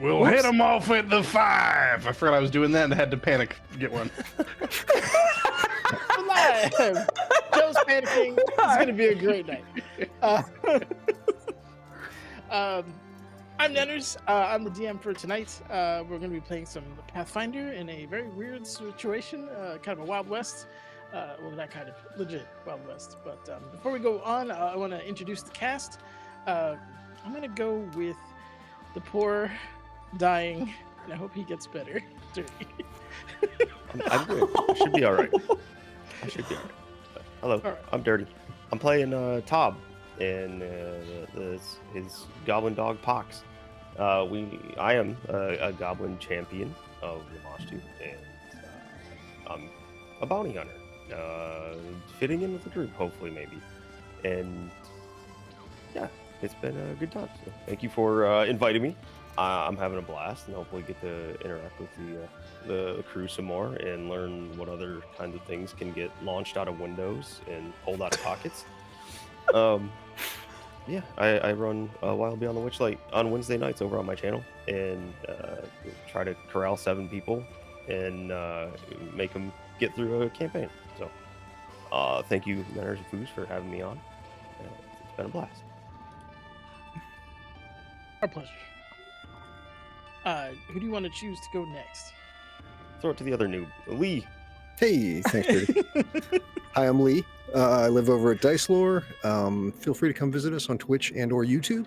We'll hit them off at the 5. I forgot I was doing that and I had to panic to get one. Live. Joe's panicking. It's gonna be a great night. I'm Nenners. I'm the DM for tonight. We're going to be playing some Pathfinder in a very weird situation, kind of a Wild West. Well, not kind of, legit Wild West. But before we go on, I want to introduce the cast. I'm going to go with the poor, dying, and I hope he gets better. Dirty. I'm good. I should be all right. Hello, right. I'm Dirty. I'm playing Tob and his goblin dog Pox. I am a goblin champion of Lamashtu, and I'm a bounty hunter, fitting in with the group, hopefully, maybe. And yeah, it's been a good time. So thank you for inviting me. I'm having a blast, and hopefully get to interact with the crew some more and learn what other kinds of things can get launched out of windows and pulled out of pockets. Yeah, I run Wild Beyond the Witchlight on Wednesday nights over on my channel, and try to corral 7 people and make them get through a campaign. So thank you, Nenners and Foos, for having me on. It's been a blast. Our pleasure. Who do you want to choose to go next? Throw it to the other noob, Lee. Hey, thanks, Dirty. Hi, I'm Lee. I live over at Dice Lore. Feel free to come visit us on Twitch and or YouTube.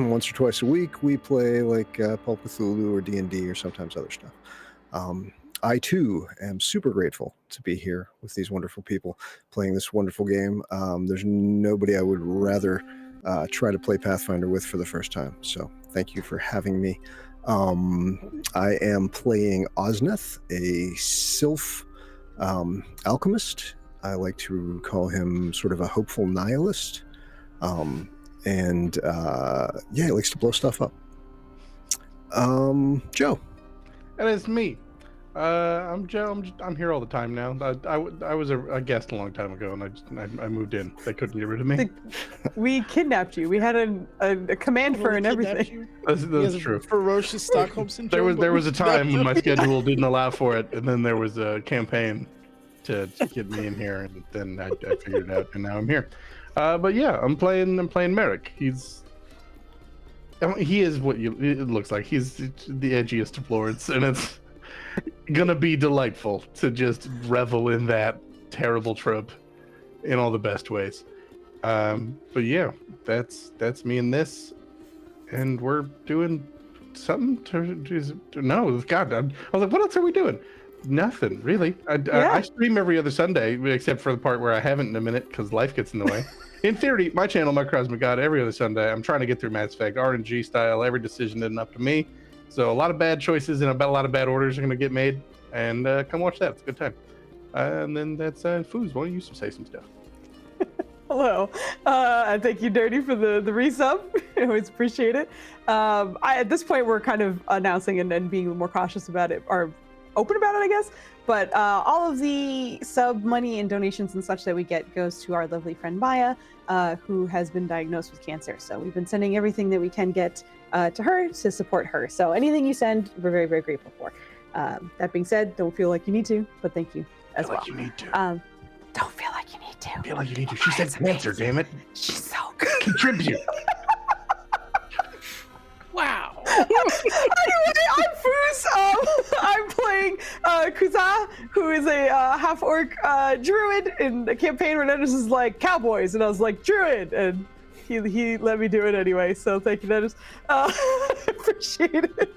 Once or twice a week, we play like Pulp Cthulhu or D&D or sometimes other stuff. I, too, am super grateful to be here with these wonderful people playing this wonderful game. There's nobody I would rather try to play Pathfinder with for the first time. So thank you for having me. I am playing Osneth, a sylph alchemist. I like to call him sort of a hopeful nihilist. Yeah, he likes to blow stuff up. Joe. And it's me. I'm Joe. I'm here all the time now. I was a guest a long time ago, and I moved in. They couldn't get rid of me. We kidnapped you. We had a command for and everything. That's true. Ferocious Stockholm syndrome. There was a time when my schedule didn't allow for it, and then there was a campaign to get me in here, and then I figured it out, and now I'm here. But yeah, I'm playing Merrick. He is what it looks like. He's the edgiest of lords, and it's gonna be delightful to just revel in that terrible trope in all the best ways. But yeah, that's me in this, and we're doing something no, God, I was like, what else are we doing? Nothing really. I stream every other Sunday, except for the part where I haven't in a minute because life gets in the way. In theory, my channel, My Cosmic God, every other Sunday, I'm trying to get through Mass Effect RNG style. Every decision isn't up to me. So a lot of bad choices and a lot of bad orders are going to get made. And come watch that. It's a good time. And then that's Foos. Why don't you say some stuff? Hello. And thank you, Dirty, for the resub. I always appreciate it. At this point, we're kind of announcing and being more cautious about it, or open about it, I guess. But all of the sub money and donations and such that we get goes to our lovely friend Maya, who has been diagnosed with cancer. So we've been sending everything that we can get to her to support her. So anything you send, we're very, very grateful for. That being said, don't feel like you need to, but thank you as well. Like you need to. Don't feel like you need to. Feel like you need to. She said cancer, damn it. She's so good. Contribute. Wow. Anyway, I'm Foos. I'm playing Casin, who is a half-orc druid in a campaign where Nenners is like cowboys, and I was like druid, and he let me do it anyway. So thank you, Nenners. Appreciate it.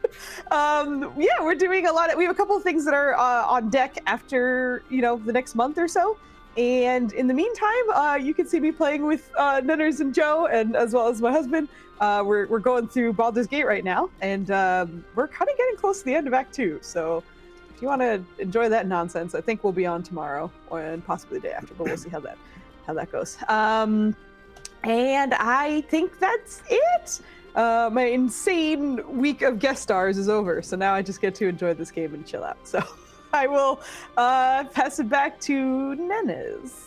Yeah, we're doing a lot. We have a couple of things that are on deck after the next month or so. And in the meantime, you can see me playing with Nenners and Joe, and as well as my husband. We're going through Baldur's Gate right now, and we're kind of getting close to the end of Act 2. So if you want to enjoy that nonsense, I think we'll be on tomorrow and possibly the day after, but we'll see how that goes. And I think that's it. My insane week of guest stars is over, so now I just get to enjoy this game and chill out. So I will pass it back to Nenners.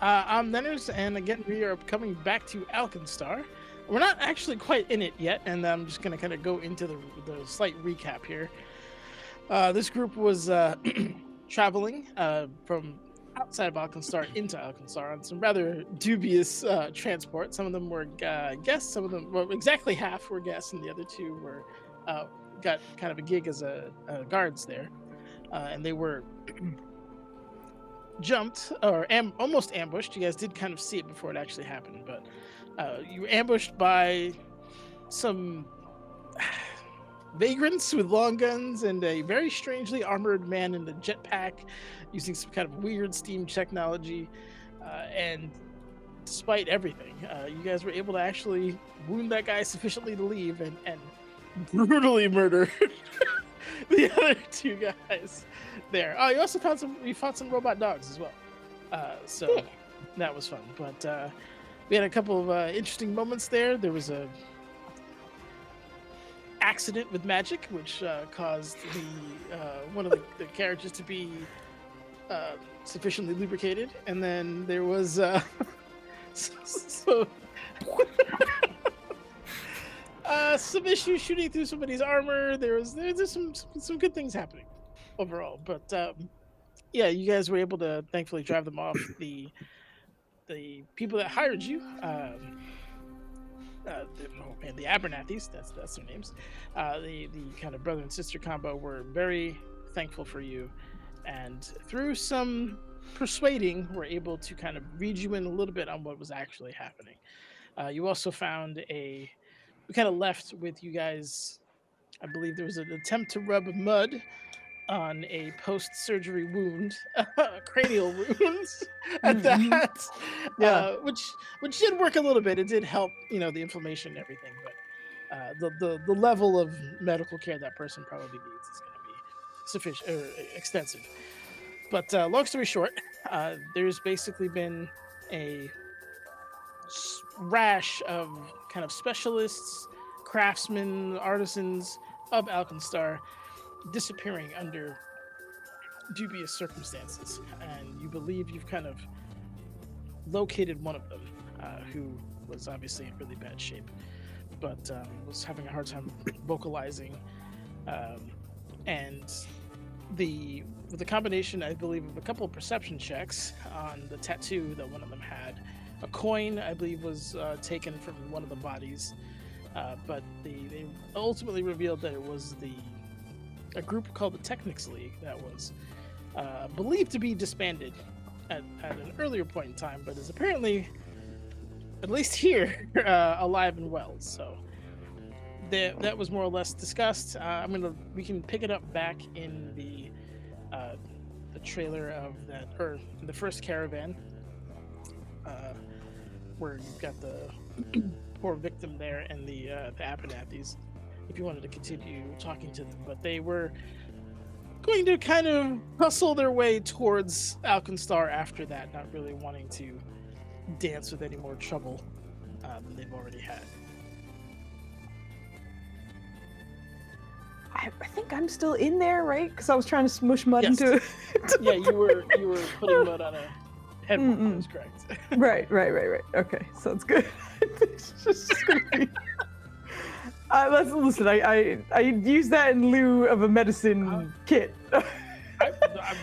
I'm Nenners, and again, we are coming back to Alkenstar. we're not actually quite in it yet, and I'm just going to kind of go into the slight recap here. This group was traveling from outside of Alkenstar into Alkenstar on some rather dubious transport. Some of them were guests, some of them, well, exactly half were guests, and the other two were got kind of a gig as guards there. And they were jumped or almost ambushed. You guys did kind of see it before it actually happened, but you were ambushed by some vagrants with long guns and a very strangely armored man in a jetpack using some kind of weird steam technology. And despite everything, you guys were able to actually wound that guy sufficiently to leave and brutally murder the other two guys there. Oh, you also fought some robot dogs as well. So that was fun. But we had a couple of interesting moments there. There was a accident with magic, which caused one of the characters to be sufficiently lubricated, and then there was some issues shooting through somebody's armor. There's some good things happening overall, but yeah, you guys were able to thankfully drive them off. The people that hired you, the Abernathys, that's their names. The kind of brother and sister combo were very thankful for you, and through some persuading, were able to kind of read you in a little bit on what was actually happening. You also found we kind of left with you guys. I believe there was an attempt to rub mud on a post-surgery wound, cranial wounds at that. Yeah. Which did work a little bit. It did help, the inflammation and everything, but the level of medical care that person probably needs is going to be sufficient or extensive. But long story short, there's basically been a rash of kind of specialists, craftsmen, artisans of Alkenstar disappearing under dubious circumstances, and you believe you've kind of located one of them, who was obviously in really bad shape, but was having a hard time vocalizing, and with the combination, I believe, of a couple of perception checks on the tattoo that one of them had, a coin, I believe, was taken from one of the bodies, but they ultimately revealed that it was a group called the Technics League that was believed to be disbanded at an earlier point in time, but is apparently, at least here, alive and well. So that was more or less discussed. We can pick it up back in the trailer of that, or the first caravan, where you've got the poor victim there and the Abernathys, if you wanted to continue talking to them. But they were going to kind of hustle their way towards Alkenstar after that, not really wanting to dance with any more trouble than they've already had. I think I'm still in there, right? Because I was trying to smush mud Yes. into. Yeah, you were putting mud on a head. That was correct. Right. Okay, sounds good. It's just gonna be. Listen. I use that in lieu of a medicine kit. I'm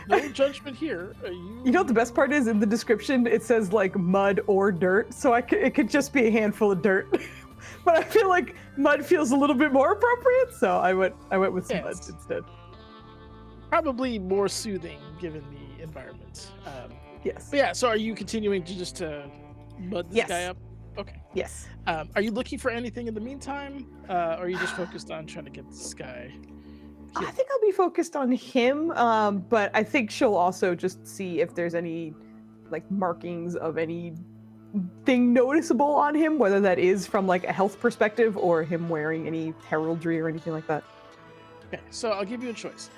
no judgment here. You know what the best part is? In the description, it says like mud or dirt, so it could just be a handful of dirt. But I feel like mud feels a little bit more appropriate, so I went with some mud instead. Probably more soothing given the environment. Yes. But yeah, so are you continuing to just mud this guy up? Okay. Yes. Are you looking for anything in the meantime? Or are you just focused on trying to get this guy I think I'll be focused on him, but I think she'll also just see if there's any like markings of anything noticeable on him, whether that is from like a health perspective or him wearing any heraldry or anything like that. Okay, so I'll give you a choice.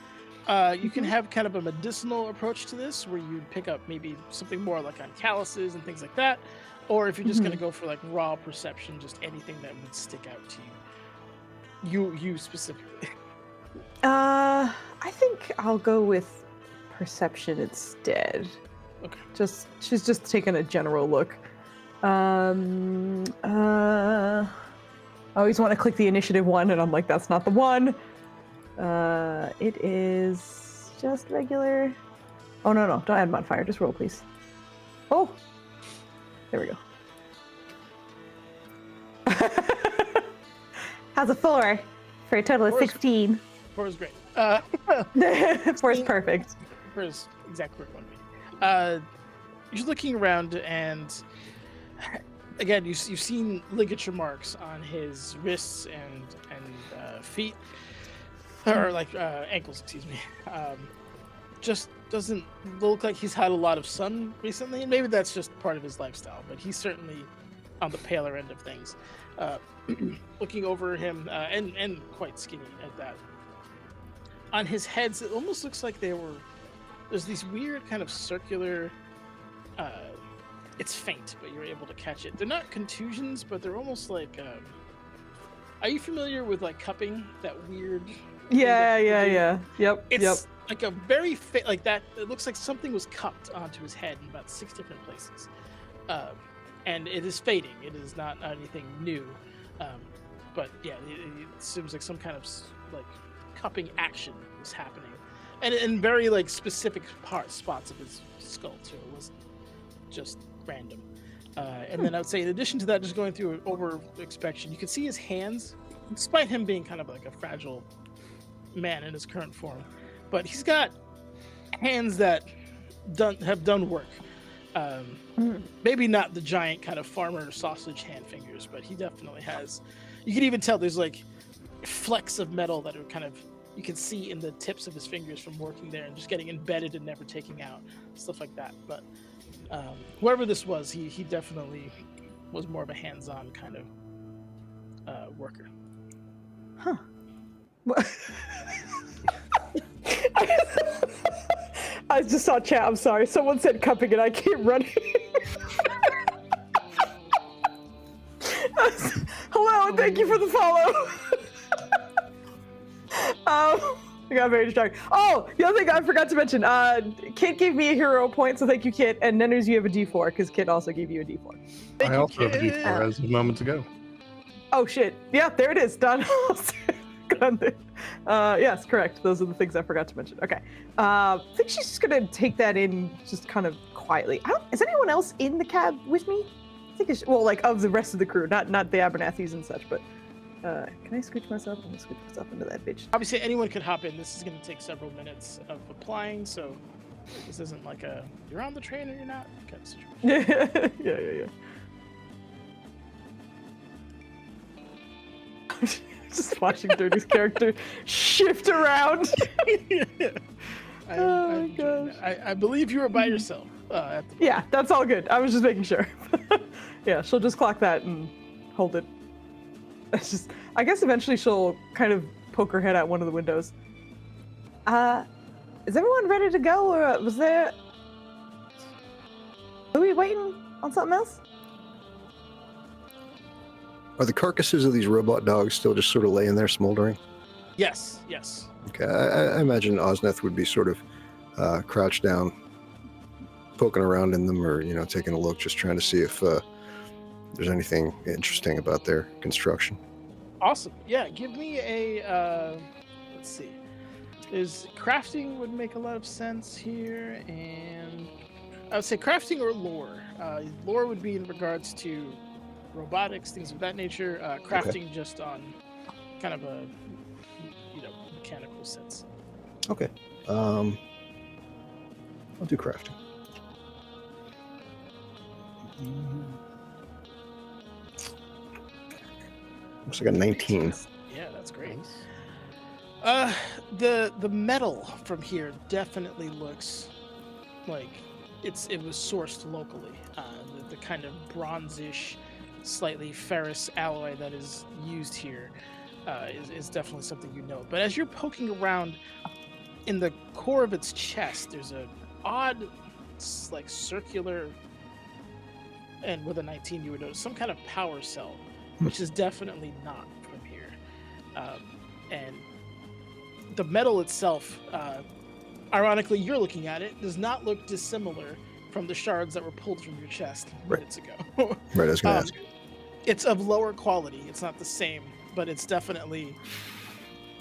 You can have kind of a medicinal approach to this, where you pick up maybe something more like on calluses and things like that, or if you're just going to go for like raw perception, just anything that would stick out to you. You specifically. I think I'll go with perception instead. Okay. She's just taking a general look. I always want to click the initiative one, and I'm like, that's not the one. It is just regular. Oh, no, don't add modifier. Just roll, please. Oh, there we go. How's a 4 for a total of 16? 4 is great. 4 is perfect. 4 is exactly where it want to be. You're looking around, and again, you've seen ligature marks on his wrists and feet, or like ankles, excuse me. Just doesn't look like he's had a lot of sun recently, and maybe that's just part of his lifestyle, but he's certainly on the paler end of things. Looking over him, and quite skinny at that. On his heads, it almost looks like there's these weird kind of circular, it's faint, but you're able to catch it. They're not contusions, but they're almost like, are you familiar with like cupping, that weird? Yeah. Yep. It's like a very like that. It looks like something was cupped onto his head in about 6 different places. And it is fading. It is not anything new. But yeah, it seems like some kind of like cupping action was happening. And in very like specific spots of his skull too. It wasn't just random. And then I would say in addition to that, just going through an over inspection, you can see his hands, despite him being kind of like a fragile man in his current form. But he's got hands that have done work. Maybe not the giant kind of farmer sausage hand fingers, but he definitely has. You can even tell there's like flecks of metal that are kind of, you can see in the tips of his fingers from working there and just getting embedded and never taking out, stuff like that. But whoever this was, he definitely was more of a hands-on kind of worker. Huh. I just saw chat. I'm sorry. Someone said cupping and I keep running. Hello, and thank you for the follow. I got very distracted. Oh, the other thing I forgot to mention. Kit gave me a hero point, so thank you, Kit. And Nenners, you have a D4 because Kit also gave you a D4. I also have a D4 as of moments ago. Oh shit! Yeah, there it is. Done. Yes, correct. Those are the things I forgot to mention. Okay. I think she's just gonna take that in just kind of quietly. Is anyone else in the cab with me? I think it's, well, like of the rest of the crew, not the Abernathys and such, but can I scooch myself? I'm gonna scooch myself into that bitch. Obviously, anyone could hop in. This is going to take several minutes of applying, so this isn't like a you're on the train or you're not kind of situation. Yeah. Just watching Dirty's character shift around. Oh gosh. I believe you were by yourself. At the Yeah, that's all good. I was just making sure. Yeah, she'll just clock that and hold it. It's just, I guess eventually she'll kind of poke her head out one of the windows. Is everyone ready to go, or was there? Are we waiting on something else? Are the carcasses of these robot dogs still just sort of laying there smoldering? Yes. Okay, I imagine Osneth would be sort of crouched down, poking around in them, or taking a look, just trying to see if there's anything interesting about their construction. Awesome. Yeah, give me a let's see. There's crafting would make a lot of sense here, and I would say crafting or lore. Lore would be in regards to robotics, things of that nature. Crafting just on kind of a mechanical sense. Okay. I'll do crafting. Looks like a 19. Yeah, that's great. The metal from here definitely looks like it was sourced locally. The kind of bronzish, slightly ferrous alloy that is used here is definitely something you know. But as you're poking around in the core of its chest, there's a odd, like circular, and with a 19 you would notice some kind of power cell, which is definitely not from here. And the metal itself, ironically, you're looking at it, does not look dissimilar from the shards that were pulled from your chest minutes ago. Right, I was going to ask. It's of lower quality. It's not the same, but it's definitely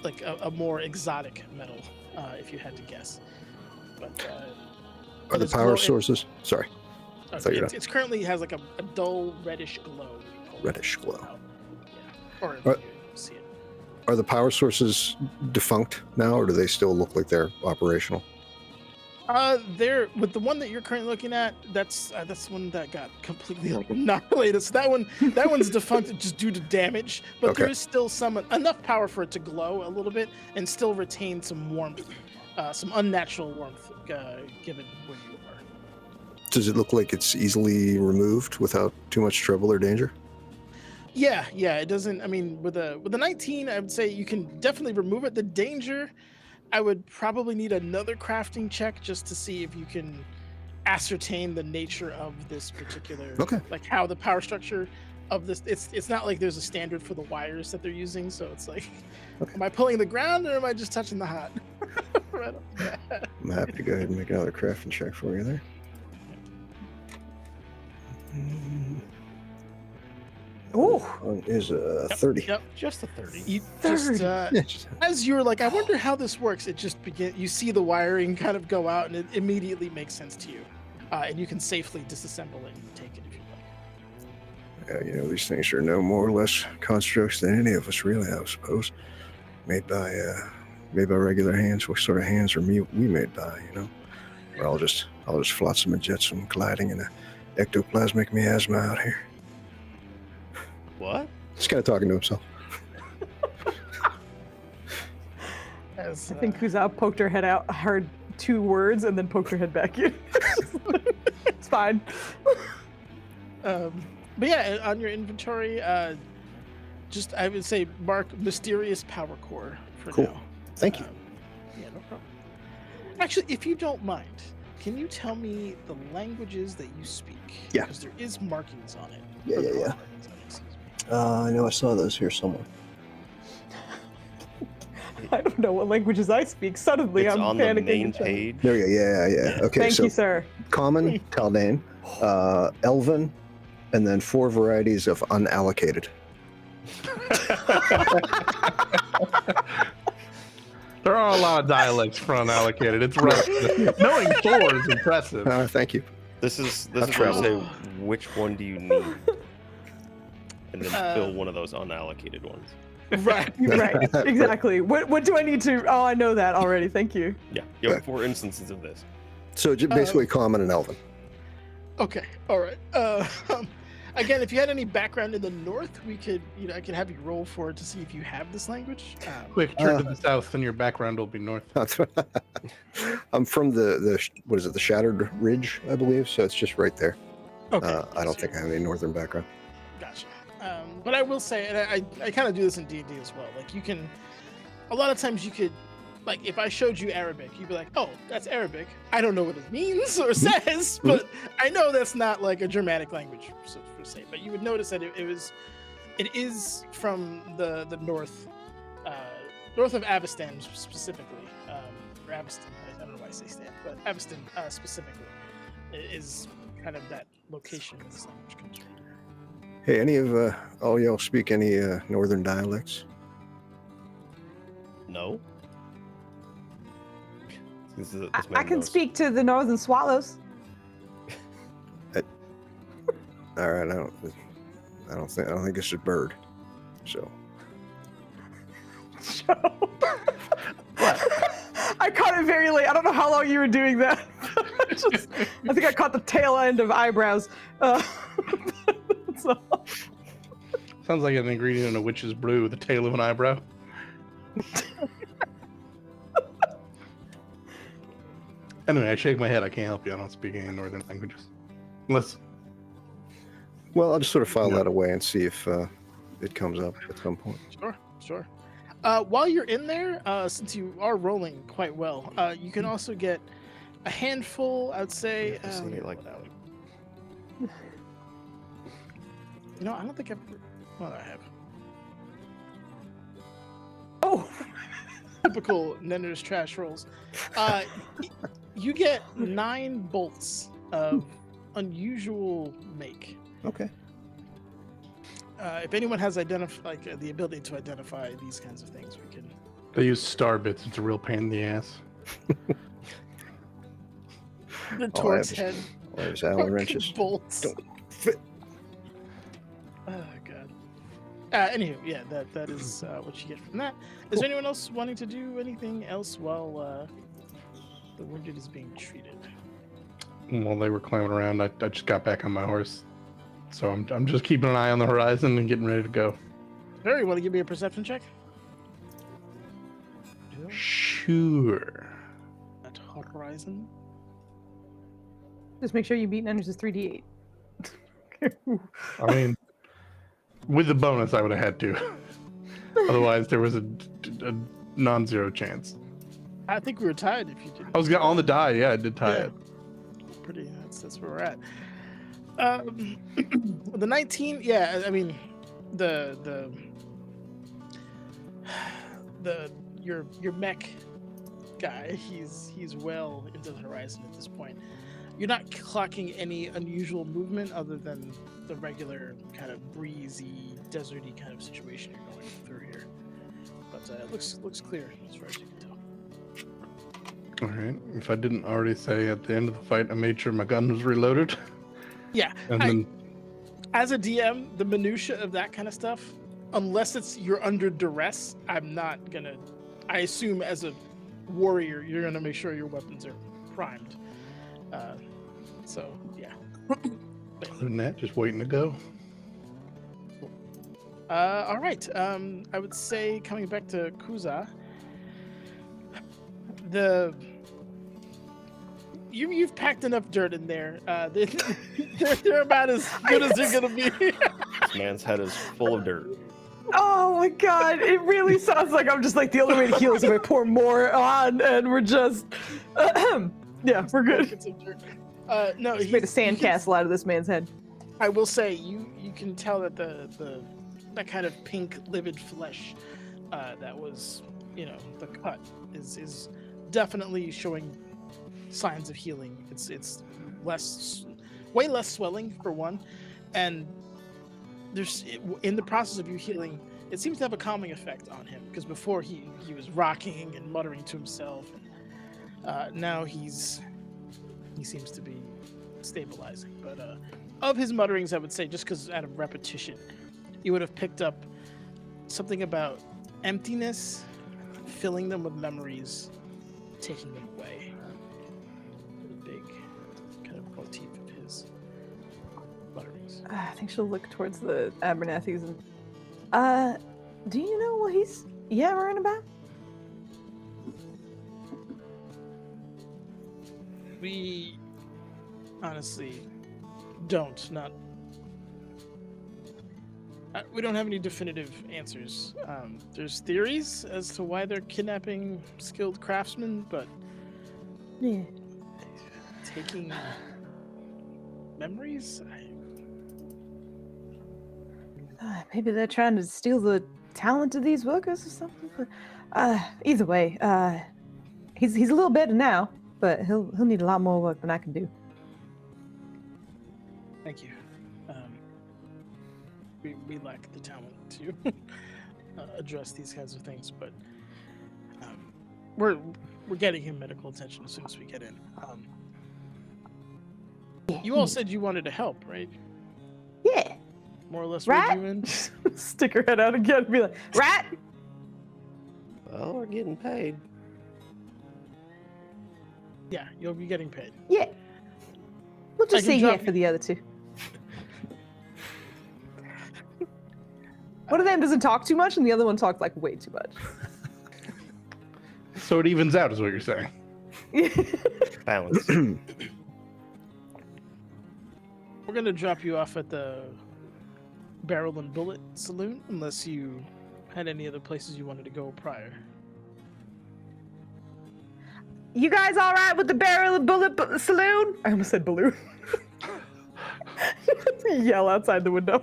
like a more exotic metal, if you had to guess. But Are the it's power glow- sources? Sorry, thought you were it's currently has like a dull reddish glow. when you pull it reddish glow. out. Yeah. Or What? you see it. Are the power sources defunct now, or do they still look like they're operational? There with the one that you're currently looking at, that's one that got completely like annihilated. So that one's defunct just due to damage, but Okay. there is still enough power for it to glow a little bit and still retain some warmth, some unnatural warmth, given where you are. Does it look like it's easily removed without too much trouble or danger? Yeah, it doesn't. I mean, with the 19, I would say you can definitely remove it. The danger, I would probably need another crafting check just to see if you can ascertain the nature of this particular, Okay. like how the power structure of this. It's not like there's a standard for the wires that they're using, so it's like, Okay. am I pulling the ground or am I just touching the hot? Right off the bat. I'm happy to go ahead and make another crafting check for you there. Ooh. One is a 30. Yep, just a 30. You just, 30. Yeah, just- as you're like, I wonder how this works. It just you see the wiring kind of go out, and it immediately makes sense to you, and you can safely disassemble it and take it if you like. Yeah, these things are no more or less constructs than any of us really, I suppose. Made by regular hands. What sort of hands are we made by? Or I'll just flotsam and jetsam gliding in a ectoplasmic miasma out here. What? Just kind of talking to himself. As, I think Kuza poked her head out, heard 2 words, and then poked her head back in. It's fine. but yeah, on your inventory, just I would say mark mysterious power core for Cool. now. Thank you. Yeah, no problem. Actually, if you don't mind, can you tell me the languages that you speak? Yeah. Because there is markings on it. Yeah, Or yeah, there are yeah. markings on it, excuse me. I know I saw those here somewhere. I don't know what languages I speak. Suddenly, It's I'm on the panicking. main and trying- page. There you go. Yeah. Okay, Thank so you, sir. common, Kaldane, Elven, and then 4 varieties of unallocated. There are a lot of dialects for unallocated. It's rough. Knowing 4 is impressive. Thank you. This is I've where I say, traveled. which one do you need? And then Uh, fill one of those unallocated ones. Right. Right, exactly. What do I need to? Oh, I know that already. Thank you. Yeah, you have 4 instances of this. So basically common and Elven. Okay. All right. Again, if you had any background in the north, we could, I could have you roll for it to see if you have this language. Quick, turn to the south, and your background will be north. I'm from the Shattered Ridge, I believe. So it's just right there. Okay. I don't think I have any northern background. Gotcha. But I will say, and I kind of do this in D&D as well. Like a lot of times you could, like if I showed you Arabic, you'd be like, oh, that's Arabic. I don't know what it means or says, but I know that's not like a Germanic language per se. But you would notice that it is from the north, north of Avestan specifically, or Avestan. I don't know why I say Stan, but Avestan specifically is kind of that location where this language comes from. Hey, any of all y'all speak any northern dialects? No? I can speak to the northern swallows. All right, I don't think it's a bird. So I caught it very late. I don't know how long you were doing that. I think I caught the tail end of eyebrows. So. Sounds like an ingredient in a witch's brew, the tail of an eyebrow. Anyway, I shake my head. I can't help you. I don't speak any northern languages. Unless... Well, I'll just sort of file Yeah. that away and see if it comes up at some point. Sure. While you're in there, since you are rolling quite well, you can also get a handful, I'd say. have to say it like that. I don't think I've... Well, I have. Oh, Typical Nender's trash rolls. You get 9 bolts of unusual make. Okay. if anyone has the ability to identify these kinds of things, we can. They use star bits. It's a real pain in the ass. The All torque's I head. All there's Allen wrenches. Bolts. Don't fit. Oh god. Anywho, yeah, that is what you get from that. Is there anyone else wanting to do anything else while the wounded is being treated? While they were climbing around, I just got back on my horse. So I'm just keeping an eye on the horizon and getting ready to go. Barry, want to give me a perception check? Sure. At horizon. Just make sure you beat Nender's 3d8. I mean, with the bonus, I would have had to. Otherwise, there was a non-zero chance. I think we were tied if you didn't. I was on the die. Yeah, I did tie it. Pretty. That's where we're at. The 19. Yeah, I mean, your mech guy. He's well into the horizon at this point. You're not clocking any unusual movement other than the regular kind of breezy, deserty kind of situation you're going through here. But it looks clear as far as you can tell. All right. If I didn't already say at the end of the fight, I made sure my gun was reloaded. Yeah. And then As a DM, the minutia of that kind of stuff, unless you're under duress, I'm not gonna. I assume as a warrior, you're gonna make sure your weapons are primed. So yeah. other than that, just waiting to go. All right. I would say coming back to Kuza, you've packed enough dirt in there. They're about as good as they're gonna be. This man's head is full of dirt. Oh my god, it really sounds like I'm just like the only way to heal is if I pour more on and we're just yeah, we're good. Get some dirt. No, Just made a sandcastle out of this man's head. I will say you can tell that that kind of pink livid flesh that was the cut is definitely showing signs of healing. It's way less swelling for one, and in the process of you healing, it seems to have a calming effect on him, because before he was rocking and muttering to himself, and now he seems to be stabilizing. But of his mutterings, I would say, just because out of repetition, you would have picked up something about emptiness, filling them with memories, taking them away. A big kind of motif of his mutterings. I think she'll look towards the Abernethys and do you know what he's yammering about? We honestly don't. We don't have any definitive answers. There's theories as to why they're kidnapping skilled craftsmen, but Yeah. taking memories? Maybe they're trying to steal the talent of these workers or something. But either way, he's a little better now, but he'll need a lot more work than I can do. Thank you. We lack the talent to address these kinds of things, but we're getting him medical attention as soon as we get in. You all said you wanted to help, right? Yeah. More or less, Right? were you in? Stick her head out again and be like, "Rat." Well, we're getting paid. Yeah, you'll be getting paid. Yeah. We'll I just can stay here drop for you- the other two. One of them doesn't talk too much, and the other one talks like way too much. So it evens out, is what you're saying. Balance. We're gonna drop you off at the Barrel and Bullet Saloon, unless you had any other places you wanted to go prior. You guys all right with the Barrel and Bullet Saloon? I almost said balloon. Yell outside the window.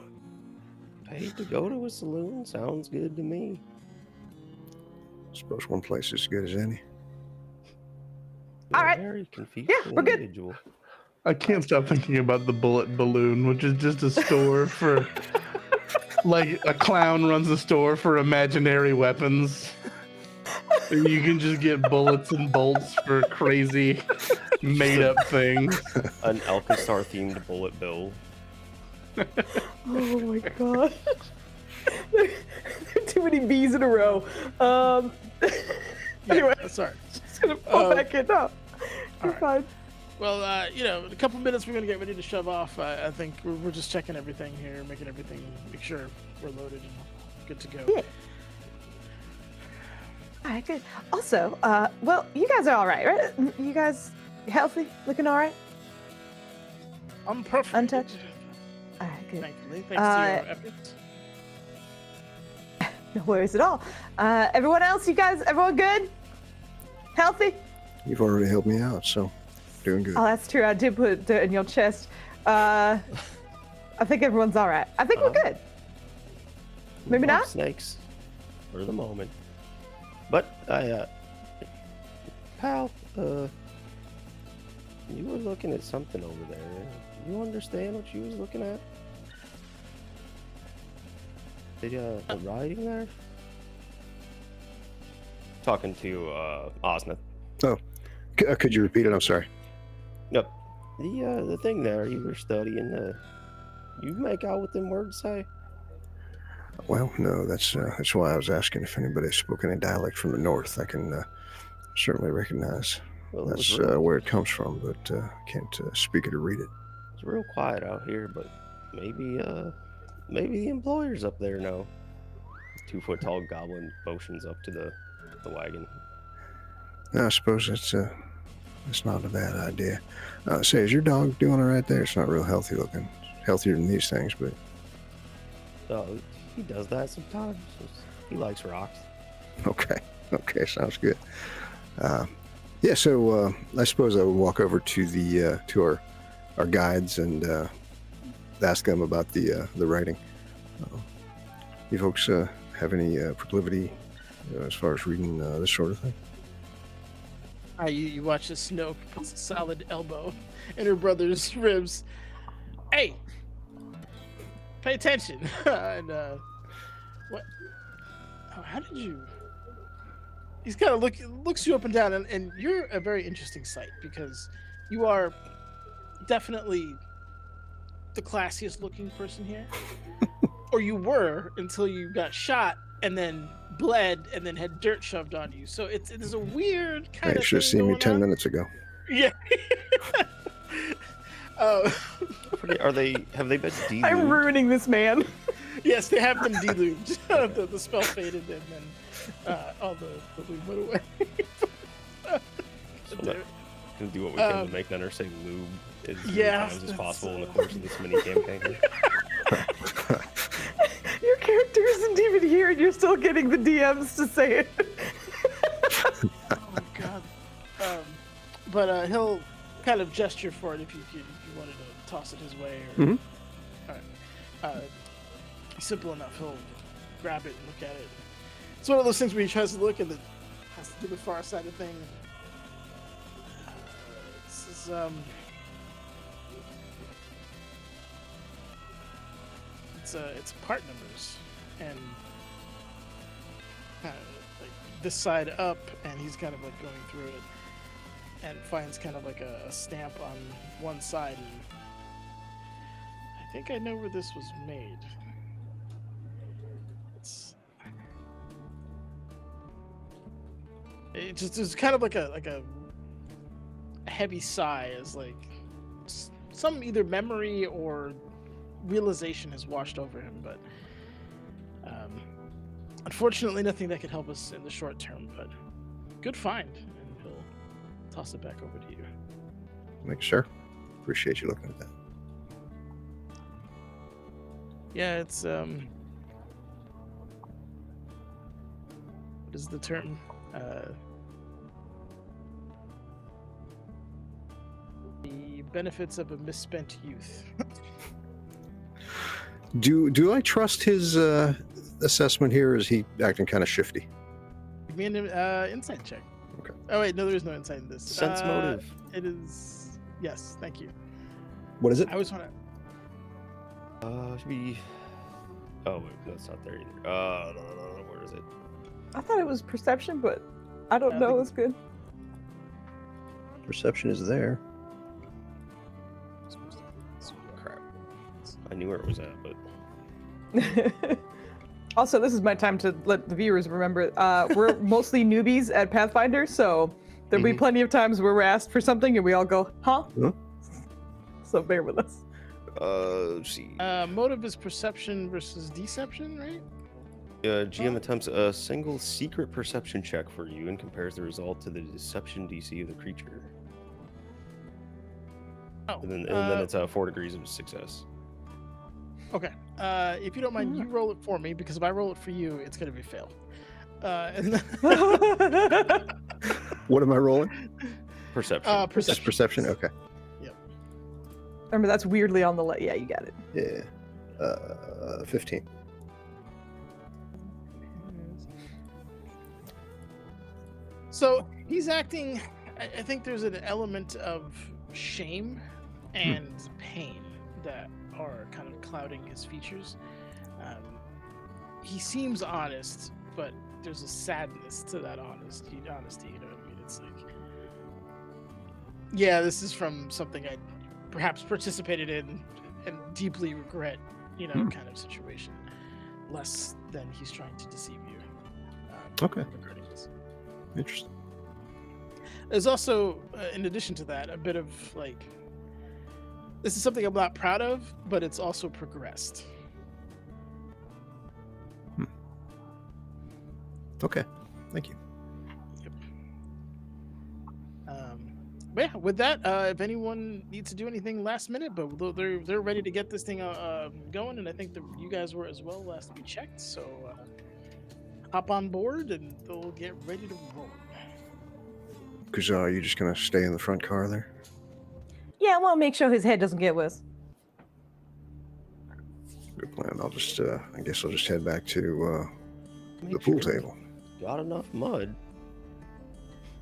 Paid to go to a saloon? Sounds good to me. Suppose one place is as good as any. You're All right. a very confused Yeah, we're good. individual. I can't stop thinking about the Bullet Balloon, which is just a store for like a clown runs a store for imaginary weapons. And you can just get bullets and bolts for crazy made up things. An Alkenstar themed bullet bill. Oh my god. There are too many B's in a row. Anyway, Sorry. just gonna pull back in now. You're right. fine. Well, you know, in a couple minutes we're gonna get ready to shove off. I think we're just checking everything here, make sure we're loaded and good to go. Yeah. All right, good. Also, well, you guys are all right, right? You guys healthy, looking all right? I'm perfect. Untouched? All right, good. Thankfully, thanks to your efforts. No worries at all. Everyone else, you guys, everyone good? Healthy? You've already helped me out, so doing good. Oh, that's true. I did put dirt in your chest. I think everyone's all right. I think we're good. Maybe Love not? Snakes for the moment. But pal, you were looking at something over there. You understand what you was looking at? The writing there? Talking to Osnath. Oh, could you repeat it? I'm sorry. Yep. The thing there you were studying. You make out what them words say? Well, no, that's why I was asking if anybody spoke any dialect from the north. I can certainly recognize Well, that's where it comes from, but can't speak it or read it. It's real quiet out here, but maybe the employers up there know. 2-foot tall goblin motions up to the wagon. I suppose it's not a bad idea. Say, is your dog doing all right there? It's not real healthy looking. Healthier than these things, but Oh, he does that sometimes. He likes rocks. okay, sounds good. Yeah, so I suppose I would walk over to the to our guides and ask them about the writing. You folks have any proclivity as far as reading this sort of thing? You watch as Snoke puts a solid elbow in her brother's ribs. Hey, pay attention. And what? Oh, how did you? He's kind of looks you up and down, and you're a very interesting sight because you are definitely the classiest looking person here, or you were until you got shot and then bled and then had dirt shoved on you. So it is a weird kind You of. should have seen me 10 minutes ago. Yeah. Oh. Have they been deluged? I'm ruining this man. Yes, they have been deluged. the spell faded and then all the lube went away. So that, gonna do what we can to make Nunner say lube as many yeah, times as possible in the course of this mini campaign. Your character isn't even here, and you're still getting the DMs to say it. Oh my god. But he'll kind of gesture for it if you wanted to toss it his way. Or, Mhm. All right. Simple enough. He'll grab it and look at it. It's one of those things where he tries to look and it has to do the far side of thing. This is it's part numbers and like this side up, and he's kind of like going through it and finds kind of like a stamp on one side, and I think I know where this was made. It's kind of like a heavy sigh, as like some either memory or realization has washed over him, but unfortunately nothing that could help us in the short term, but good find, and he'll toss it back over to you. Make sure. Appreciate you looking at that. Yeah, it's what is the term? The benefits of a misspent youth. Do I trust his assessment here? Or is he acting kind of shifty? Give me an insight check. Okay. Oh wait, no, there is no insight in this. Sense motive. It is. Yes, thank you. What is it? I always want Should be Oh, wait, that's not there either. No, where is it? I thought it was perception, but I don't know. It's good. Perception is there. Crap. I knew where it was at, but Also, this is my time to let the viewers remember we're mostly newbies at Pathfinder, so there'll be plenty of times where we're asked for something and we all go, huh? So bear with us. see. Motive is perception versus deception, right? GM attempts a single secret perception check for you and compares the result to the deception DC of the creature. Oh, And then it's 4 degrees of success. Okay. If you don't mind, you roll it for me, because if I roll it for you, it's going to be fail. And What am I rolling? Perception. Just perception? Okay. Remember, that's weirdly on the left. Yeah, you got it. Yeah. 15. So he's acting, I think there's an element of shame and pain that are kind of clouding his features. He seems honest, but there's a sadness to that honesty, you know what I mean? It's like, yeah, this is from something I perhaps participated in and deeply regret, kind of situation, less than he's trying to deceive you. Okay. Regarding this. Interesting. There's also, in addition to that, a bit of like, this is something I'm not proud of, but it's also progressed. Okay. Thank you. Yep. But yeah, with that, if anyone needs to do anything last minute, but they're ready to get this thing going, and I think that you guys were as well last we checked. So hop on board, and they'll get ready to roll. Because are you just going to stay in the front car there? Yeah, I want to make sure his head doesn't get worse. Good plan. I'll just, I guess I'll just head back to the pool table. Got enough mud.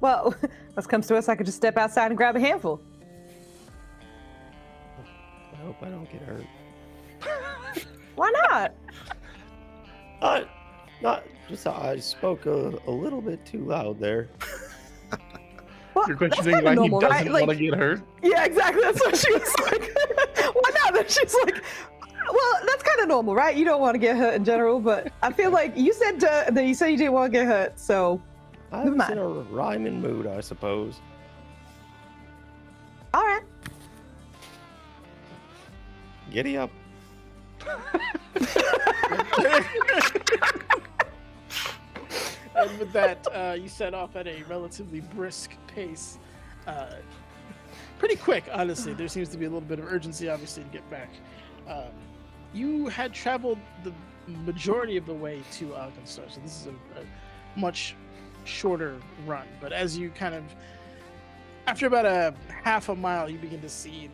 Well, worst comes to us, I could just step outside and grab a handful. I hope I don't get hurt. Why not? Not just I spoke a little bit too loud there. Well, You're that's questioning kinda why normal, he right? doesn't Like, want to get hurt? yeah, exactly. That's what she was like. Why not? Then she's like, well, that's kind of normal, right? You don't want to get hurt in general, but I feel like you said that you said you didn't want to get hurt, so I never was mind. in a rhyming mood, I suppose. All right. Giddy up. And with that, you set off at a relatively brisk pace. Pretty quick, honestly. There seems to be a little bit of urgency, obviously, to get back. You had traveled the majority of the way to Alkenstar, so this is a much shorter run. But as you kind of, after about a half a mile, you begin to see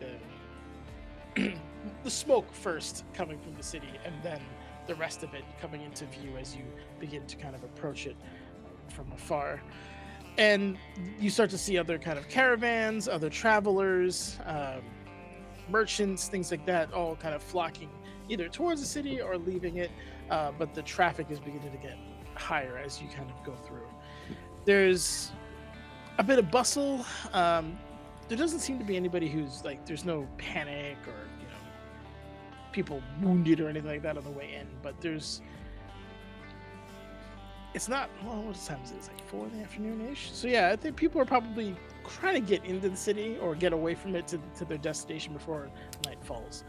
the smoke first coming from the city, and then the rest of it coming into view as you begin to kind of approach it from afar. And you start to see other kind of caravans, other travelers, merchants, things like that, all kind of flocking either towards the city or leaving it. But the traffic is beginning to get higher as you kind of go through. There's a bit of bustle. There doesn't seem to be anybody who's like, there's no panic or people wounded or anything like that on the way in, but it's not, well, what time is it? It's like 4 in the afternoon-ish. So yeah, I think people are probably trying to get into the city or get away from it to their destination before night falls.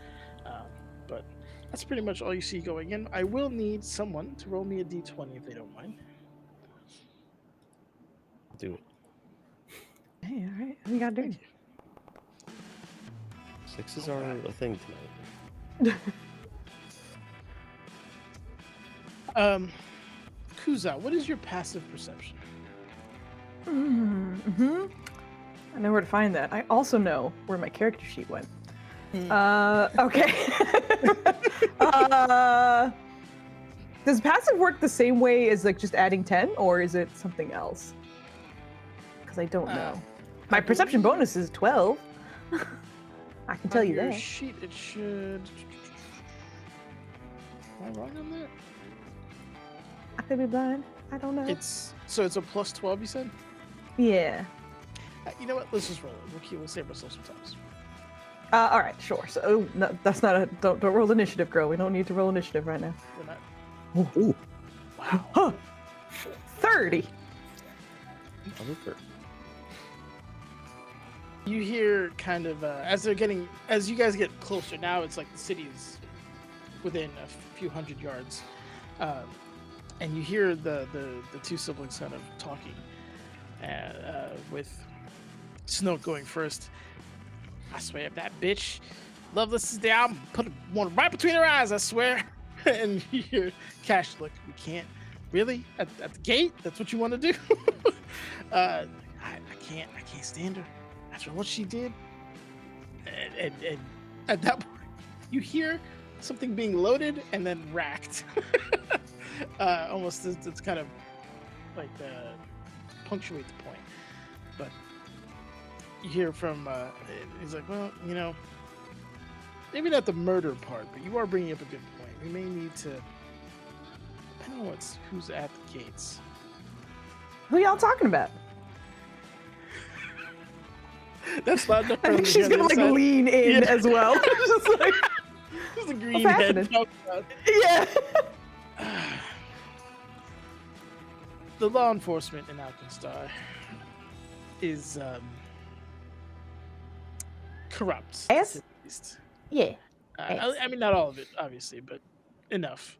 But that's pretty much all you see going in. I will need someone to roll me a d20 if they don't mind. Do it. Hey, all right. We got dirty. Sixes are a thing tonight. Kuza, what is your passive perception? Mm-hmm. I know where to find that. I also know where my character sheet went. Okay. Does passive work the same way as like just adding 10, or is it something else? Because I don't know. My perception bonus is 12. I can tell you your that. sheet, it should. I wrong on that? I could be blind. I don't know. It's a plus 12. You said. Yeah. You know what? Let's just roll it. We'll save ourselves some time. All right, sure. So no, that's not a don't roll initiative, girl. We don't need to roll initiative right now. We're not. Ooh. Wow. Huh. 30. Okay. You hear kind of as you guys get closer. Now it's like the city is within a few hundred yards, and you hear the two siblings kind of talking, with Snoke going first. I swear, if that bitch Loveless is there, I'm put one right between her eyes. I swear. And you hear Cash, look, we can't really at the gate. That's what you want to do. I can't stand her after what she did. And at that point, you hear something being loaded and then racked. Almost it's kind of like punctuate the point. But you hear from he's like, well, you know, maybe not the murder part, but you are bringing up a good point. We may need to, depending on who's at the gates. Who y'all talking about? That's not enough. I think she's gonna like lean in as well. Just like, There's a green what's head. happening? Yeah. The law enforcement in Alkenstar is corrupt. Yes? At least. Yeah. I mean, not all of it, obviously, but enough.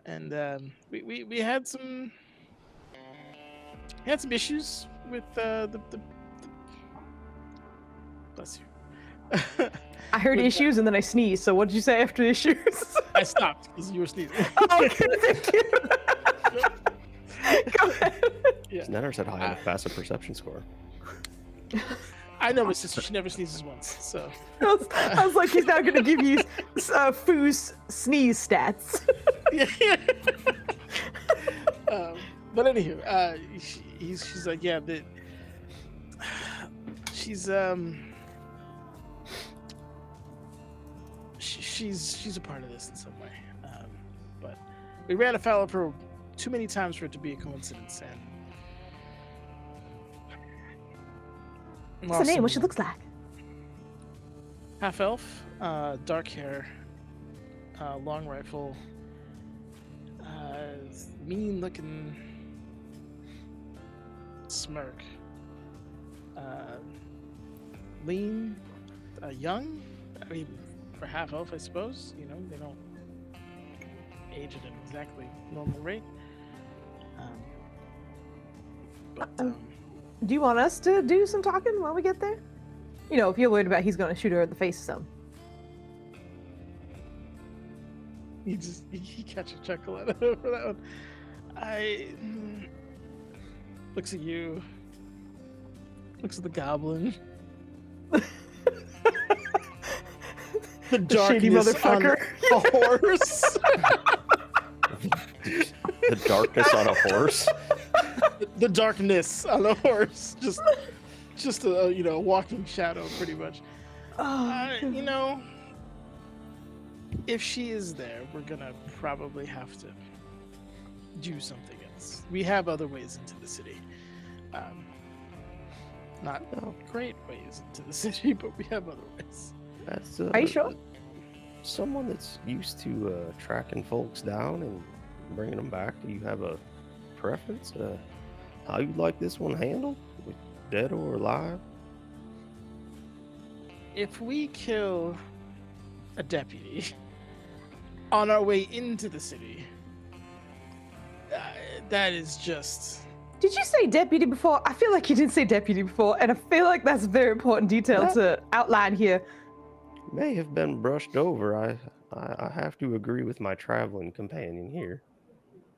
And we had some issues with the bless you. I heard With issues and then I sneezed. So what did you say after issues? I stopped because you were sneezing. Oh, okay, thank you. Go ahead. Yeah. Never said high enough passive perception score. I know my sister. She never sneezes once. So I was like, he's now going to give you Foos sneeze stats. yeah. But anywho, she's like, yeah, she's she's a part of this in some way. But we ran afoul of her too many times for it to be a coincidence. And What's the name? What she looks like? half elf, dark hair, long rifle, mean looking smirk, lean, young. I mean, for half elf, I suppose. You know, they don't age at an exactly normal rate. Do you want us to do some talking while we get there? You know, if you're worried about he's going to shoot her in the face or something. He catch a chuckle out of it for that one. Looks at you. Looks at the goblin. The darkness shady motherfucker. on a horse. The darkness on a horse. The darkness on a horse. Just a walking shadow, pretty much. You know, if she is there, we're gonna probably have to do something else. We have other ways into the city. Not great ways into the city, but we have other ways. That's, Are you sure? Someone that's used to tracking folks down and bringing them back. Do you have a preference? How you'd like this one handled? With dead or alive? If we kill a deputy on our way into the city, that is just... Did you say deputy before? I feel like you didn't say deputy before, and I feel like that's a very important detail to outline here. May have been brushed over. I have to agree with my traveling companion here.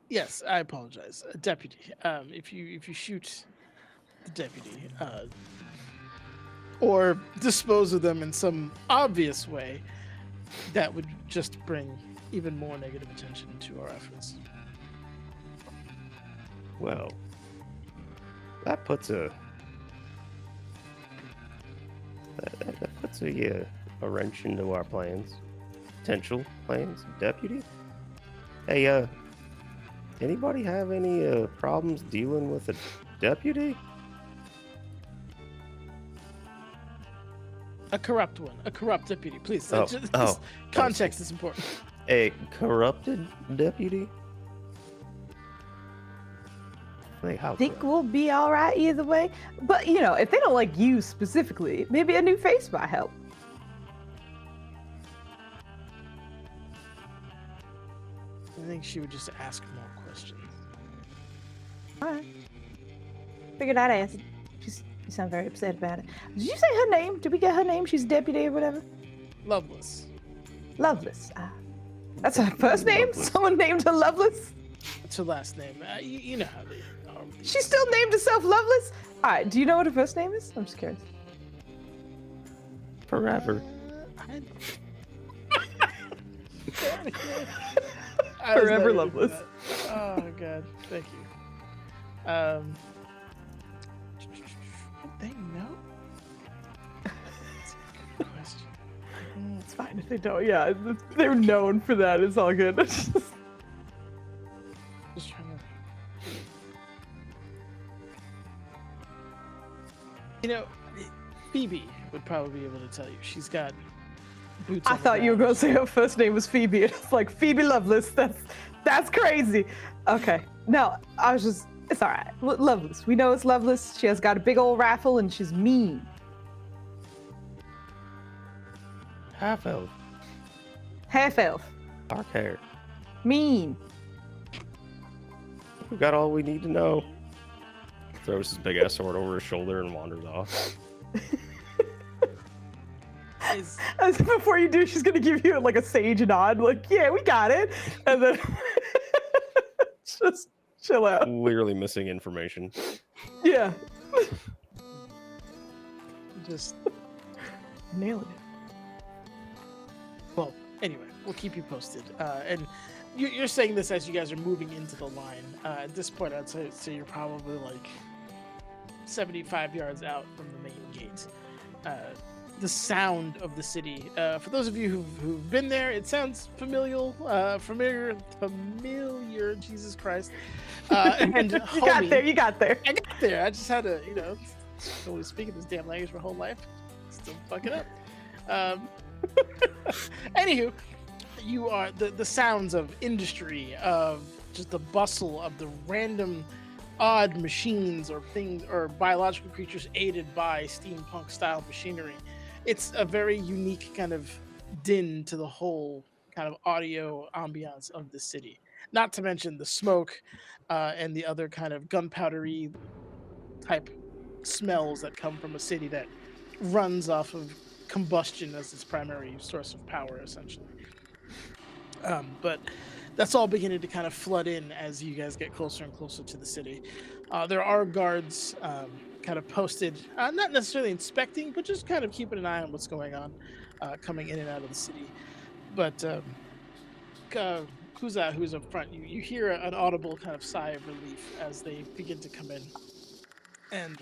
Yes, I apologize. A deputy. If you shoot the deputy, or dispose of them in some obvious way, that would just bring even more negative attention to our efforts. Well, that puts a wrench into our plans. Potential plans. Deputy? Hey, anybody have any problems dealing with a deputy? A corrupt one, a corrupt deputy. Please, Oh, just context is important. A corrupted deputy? Wait, how? I think we'll be all right either way. But you know, if they don't like you specifically, maybe a new face might help. I think she would just ask more questions. All right. Figured I'd ask. You sound very upset about it. Did you say her name? Did we get her name? She's deputy or whatever? Loveless. Loveless. That's her first name? Loveless. Someone named her Loveless? That's her last name. You know how they are. She still named herself Loveless? All right, do you know what her first name is? I'm just curious. Forever. Forever Loveless. Oh god, thank you. Would they know? That's a good question. It's fine if they don't. Yeah, they're known for that. It's all good. Just trying to. You know, Phoebe would probably be able to tell you. She's got boots. I on the thought you were ground. going to say her first name was Phoebe. It's like Phoebe Loveless. That's crazy. Okay. No, I was just. It's all right. Loveless. We know it's Loveless. She has got a big old rifle and she's mean. Half elf. Half elf. Dark hair. Mean. We got all we need to know. Throws his big ass sword over his shoulder and wanders off. Is- As before you do, she's gonna give you like a sage nod, like, yeah, we got it. And then just chill out. Clearly missing information. Yeah. just Nailing it. well. Anyway, we'll keep you posted. And you're saying this as you guys are moving into the line. At this point, I'd say you're probably like 75 yards out from the main gate. The sound of the city. For those of you who've been there, it sounds familiar. Jesus Christ. And You homey. got there. You got there. I got there. I just had to, only speaking this damn language my whole life. Still fuck it up. Anywho, you are the sounds of industry, of just the bustle of the random odd machines or things or biological creatures aided by steampunk style machinery. It's a very unique kind of din to the whole kind of audio ambiance of the city. Not to mention the smoke and the other kind of gunpowdery type smells that come from a city that runs off of combustion as its primary source of power, essentially. But that's all beginning to kind of flood in as you guys get closer and closer to the city. There are guards kind of posted, not necessarily inspecting, but just kind of keeping an eye on what's going on, coming in and out of the city. But Kuza, who's up front, you hear an audible kind of sigh of relief as they begin to come in. And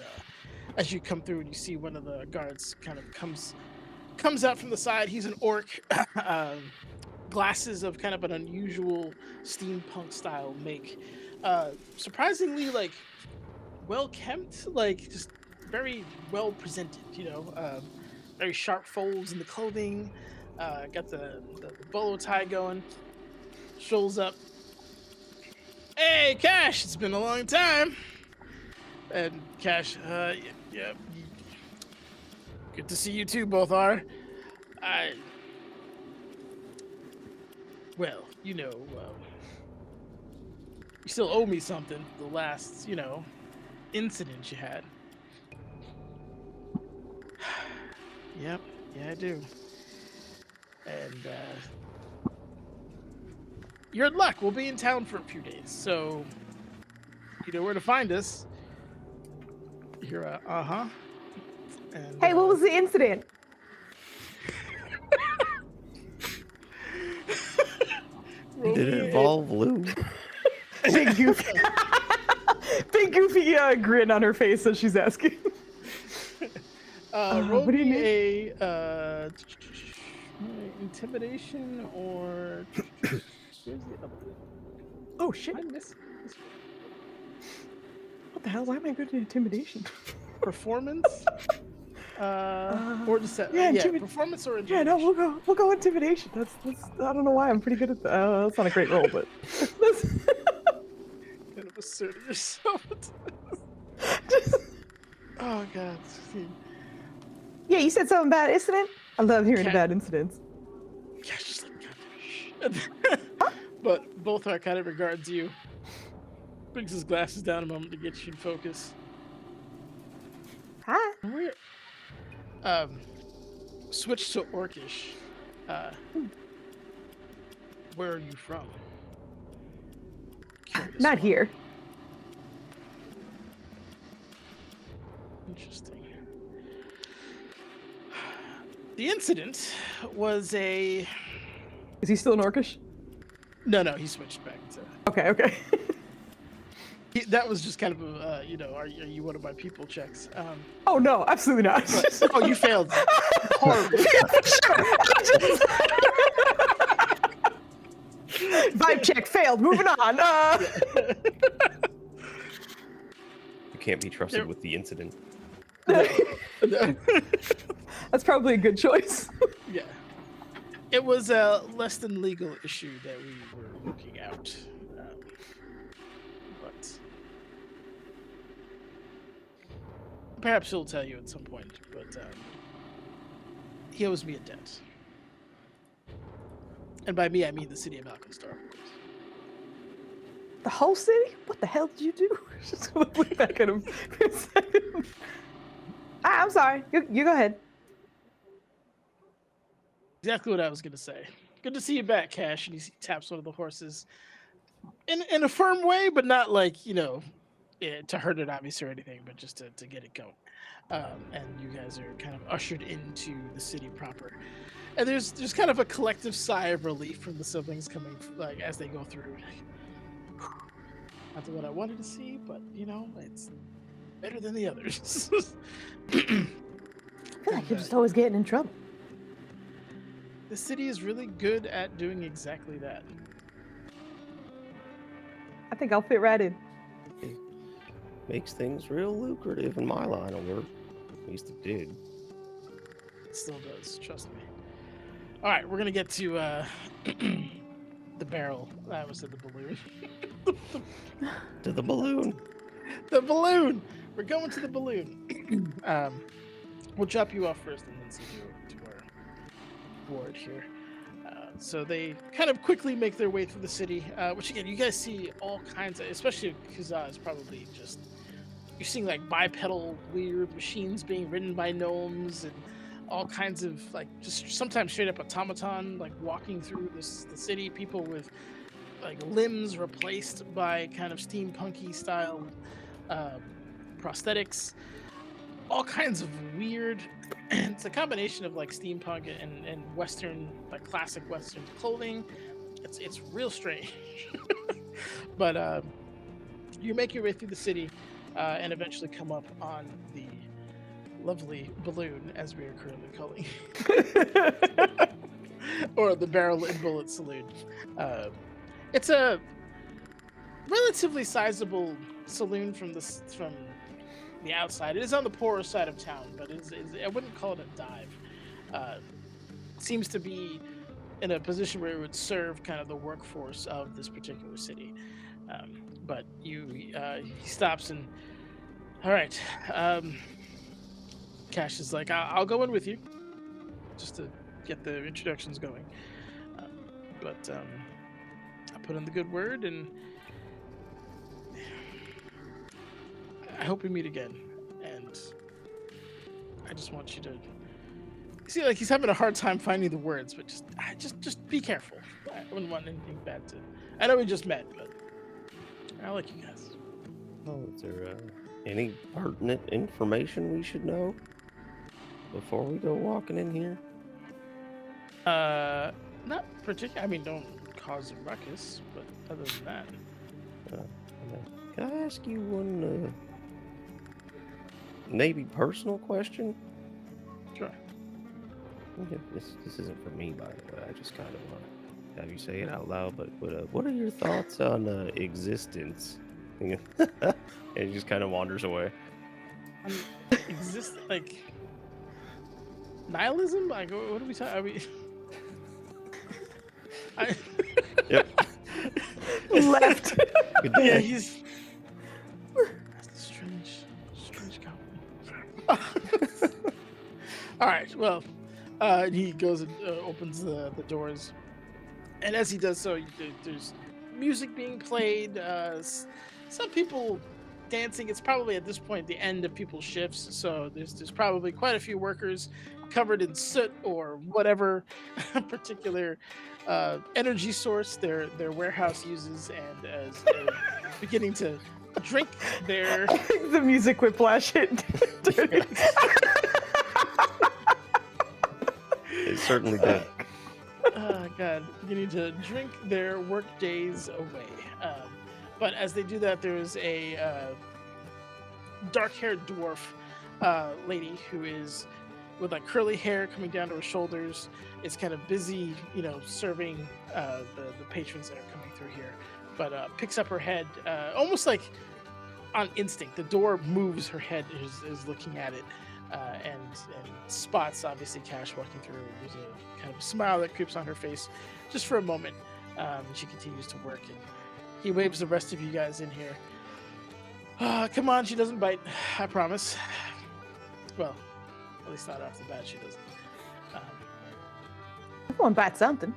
as you come through and you see one of the guards kind of comes out from the side. He's an orc. Glasses of kind of an unusual steampunk style make. Surprisingly, like, well kept, like just very well presented, very sharp folds in the clothing, got the bolo tie going, strolls up. Hey, Cash, it's been a long time. And Cash, yeah, good to see you too, both are. Well, you still owe me something. The last, incident you had. Yep, yeah, I do. And you're in luck. We'll be in town for a few days, so you know where to find us. You're uh-huh. And, Hey, what was the incident? Did it involve Lou? Big goofy, big goofy grin on her face as she's asking. Roll what do you me a intimidation or where's the other one? Oh shit! I miss What the hell? Why am I good at intimidation? performance. Or just performance or Yeah, intimidation. no, we'll go intimidation. That's I don't know why I'm pretty good at that. That's not a great roll, but that's Kind of assert yourself. just, Oh god. yeah. You said something about incident. I love hearing Cat- about incidents. Yeah, just like but both are kind of regards you. Brings his glasses down a moment to get you in focus. Hi. We're switch to Orcish. Where are you from? Curious Not one. here. Interesting. The incident was a Is he still in Orcish? no, he switched back to. Okay. That was just kind of a, are you one of my people checks. Oh no, absolutely not. Oh, you failed horribly. Vibe check failed. Moving on. You can't be trusted with the incident. That's probably a good choice. Yeah. It was a less than legal issue that we were looking at. But perhaps he'll tell you at some point. But he owes me a debt. And by me, I mean the city of Alkenstar, of course. The whole city? What the hell did you do? Just gonna look back at him for a second. I'm sorry. You go ahead. Exactly what I was going to say. Good to see you back, Cash. And he taps one of the horses in a firm way, but not like, to hurt it, obviously, or anything, but just to get it going. And you guys are kind of ushered into the city proper. And there's kind of a collective sigh of relief from the siblings coming, like, as they go through. Not what I wanted to see, but, it's better than the others. I feel like you're just always getting in trouble. The city is really good at doing exactly that. I think I'll fit right in. Makes things real lucrative in my line of work. At least it did. It still does, trust me. All right, we're going to get to the barrel. I almost said the balloon. To the balloon. The balloon! We're going to the balloon. We'll drop you off first and then send you to our board here. So they kind of quickly make their way through the city, which again, you guys see all kinds of, especially Casin is probably just, you're seeing like bipedal weird machines being ridden by gnomes and all kinds of like just sometimes straight up automaton like walking through the city, people with like limbs replaced by kind of steampunky style prosthetics, all kinds of weird. It's a combination of like steampunk and Western, like classic Western clothing. It's real strange. But you make your way through the city and eventually come up on the lovely balloon, as we are currently calling, or the Barrel and Bullet Saloon. It's a relatively sizable saloon from the outside. It is on the poorer side of town, but I wouldn't call it a dive. Seems to be in a position where it would serve kind of the workforce of this particular city. But he stops and, all right, Cash is like, I'll go in with you, just to get the introductions going. But I put in the good word, and I hope we meet again. And I just want you to see, like, he's having a hard time finding the words, but just be careful. I wouldn't want anything bad to. I know we just met, but I like you guys. Oh, is there any pertinent information we should know before we go walking in here? Not particularly. I mean, don't cause a ruckus, but other than that. Can I ask you one maybe personal question? Sure. Okay, this isn't for me, by the way. I just kind of have you say it out loud, but what are your thoughts on existence? And he just kind of wanders away. Exist like nihilism? Like what are we talking? Are we? Yep. Left. Good Yeah, day. he's. That's a strange goblin. All right. Well, he goes and opens the doors, and as he does so, there's music being played. Some people dancing. It's probably at this point the end of people's shifts, so there's probably quite a few workers covered in soot or whatever particular energy source their warehouse uses, and as beginning to drink their The music whiplash hit. It certainly did. God, beginning to drink their work days away. But as they do that, there's a dark-haired dwarf lady who is with like curly hair coming down to her shoulders. Is kind of busy, serving the patrons that are coming through here. But picks up her head almost like on instinct. The door moves, her head is looking at it, and spots obviously Cash walking through. There's a kind of smile that creeps on her face just for a moment. She continues to work, and he waves the rest of you guys in here. Come on, she doesn't bite, I promise. Well, at least not off the bat, she doesn't. Everyone bats something.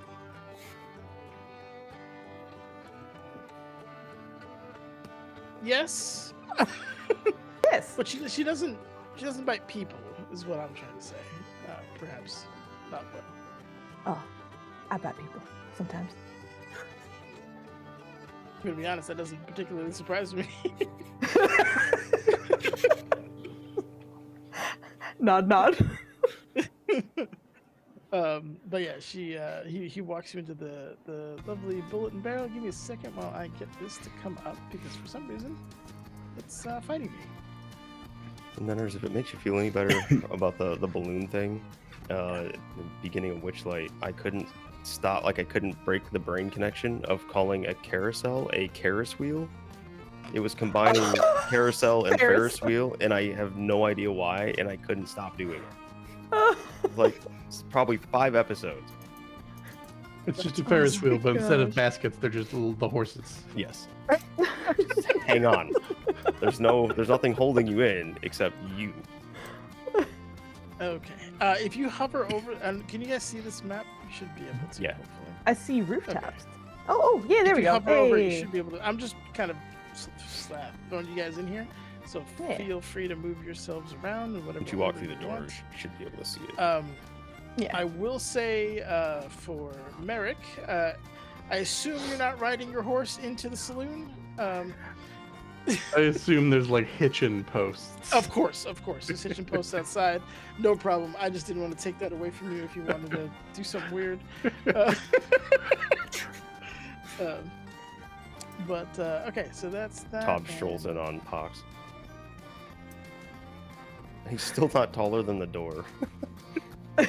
Yes, Yes. but she doesn't bite people, is what I'm trying to say. Perhaps not well. Oh, I bat people sometimes. I'm gonna be honest, that doesn't particularly surprise me. Nod. But yeah, he walks you into the lovely bullet and barrel. Give me a second while I get this to come up, because for some reason it's fighting me. And then, if it makes you feel any better about the balloon thing, the beginning of Witchlight, I couldn't stop, like I couldn't break the brain connection of calling a carousel a Ferris wheel. It was combining carousel and Ferris wheel, and I have no idea why, and I couldn't stop doing it. Like, it's probably 5 episodes. It's just a Ferris wheel, but instead of baskets, they're just the horses. Yes. Just hang on. There's nothing holding you in except you. Okay. If you hover over, and can you guys see this map? You should be able to. Yeah. Hopefully. I see rooftops. Oh, yeah, there If we you go. hover over, you Hey. should be able to. I'm just kind of throwing you guys in here, so Yeah. feel free to move yourselves around and whatever. Once you walk order through the you door, want. you should be able to see it. Yeah. I will say for Merrick, I assume you're not riding your horse into the saloon. I assume there's like hitching posts. Of course. There's hitching posts outside. No problem. I just didn't want to take that away from you if you wanted to do something weird. But okay, so that's that. Todd strolls in on Pox. He's still not taller than the door. No,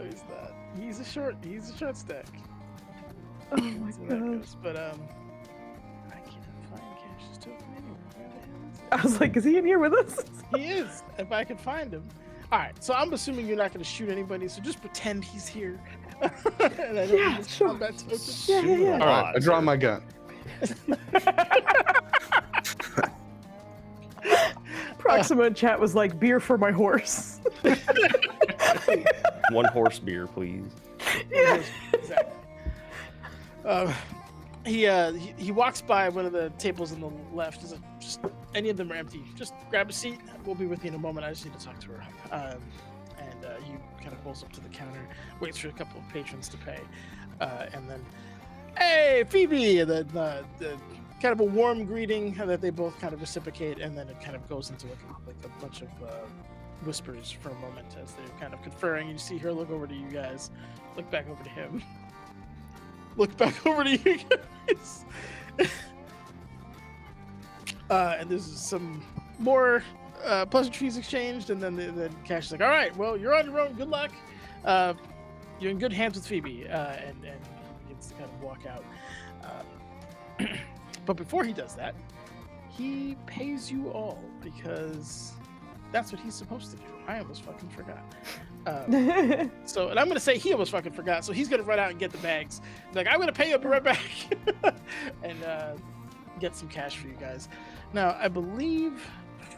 he's not. He's a short stack. Oh my So that gosh. goes. But I can't find Cash's token anywhere. Where the hell is it? I was like, is he in here with us? He is, if I could find him. All right, so I'm assuming you're not going to shoot anybody, so just pretend he's here. And I don't Yeah, use sure. combat token. Yeah. All right, I draw my gun. Proxima in chat was like, beer for my horse. 1 horse beer, please. Yeah. Exactly. He walks by one of the tables on the left. He's like, just any of them are empty. Just grab a seat. We'll be with you in a moment. I just need to talk to her. And he kind of pulls up to the counter, waits for a couple of patrons to pay, and then, hey, Phoebe! And then the kind of a warm greeting that they both kind of reciprocate, and then it kind of goes into like a bunch of whispers for a moment as they're kind of conferring. You see her look over to you guys, look back over to him, look back over to you guys. And there's some more pleasantries exchanged, and then Cash is like, all right, well, you're on your own. Good luck. you're in good hands with Phoebe, and he gets to kind of walk out. But before he does that, he pays you all because that's what he's supposed to do. I almost fucking forgot. So, and I'm gonna say he almost fucking forgot. So he's gonna run out and get the bags. Like, I'm gonna pay you. I'll be right back, and get some cash for you guys. Now, I believe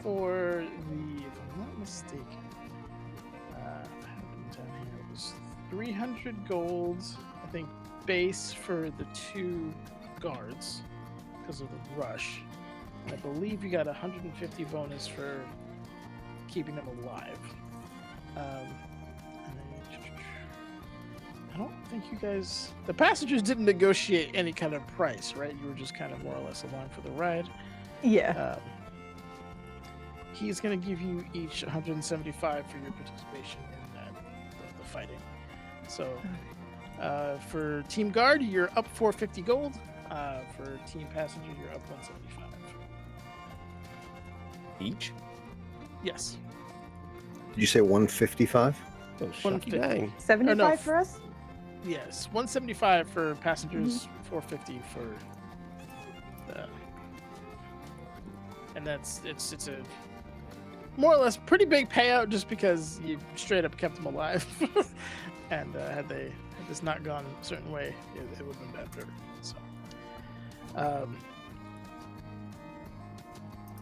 for the, if I'm not mistaken, I have it down here. It was 300 gold, I think, base for the 2 guards because of the rush. I believe you got 150 bonus for keeping them alive. And then, I don't think you guys, the passengers didn't negotiate any kind of price, right? You were just kind of more or less along for the ride. Yeah. He's going to give you each 175 for your participation in the fighting. So for Team Guard, you're up 450 gold. For Team Passenger, you're up 175. Each? Yes. Did you say 155? Oh, shucky dang. 75 no, for us? Yes, 175 for passengers, 450 for and it's a more or less pretty big payout just because you straight up kept them alive. And had this not gone a certain way, it would have been better. So I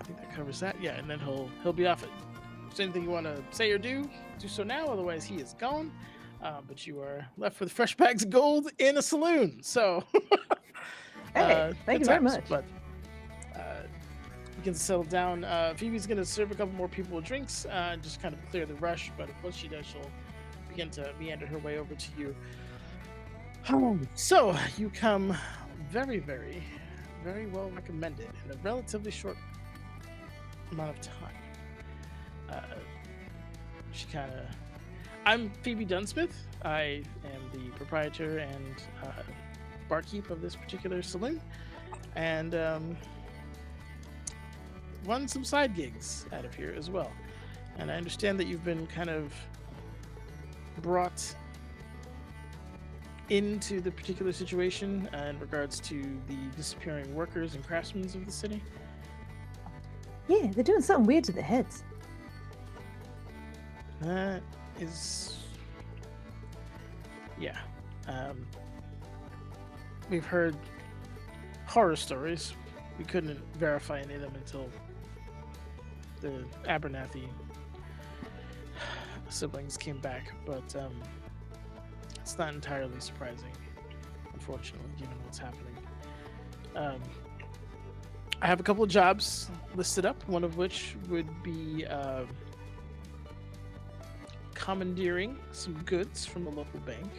think that covers that. Yeah, and then he'll be off it. If there's anything you want to say or do so now, otherwise he is gone. But you are left with fresh bags of gold in a saloon. So Hey, thank you very times. much. But you can settle down. Phoebe's going to serve a couple more people with drinks, just kind of clear the rush. But once she does, she'll begin to meander her way over to you. So you come very, very, very well recommended in a relatively short amount of time. She kind of... I'm Phoebe Dunsmith. I am the proprietor and barkeep of this particular saloon, and run some side gigs out of here as well. And I understand that you've been kind of brought into the particular situation in regards to the disappearing workers and craftsmen of the city. Yeah, they're doing something weird to their heads. That is... Yeah. We've heard horror stories. We couldn't verify any of them until the Abernathy siblings came back, but it's not entirely surprising, unfortunately, given what's happening. I have a couple of jobs listed up, one of which would be commandeering some goods from a local bank.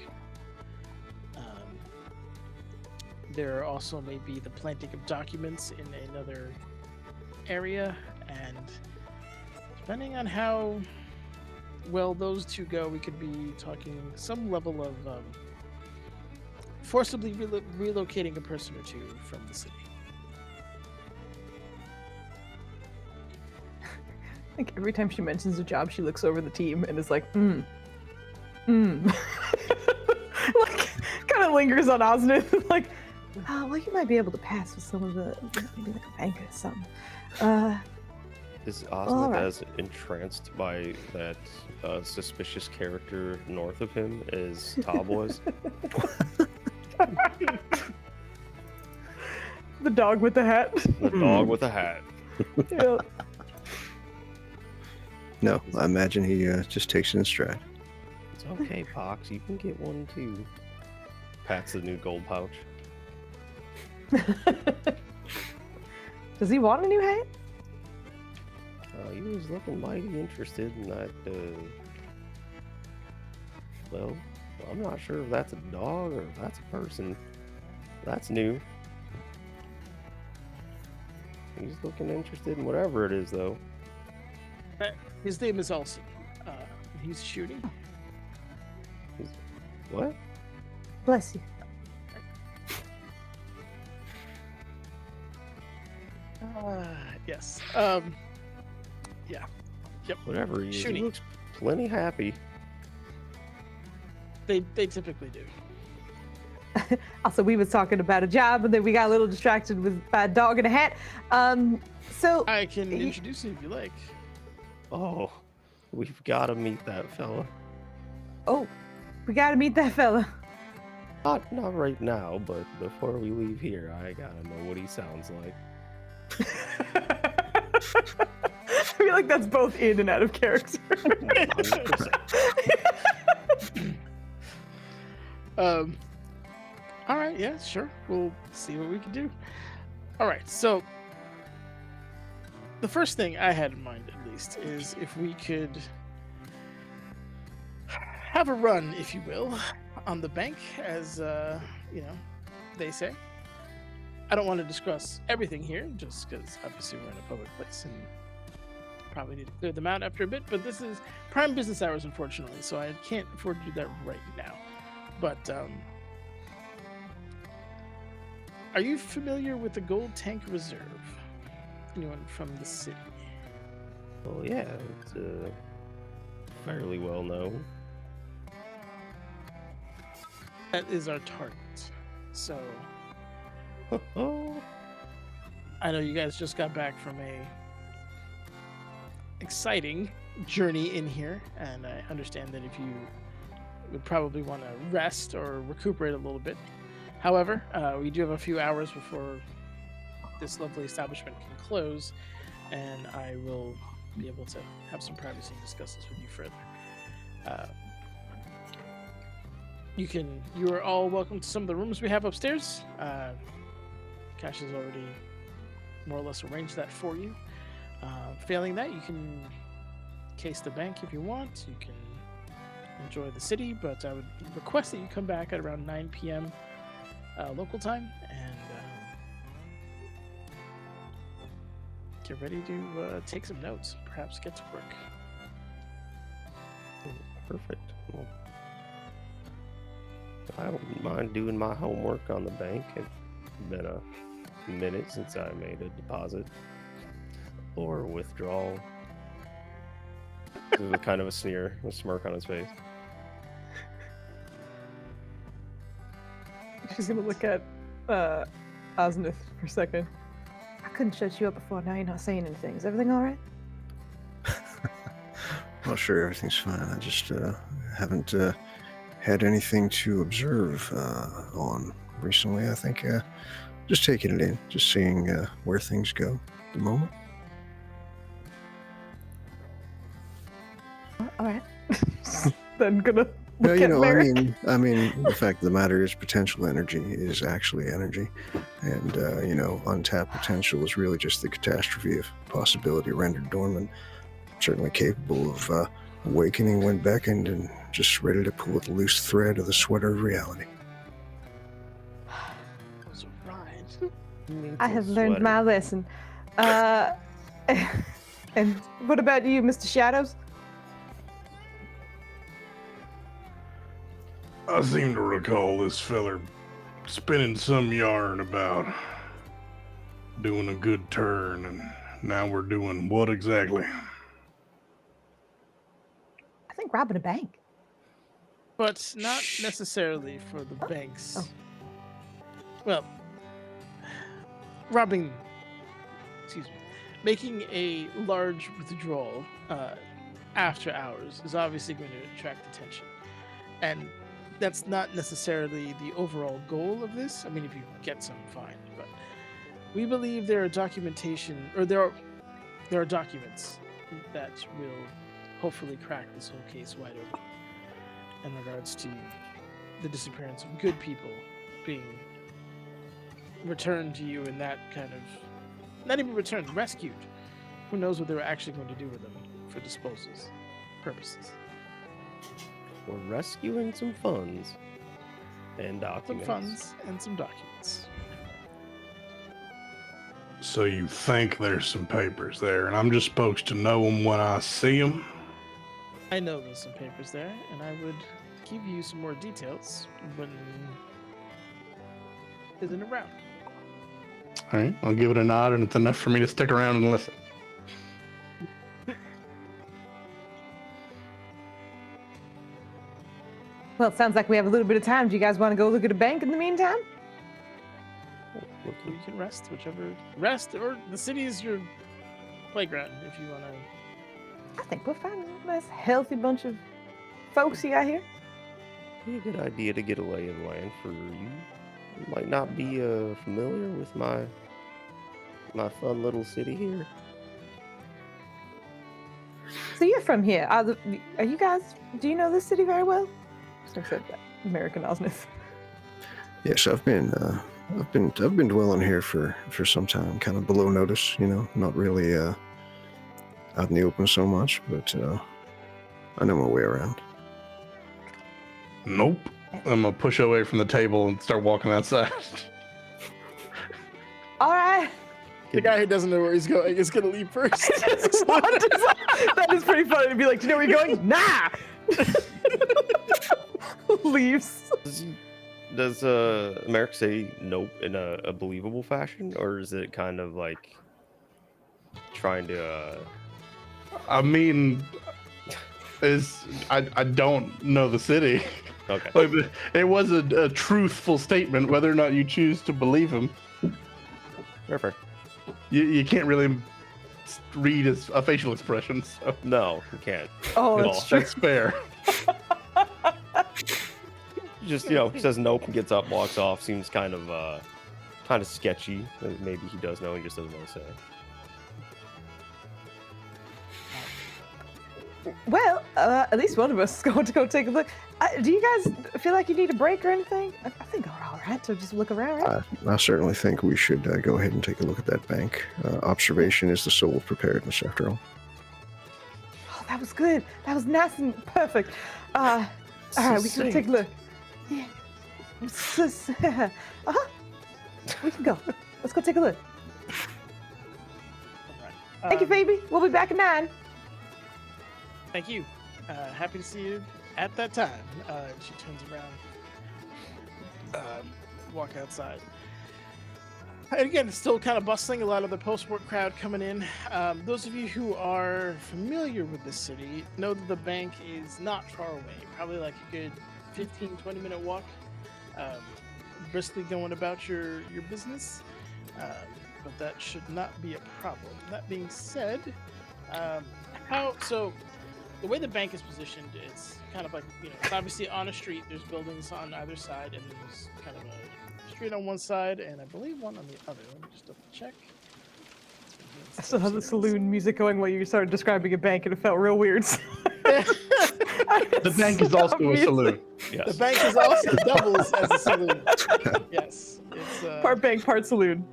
There also may be the planting of documents in another area, and depending on how well those two go, we could be talking some level of forcibly relocating a person or two from the city. Like every time she mentions a job, she looks over the team and is like, like, kind of lingers on Osnith, like, well, you might be able to pass with some of the, maybe like a bank or something. Is all Osnith right. as entranced by that suspicious character north of him as Tob was? The dog with the hat. The dog with a hat. Yeah. No, I imagine he just takes it in stride. It's okay, Pox. You can get one too. Pats the new gold pouch. Does he want a new hat? He was looking mighty interested in that. Well, I'm not sure if that's a dog or if that's a person. That's new. He's looking interested in whatever it is, though. His name is Olsen. He's shooting. What? Bless you. Yes. Yeah. Yep. Whatever he is. He Shooting. looks plenty happy. They typically do. Also, we was talking about a job, and then we got a little distracted with a dog in a hat. So I can introduce you if you like. Oh, we've got to meet that fella. oh, we gotta meet that fella. Not right now, but before we leave here, I gotta know what he sounds like. I feel like that's both in and out of character. 100%. All right, yeah, sure. We'll see what we can do. All right, so the first thing I had in mind, at least, is if we could have a run, if you will, on the bank, as they say. I don't want to discuss everything here, just because obviously we're in a public place and probably need to clear them out after a bit. But this is prime business hours, unfortunately, so I can't afford to do that right now. But are you familiar with the Gold Tank Reserve? Anyone from the city? Oh yeah, it's fairly well known. That is our target. So Oh, I know you guys just got back from a exciting journey in here, and I understand that if you would probably want to rest or recuperate a little bit. However, we do have a few hours before this lovely establishment can close, and I will be able to have some privacy and discuss this with you further. You are all welcome to some of the rooms we have upstairs. Cash has already more or less arranged that for you. Failing that, you can case the bank if you want. You can enjoy the city, but I would request that you come back at around 9 p.m. Local time and get ready to take some notes. Perhaps get to work. perfect. Well, I don't mind doing my homework on the bank. It's been a minute since I made a deposit or a withdrawal. There's a kind of a sneer, a smirk on his face. She's gonna look at Osnith for a second. I couldn't shut you up before. Now you're not saying anything. Is everything all right? Well, sure, everything's fine. I just haven't had anything to observe on recently. I think just taking it in, just seeing where things go at the moment. All right. Then gonna Yeah, look you at know, Merrick. I mean, the fact of the matter is, potential energy is actually energy, and untapped potential is really just the catastrophe of possibility rendered dormant. Certainly capable of awakening when beckoned, and just ready to pull the loose thread of the sweater of reality. Those are right. I have learned my lesson. And what about you, Mr. Shadows? I seem to recall this feller spinning some yarn about doing a good turn, and now we're doing what exactly? I think robbing a bank. But not necessarily for the banks. Oh. Well, making a large withdrawal after hours is obviously going to attract attention. And that's not necessarily the overall goal of this. I mean, if you get some, fine. But we believe there are documentation, or there are documents that will hopefully crack this whole case wide open in regards to the disappearance of good people being returned to you in that kind of, not even returned, rescued. Who knows what they were actually going to do with them for disposals purposes. We're rescuing some funds and Some documents. funds and some documents. So you think there's some papers there, and I'm just supposed to know them when I see them? I know there's some papers there, and I would give you some more details when it isn't around. All right, I'll give it a nod, and it's enough for me to stick around and listen. Well, it sounds like we have a little bit of time. Do you guys want to go look at a bank in the meantime? You can rest, rest, or the city is your playground if you want to. I think we'll find a nice, healthy bunch of folks you got here. Be a good idea to get a lay of the land for you. You might not be familiar with my fun little city here. So you're from here. Are you guys? Do you know this city very well? Just accept that American Osness. Yes, I've been dwelling here for some time, kind of below notice, not really out in the open so much, but I know my way around. Nope. I'm gonna push away from the table and start walking outside. All right. The guy who doesn't know where he's going is gonna leave first. That is pretty funny to be like, do you know where you're going? Nah. Leaves. Does Merrick say nope in a believable fashion, or is it kind of like trying to? I mean, I don't know the city. Okay. Like, it was a truthful statement. Whether or not you choose to believe him, Fair. you can't really read his facial expressions. So No, you can't. Oh, No, that's true. that's fair. Just says nope and gets up, walks off. Seems kind of sketchy. Maybe he does know. He just doesn't want to say. Well, at least one of us is going to go take a look. Do you guys feel like you need a break or anything? I think we're all right to just look around, right? I certainly think we should go ahead and take a look at that bank. Observation is the soul of preparedness, after all. Oh, that was good. That was nice and perfect. All right, we can take a look. Yeah. Uh-huh. We can go. Let's go take a look. Thank you, Phoebe. We'll be back at 9. Thank you. Happy to see you at that time. She turns around, walk outside. And again, it's still kind of bustling. A lot of the post-work crowd coming in. Those of you who are familiar with the city know that the bank is not far away. Probably like a good 15, 20-minute walk. Briskly going about your business. But that should not be a problem. That being said, the way the bank is positioned is kind of like, it's obviously on a street. There's buildings on either side, and there's kind of a street on one side, and I believe one on the other. Let me just double check. I still have the saloon music going while you started describing a bank, and it felt real weird. The bank is also a saloon. Yes. The bank is also doubles as a saloon. Yes, it's Part bank, part saloon.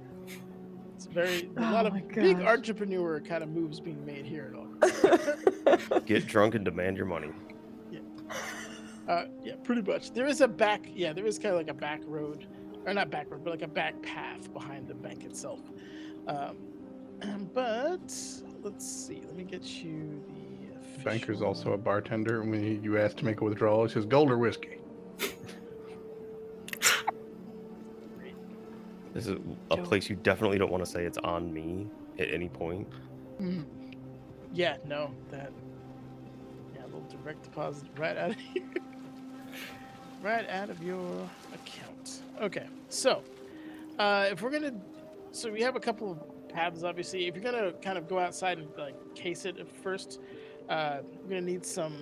It's a lot of my big gosh. entrepreneur kind of moves being made here at all. Get drunk and demand your money. Yeah, pretty much. There is kind of like a back road, or not back road, but like a back path behind the bank itself. But let's see. Let me get you the official... Banker's also a bartender. When you ask to make a withdrawal, he says gold or whiskey. This is a place you definitely don't want to say it's on me at any point. Yeah, no, a little direct deposit right out of here. Right out of your account. Okay, so so we have a couple of paths, obviously. If you're gonna kind of go outside and like case it at first, we're gonna need some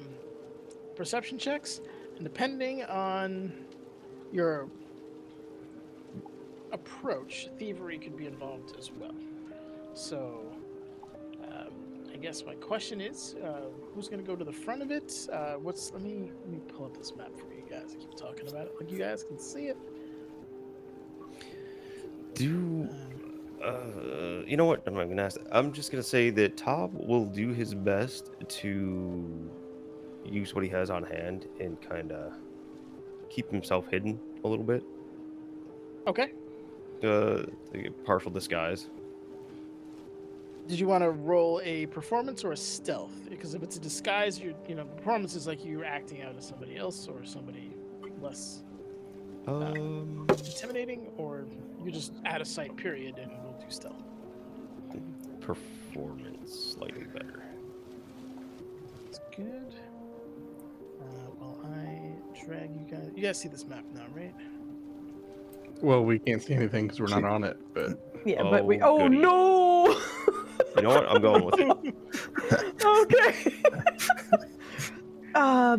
perception checks, and depending on your approach, thievery could be involved as well. So I guess my question is, who's going to go to the front of it? Let me pull up this map for you guys. I keep talking about it like you guys can see it. You know what? I'm not going to ask. I'm just going to say that Tob will do his best to use what he has on hand and kind of keep himself hidden a little bit. Okay. Partial disguise. Did you want to roll a performance or a stealth? Because if it's a disguise, performance is like you're acting out as somebody else or somebody less intimidating, or you're just out of sight, period, and we'll do stealth. Performance slightly better. That's good. While I drag you guys. You guys see this map now, right? Well, we can't see anything because we're not on it. But Yeah, but we. Oh, Oh goody. no! You know what? I'm going with it. Okay.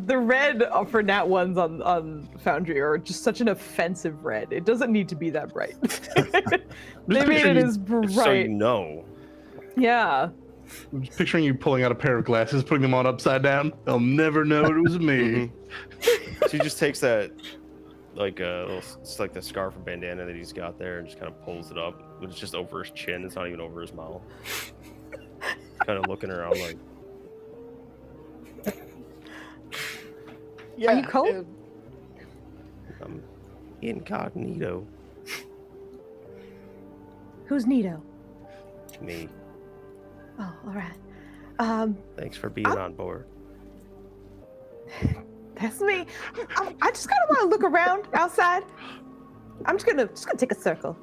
The red for Nat 1s on Foundry are just such an offensive red. It doesn't need to be that bright. They made it as bright. So you know. Yeah. I'm just picturing you pulling out a pair of glasses, putting them on upside down. They'll never know it was me. So he just takes that, like it's like the scarf or bandana that he's got there, and just kind of pulls it up. But it's just over his chin. It's not even over his mouth. Kind of looking around like. Yeah. Are you cold? I'm incognito. Who's Nito? Me. Oh, all right. Thanks for being on board. That's me. I just kind of want to look around outside. I'm just gonna take a circle.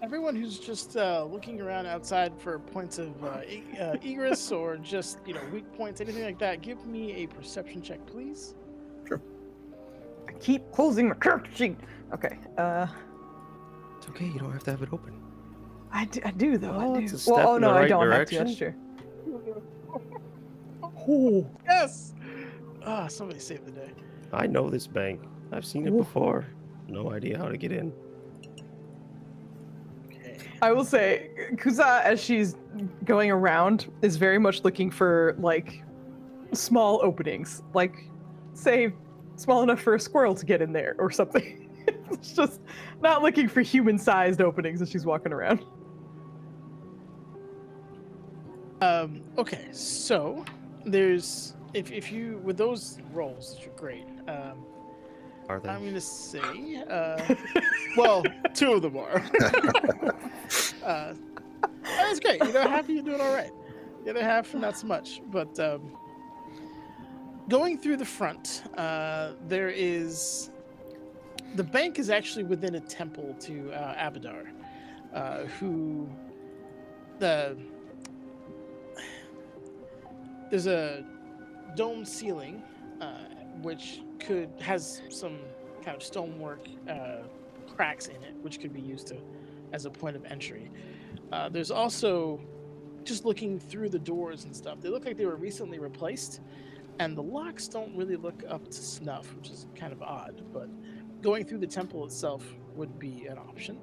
Everyone who's just looking around outside for points of egress or just weak points, anything like that, give me a perception check, please. Sure. I keep closing my character sheet. Okay. It's okay. You don't have to have it open. I do though. Oh, I do. it's a step Well, oh in no, the I right don't direction. have to. That's true. Oh. Yes. Ah, somebody saved the day. I know this bank. I've seen it Ooh. before. No idea how to get in. Okay. I will say, Kuza, as she's going around, is very much looking for like small openings, like say small enough for a squirrel to get in there or something. It's just not looking for human-sized openings as she's walking around. Okay, so there's if you with those rolls, which are great. Are they? I'm gonna say, well, 2 of them are. That's great. Half of you doing all right. The other half, not so much. But going through the front, there is the bank is actually within a temple to Abadar, who there's a dome ceiling, which has some kind of stonework cracks in it, which could be used as a point of entry. There's also, just looking through the doors and stuff, they look like they were recently replaced, and the locks don't really look up to snuff, which is kind of odd, but going through the temple itself would be an option.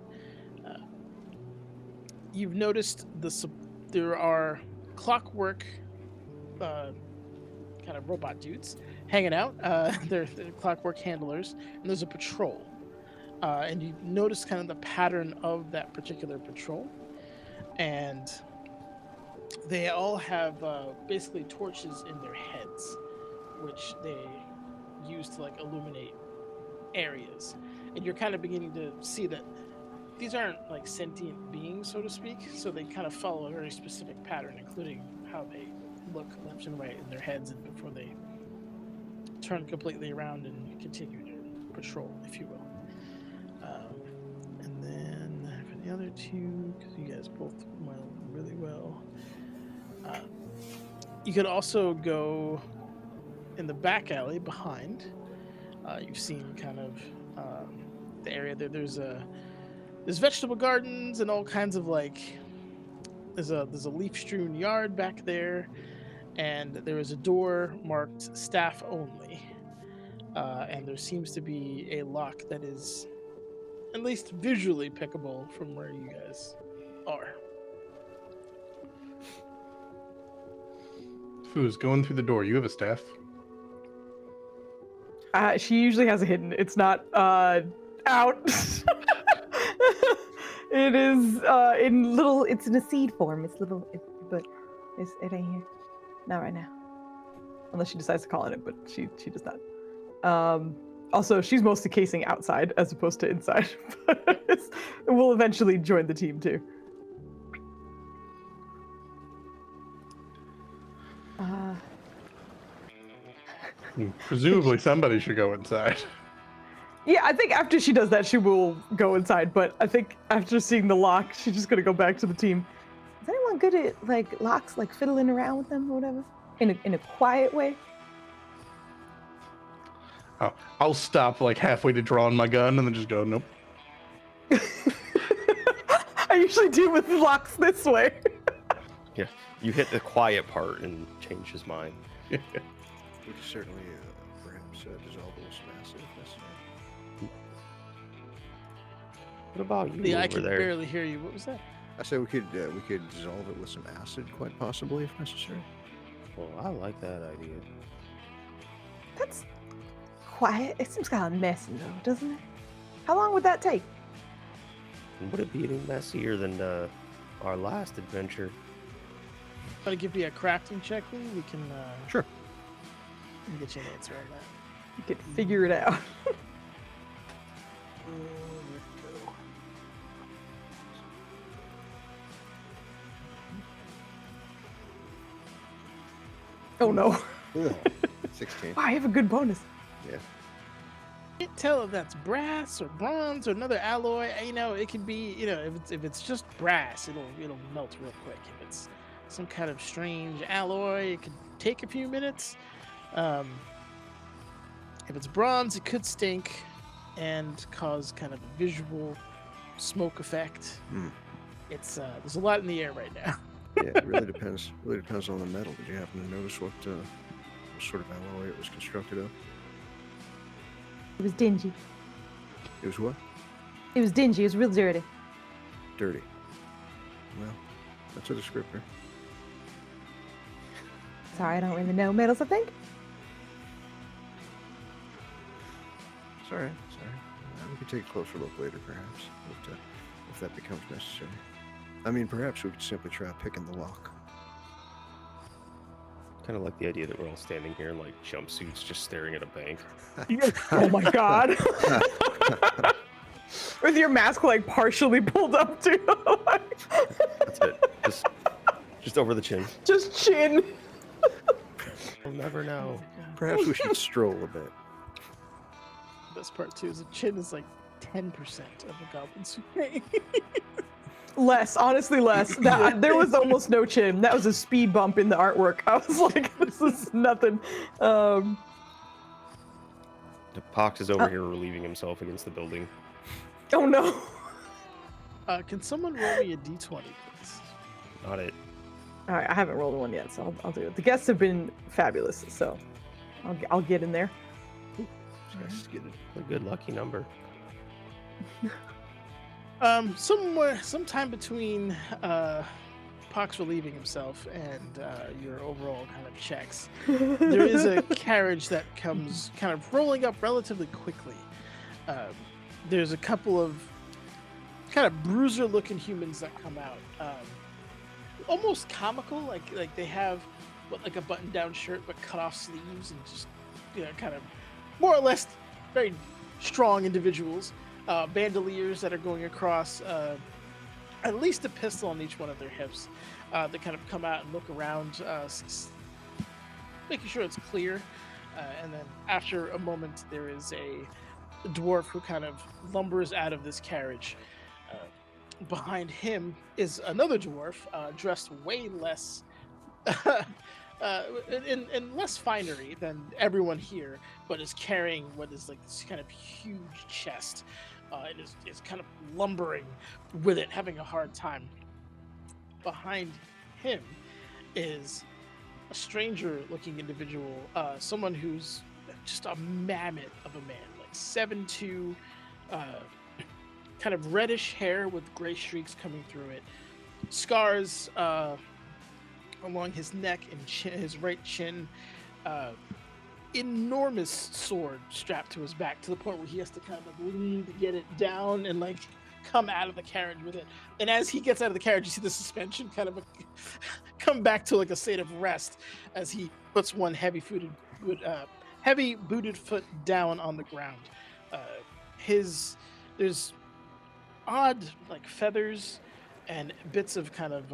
You've noticed there are clockwork kind of robot dudes hanging out. They're clockwork handlers, and there's a patrol. And you notice kind of the pattern of that particular patrol. And they all have basically torches in their heads, which they use to illuminate areas. And you're kind of beginning to see that these aren't sentient beings, so to speak, so they kind of follow a very specific pattern, including how they look left and right in their heads and before they turn completely around and continue to patrol, if you will. And then for the other 2, because you guys both went really well, you could also go in the back alley behind. You've seen kind of the area there. There's vegetable gardens and all kinds of there's a leaf-strewn yard back there, and there is a door marked staff only, and there seems to be a lock that is at least visually pickable from where you guys are. Foos, going through the door. You have a staff. She usually has it hidden. It's not out. It is in little. It's in a seed form. It's little, but it ain't here. Not right now. Unless she decides to call it, but she does not. Also, she's mostly casing outside as opposed to inside. But we'll eventually join the team too. Presumably, somebody should go inside. Yeah, I think after she does that, she will go inside. But I think after seeing the lock, she's just gonna go back to the team. Is anyone good at locks, fiddling around with them or whatever, in a quiet way? I'll stop like halfway to drawing my gun and then just go, nope. I usually do with locks this way. Yeah, you hit the quiet part and change his mind. We could certainly perhaps dissolve it with some acid if necessary. What about you I over can there? barely hear you. What was that? I say we could dissolve it with some acid, quite possibly, if necessary. Well, I like that idea. That's quiet. It seems kind of messy, though, doesn't it? How long would that take? Would it be any messier than our last adventure? Want to give me a crafting check, Lee? We can. Sure. We can get you an answer on that. You could figure it out. Oh no. Ugh, 16. Wow, I have a good bonus. Yeah. Can't tell if that's brass or bronze or another alloy. You know, it could be. You know, if it's just brass, it'll melt real quick. If it's some kind of strange alloy, it could take a few minutes. If it's bronze, it could stink and cause kind of a visual smoke effect. Hmm. It's there's a lot in the air right now. Yeah, it really depends. Really depends on the metal. Did you happen to notice what sort of alloy it was constructed of? It was dingy. It was what? It was dingy. It was real dirty. Dirty. Well, that's a descriptor. Sorry, I don't really know metals, I think. Sorry. We could take a closer look later, perhaps, if that becomes necessary. I mean, perhaps we could simply try picking the lock. Kind of like the idea that we're all standing here in like jumpsuits, just staring at a bank. Oh my god. With your mask like partially pulled up too. That's it. Just over the chin. Just chin. We'll never know. Perhaps we should stroll a bit. Best part too is the chin is like 10% of a goblin's weight. Less, honestly less. There was almost no chin. That was a speed bump in the artwork. I was like, this is nothing. The Pox is over here relieving himself against the building. Oh no. Can someone roll me a d20, please? Not it. All right, I haven't rolled one yet, so I'll do it. The guests have been fabulous, so I'll get in there. Just get a good lucky number. Sometime between Pox relieving himself and your overall kind of checks, there is a carriage that comes kind of rolling up relatively quickly. There's a couple of kind of bruiser-looking humans that come out, almost comical, like they have like a button-down shirt but cut-off sleeves and just kind of more or less very strong individuals. Bandoliers that are going across, at least a pistol on each one of their hips. They kind of come out and look around, making sure it's clear. And then after a moment, there is a dwarf who kind of lumbers out of this carriage. Behind him is another dwarf, dressed way less, in less finery than everyone here, but is carrying what is like this kind of huge chest. It is kind of lumbering with it, having a hard time. Behind him is a stranger-looking individual, someone who's just a mammoth of a man, like 7'2", kind of reddish hair with gray streaks coming through it, scars along his neck and his right chin, enormous sword strapped to his back to the point where he has to kind of like lean to get it down and like come out of the carriage with it. And as he gets out of the carriage, you see the suspension kind of come back to like a state of rest as he puts one heavy booted foot down on the ground. There's odd like feathers and bits of kind of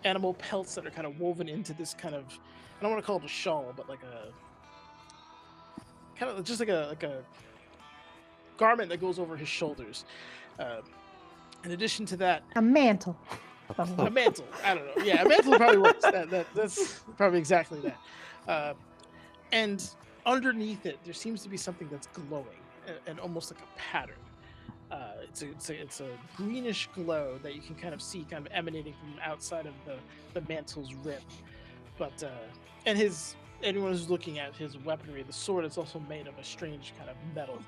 animal pelts that are kind of woven into this kind of, I don't want to call it a shawl, but like a kind of just like a garment that goes over his shoulders. In addition to that, A mantle. a mantle. I don't know. Yeah, a mantle probably works. That's probably exactly that. And underneath it, there seems to be something that's glowing and almost like a pattern. It's a greenish glow that you can kind of see kind of emanating from outside of the mantle's rim. But anyone who's looking at his weaponry, the sword is also made of a strange kind of metal,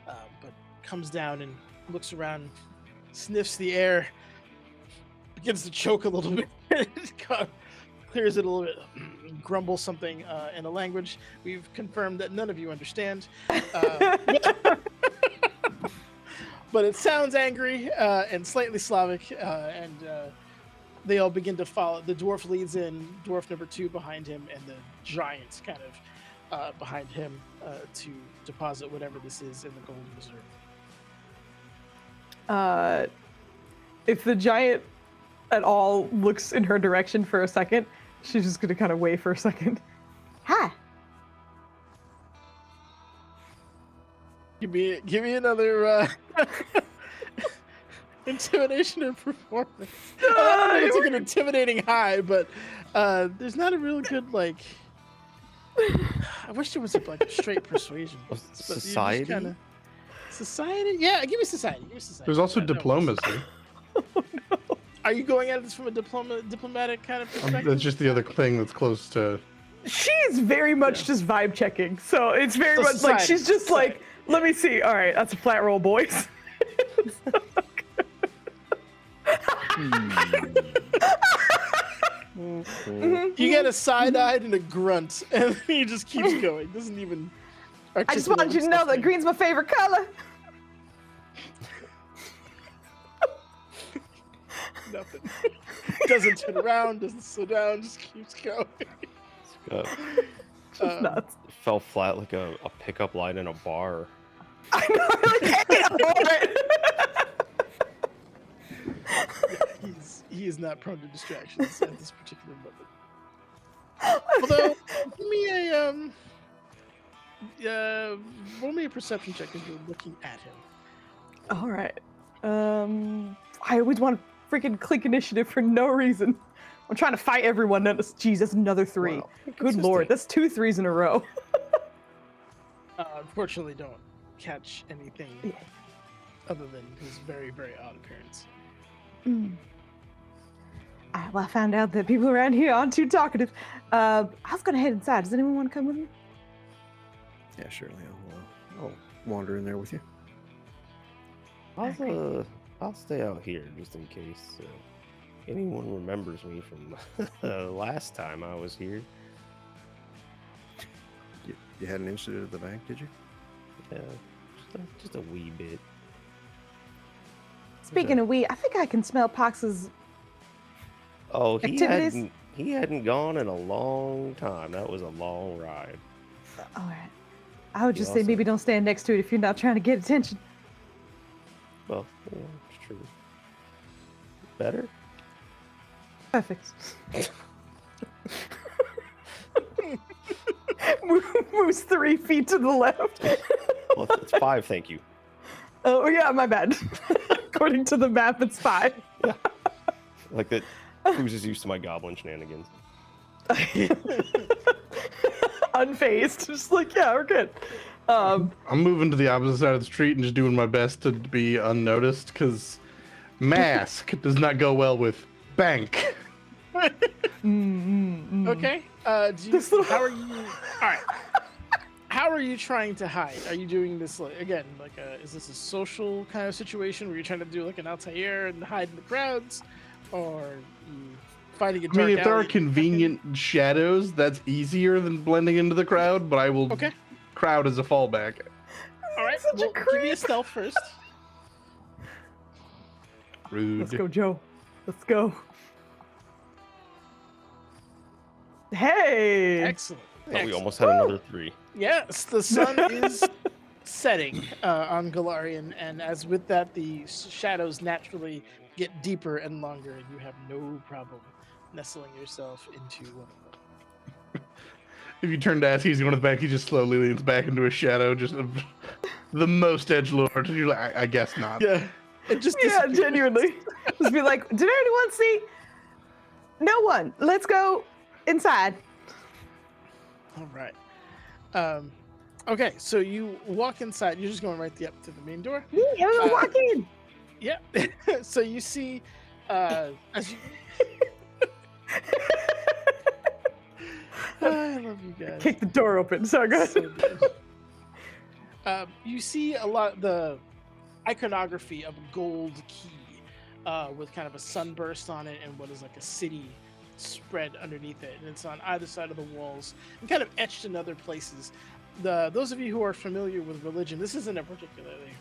but comes down and looks around, sniffs the air, begins to choke a little bit, clears it a little bit, grumbles something in a language we've confirmed that none of you understand. But it sounds angry and slightly Slavic, and they all begin to follow. The dwarf leads in, dwarf number 2 behind him, and the giant kind of behind him to deposit whatever this is in the Golden Reserve. If the giant at all looks in her direction for a second, she's just gonna kind of wait for a second. Hi. Give me another intimidation and performance. It's like an intimidating high, but there's not a real good like. I wish there was a straight persuasion. Society. Society? Yeah, give me society. There's also diplomacy. Oh, no. Are you going at this from a diplomatic kind of perspective? That's just the other thing that's close to. She's very much just vibe checking, so it's very much society. like she's just like, let me see. All right, that's a flat roll, boys. You get a side-eyed and a grunt, and he just keeps going. Doesn't even. I just wanted you to know that green's my favorite color. Nothing. Doesn't turn around, doesn't slow down, just keeps going. Nuts. Fell flat like a pickup line in a bar. I know, like, hey, he is not prone to distractions at this particular moment. Although, give me a roll me a perception check if you're looking at him. all right. I always want to freaking click initiative for no reason. I'm trying to fight everyone. Jeez, that's another 3. Wow, Good lord, that's 2 3s in a row. Unfortunately, don't catch anything other than his very, very odd appearance. Well, I found out that people around here aren't too talkative. I was gonna head inside. Does anyone want to come with me? Yeah, surely. I'll wander in there with you. I'll stay out here just in case anyone remembers me from the last time I was here. You had an incident at the bank, did you? Yeah, just a wee bit. Speaking of we, I think I can smell Pox's. Oh, Activities? he hadn't gone in a long time. That was a long ride. All right. I would just say also- maybe don't stand next to it if you're not trying to get attention. Well, yeah, it's true. Better? Perfect. Moves 3 feet to the left. Well, it's 5, thank you. Oh yeah, my bad. According to the map, it's 5. Like that. Who's just used to my goblin shenanigans? Unfazed, just like yeah, we're good. I'm moving to the opposite side of the street and just doing my best to be unnoticed because mask does not go well with bank. Okay. How are you? All right. How are you trying to hide? Are you doing this is this a social kind of situation where you're trying to do like an Altair and hide in the crowds, or you finding a dark If there are alley? convenient shadows, that's easier than blending into the crowd, but I will crowd as a fallback. All right. Such a Well, give me a creep. stealth first. Rude. Let's go, Joe. Let's go. Hey. Excellent. Thought we almost had another 3. Yes, the sun is setting on Galarian, and as with that, the shadows naturally get deeper and longer, and you have no problem nestling yourself into one of them. If you turn to ask, he's going to the back. He just slowly leans back into a shadow, just the most edgelord. You're like, I guess not. Yeah, it just Yeah, disappears. genuinely. Just be like, did anyone see? No one. Let's go inside. All right. Okay, so you walk inside. You're just going right up to the main door. Yeah, I'm Uh, walking. Yeah. So you see, as you. I love you guys. Kick the door open. So good. So good. You see a lot the iconography of a gold key with kind of a sunburst on it and what is like a city spread underneath it, and it's on either side of the walls and kind of etched in other places. Those of you who are familiar with religion, this isn't a particularly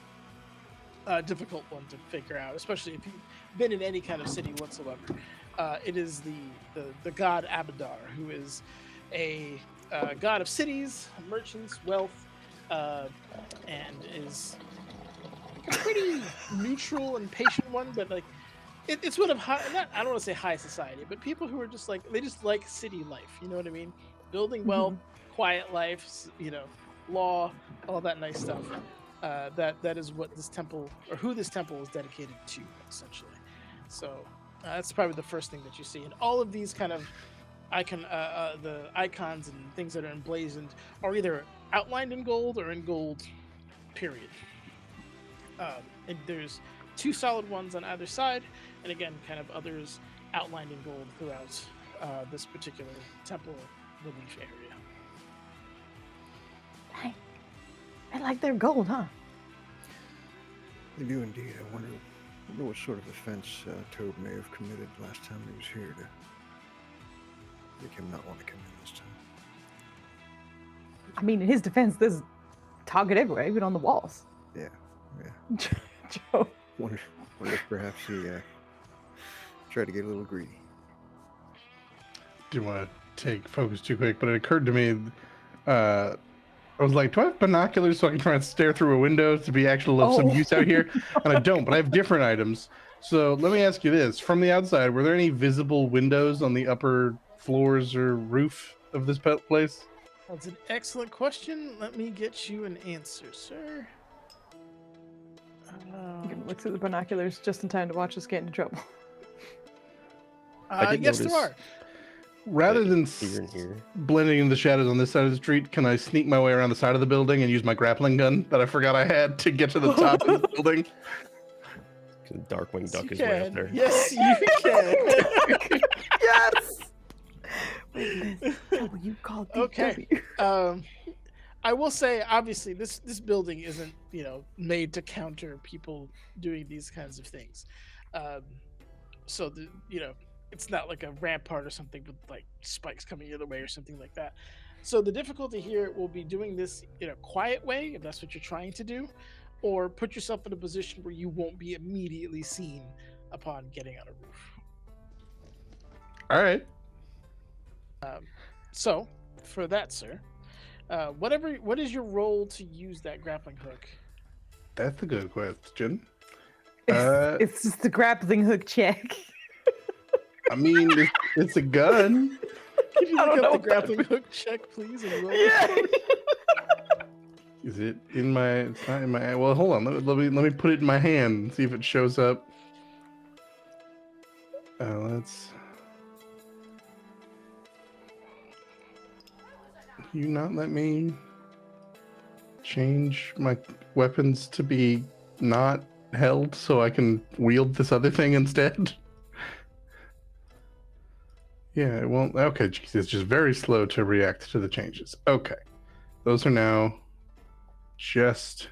difficult one to figure out, especially if you've been in any kind of city whatsoever. It is the god Abadar, who is a god of cities, merchants, wealth, and is like a pretty neutral and patient one, but like it's one of high, not, I don't want to say high society, but people who are just like, they just like city life, you know what I mean? Building wealth, quiet life, law, all that nice stuff. That is what this temple, or who this temple is dedicated to, essentially. So that's probably the first thing that you see. And all of these kind of the icons and things that are emblazoned are either outlined in gold or in gold, period. And there's two solid ones on either side, and again, kind of others outlined in gold throughout this particular temple relief area. I like their gold, huh? They do indeed. I wonder what sort of offense Toad may have committed last time he was here to make him not want to come in this time. I mean, in his defense, there's target everywhere, even on the walls. Yeah. Joe. Wonder if perhaps he tried to get a little greedy. Didn't want to take focus too quick, but it occurred to me, I was like, do I have binoculars so I can try and stare through a window to be actual of some use out here? And I don't, but I have different items. So let me ask you this. From the outside, were there any visible windows on the upper floors or roof of this place? That's an excellent question. Let me get you an answer, sir. I'm gonna look through the binoculars just in time to watch us get into trouble. Yes, there are. Rather than here. blending in the shadows on this side of the street, can I sneak my way around the side of the building and use my grappling gun that I forgot I had to get to the top of the building? Darkwing Duck You his way up can. there. Yes, you can. Yes! W called Okay. I will say, obviously, this building isn't, made to counter people doing these kinds of things. So it's not like a rampart or something with like spikes coming the other way or something like that. So the difficulty here will be doing this in a quiet way, if that's what you're trying to do, or put yourself in a position where you won't be immediately seen upon getting on a roof. All right. So for that, sir, what is your role to use that grappling hook? That's a good question. It's just the grappling hook check. I mean, it's a gun. Can you look up the grappling hook check, please? And roll Is it in my? It's not in my. Well, hold on. Let me put it in my hand and see if it shows up. Let's. You not let me change my weapons to be not held so I can wield this other thing instead? Yeah, it won't. Okay, geez, it's just very slow to react to the changes. Okay, those are now just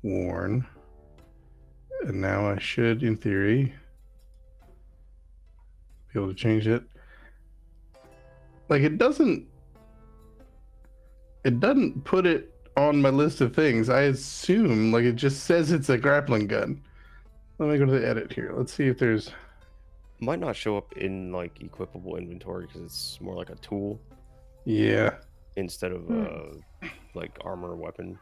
worn, and now I should, in theory, be able to change it. Like it doesn't put it on my list of things. I assume like it just says it's a grappling gun. Let me go to the edit here. Let's see if there's. Might not show up in like equipable inventory because it's more like a tool. Yeah. Instead of like armor or weapon.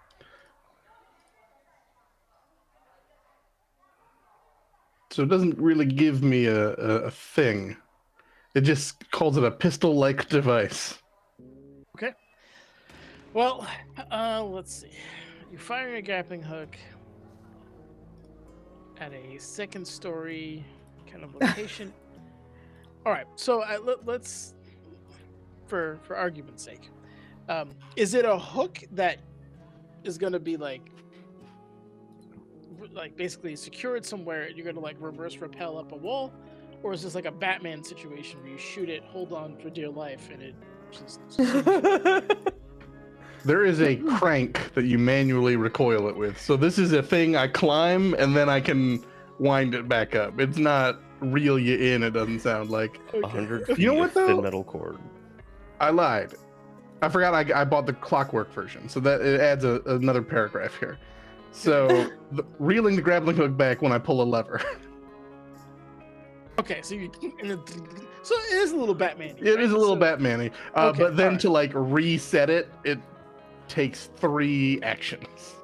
So it doesn't really give me a thing. It just calls it a pistol-like device. Okay. Well, let's see. You're firing a grappling hook at a second story kind of location. All right. So let's, for argument's sake, Is it a hook that is gonna be like basically secured somewhere and you're gonna like reverse rappel up a wall, or is this like a Batman situation where you shoot it, hold on for dear life, and it just There is a crank that you manually recoil it with. So this is a thing I climb and then I can wind it back up. It's not reel you in, it doesn't sound like. 100 feet You know what, of thin though? metal cord. I lied. I forgot I bought the clockwork version, so that it adds another paragraph here. So reeling the grappling hook back when I pull a lever. Okay, so so it is a little Batman. It is a little Batman-y. Okay, But then alright. to like reset it, it takes 3 actions.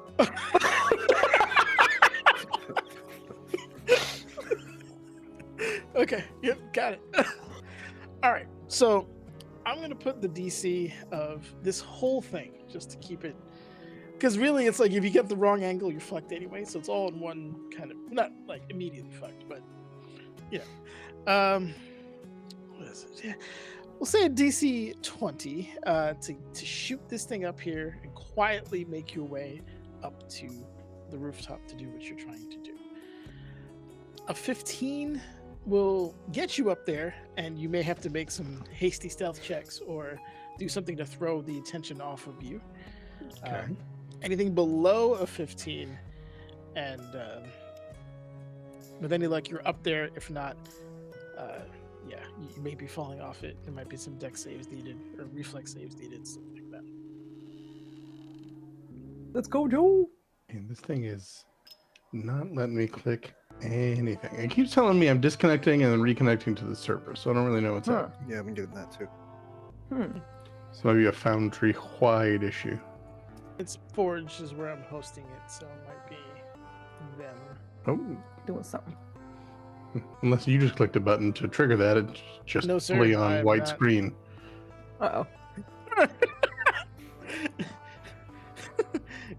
Okay, yep, got it. All right, so I'm gonna put the DC of this whole thing just to keep it, because really it's like if you get the wrong angle, you're fucked anyway. So it's all in one kind of, not like immediately fucked, but you know. What is it? Yeah. We'll say a DC 20 to shoot this thing up here and quietly make your way up to the rooftop to do what you're trying to do. A 15 will get you up there, and you may have to make some hasty stealth checks or do something to throw the attention off of you. Okay. Anything below a 15, and with any luck, you're up there. If not, yeah, you may be falling off it. There might be some dex saves needed or reflex saves needed, something like that. Let's go, Joe. And this thing is not letting me click anything. It keeps telling me I'm disconnecting and then reconnecting to the server, so I don't really know what's happening. Yeah, I've been doing that too. So maybe a Foundry-wide issue. It's Forge is where I'm hosting it, so it might be them. Oh, Doing something. unless you just clicked a button to trigger that, it's just No, sir, fully I on have white not. screen. Uh-oh.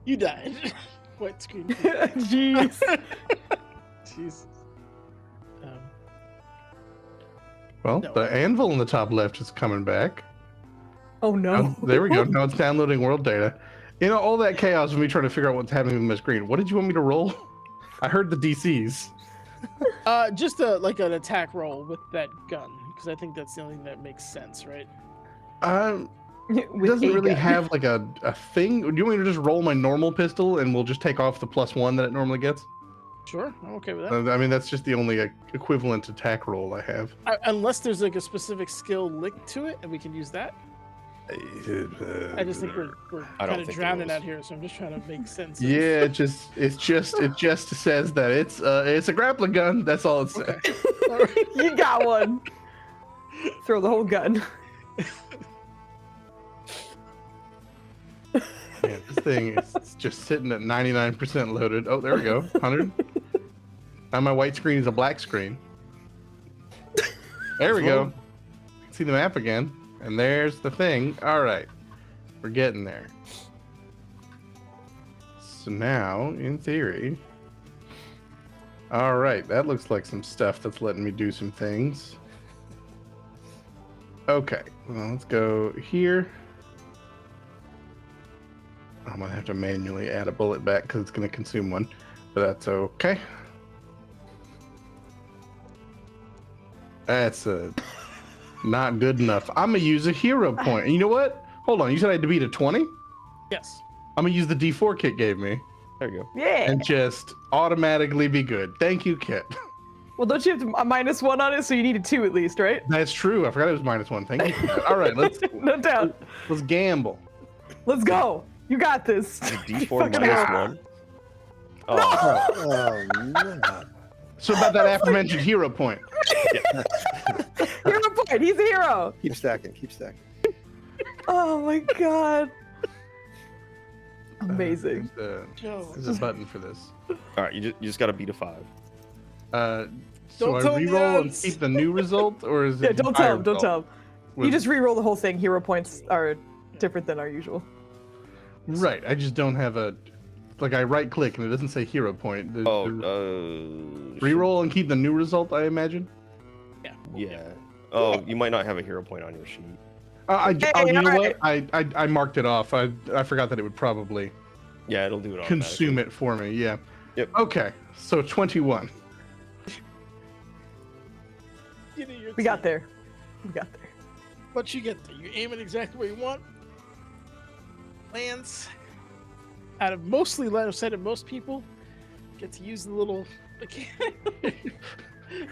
You died. White screen. Jeez. Jesus. Well, No. the anvil in the top left is coming back. Oh no. Oh, there we go. Now it's downloading world data. You know, all that chaos of me trying to figure out what's happening with my screen. What did you want me to roll? I heard the DCs. Just like an attack roll with that gun, because I think that's the only thing that makes sense, right? It With doesn't a really gun. have like a thing. Do you want me to just roll my normal pistol and we'll just take off the +1 that it normally gets? Sure, I'm okay with that. I mean, that's just the only equivalent attack roll I have. Unless there's like a specific skill linked to it, and we can use that. I just think we're I don't kind of think there drowning is. out here, so I'm just trying to make sense. of- Yeah, it just says that it's a grappling gun. That's all it says. Okay. All right. You got one. Throw the whole gun. Man, this thing is just sitting at 99% loaded. Oh, there we go. 100. Now my white screen is a black screen. There we go. See the map again. And there's the thing. All right. We're getting there. So now, in theory... All right. That looks like some stuff that's letting me do some things. Okay. Well, let's go here. I'm gonna have to manually add a bullet back because it's gonna consume one, but that's okay. That's not good enough. I'm gonna use a hero point. And you know what? Hold on. You said I had to beat a 20? Yes. I'm gonna use the D4 Kit gave me There you go. Yeah. and just automatically be good. Thank you, Kit. Well, don't you have a -1 on it, so you need a 2 at least, right? That's true. I forgot it was -1. Thank you. For that. All right, let's No doubt. gamble. Let's go. You got this. The You D4 fucking minus hero. 1. Oh, Oh, no. So about that aforementioned hero point. Hero point. He's a hero. Keep stacking, keep stacking. Oh my god. Amazing. Joe. There's a button for this. all right. You just got to beat a 5. So Don't I tell me reroll and odds. keep the new result, or is it? Yeah, don't higher tell him. Don't result? tell him. With- You just re-roll the whole thing. Hero points are different than our usual. Right. I just don't have a. Like I right click and it doesn't say hero point. Oh, Reroll and keep the new result, I imagine. Yeah. Oh, you might not have a hero point on your sheet. You know alright. what? I marked it off. I forgot that it would probably Yeah, it'll do it. consume it for me. Yeah. Yep. Okay, so 21. We got there. We got there. But you get there. You aim it exactly where you want. Lands out of mostly line of sight of most people. Get to use the little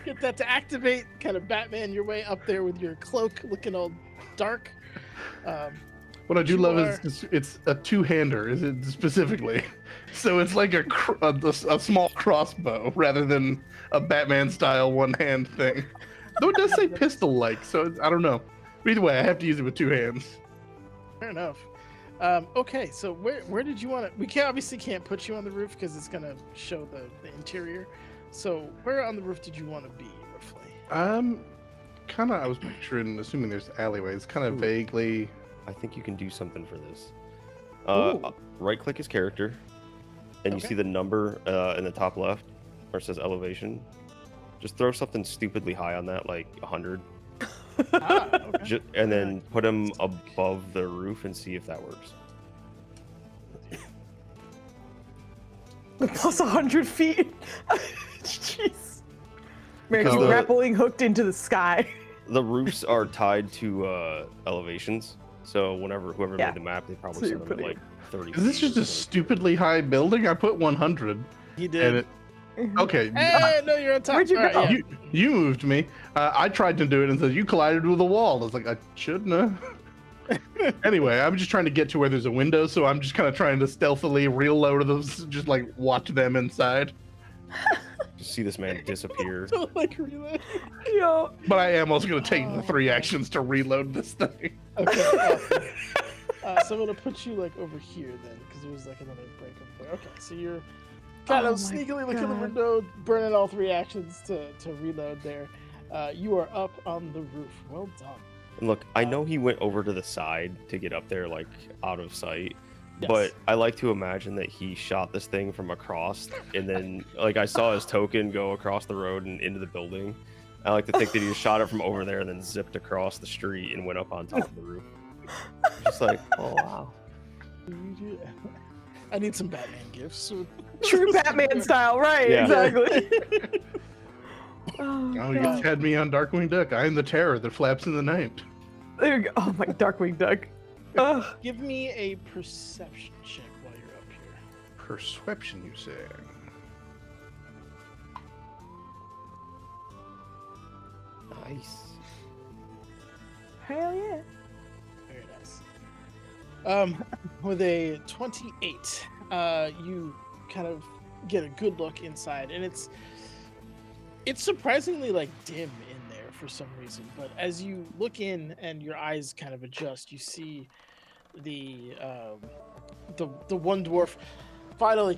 get that to activate. Kind of Batman your way up there with your cloak, looking all dark. What I do You love are- is it's a two-hander, is it specifically? So it's like a small crossbow rather than a Batman-style one-hand thing. Though it does say pistol-like, so I don't know. Either way, I have to use it with two hands. Fair enough. Okay, so where did you want to? We obviously can't put you on the roof because it's gonna show the interior. So where on the roof did you want to be roughly? Kind of. I was picturing, assuming there's alleyways, kind of Ooh. vaguely. I think you can do something for this. Ooh. Right-click his character, and you Okay. see the number in the top left where it says elevation. Just throw something stupidly high on that, like 100, Okay. and then put him above the roof and see if that works. Plus 100 feet. Jeez. Man, Because he's the- grappling hooked into the sky. The roofs are tied to elevations, so whoever Yeah. made the map, they probably So you're set them at putting- like 30. Is this feet or just a something. stupidly high building? I put 100. He And did. it, okay. Hey, no, you're on top. Where'd you All right, go? yeah. You moved me. I tried to do it and said you collided with a wall. I was like, I shouldn't have. Anyway, I'm just trying to get to where there's a window, so I'm just kind of trying to stealthily real low to those, just like watch them inside. Just see this man disappear. So, like, reload. Yo. But I am also going to take the Oh, 3 God. actions to reload this thing. Okay. Awesome. So I'm gonna put you like over here then, because there was like another break up there. Okay, so you're kind Oh of my sneakily looking at the God. window, burning all 3 actions to reload there. You are up on the roof. Well done. And look, I know he went over to the side to get up there, like out of sight. Yes. But I like to imagine that he shot this thing from across, and then like I saw his token go across the road and into the building. I like to think that he just shot it from over there and then zipped across the street and went up on top of the roof. Just like, oh wow. I need some Batman gifts. True Batman style, right? Yeah. Exactly. Oh, Oh, you God. just had me on Darkwing Duck. I am the terror that flaps in the night. There you go. Oh my Darkwing Duck. Ugh. Give me a perception check while you're up here. Perception, you say? Nice. Hell yeah. Very nice. With a 28, you kind of get a good look inside, and it's surprisingly like dim in there for some reason. But as you look in and your eyes kind of adjust, you see the one dwarf finally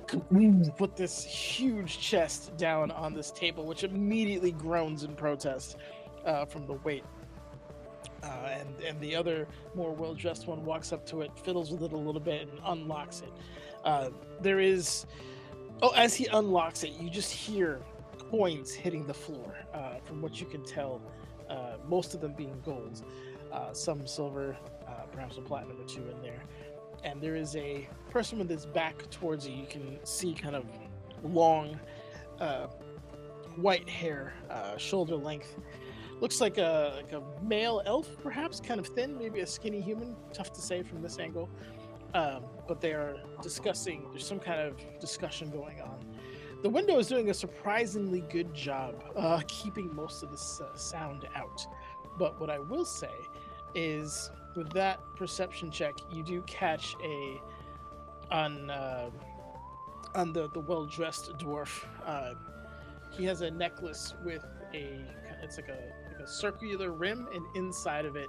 put this huge chest down on this table, which immediately groans in protest from the weight. And the other more well-dressed one walks up to it, fiddles with it a little bit, and unlocks it. There is, as he unlocks it, you just hear coins hitting the floor. From what you can tell, most of them being gold, some silver, perhaps a platinum or 2 in there. And there is a person with his back towards you. You can see kind of long, white hair, shoulder length. Looks like a male elf, perhaps, kind of thin, maybe a skinny human. Tough to say from this angle. But they are discussing, there's some kind of discussion going on. The window is doing a surprisingly good job keeping most of the sound out. But what I will say is, with that perception check, you do catch on the well-dressed dwarf. He has a necklace with it's like a circular rim, and inside of it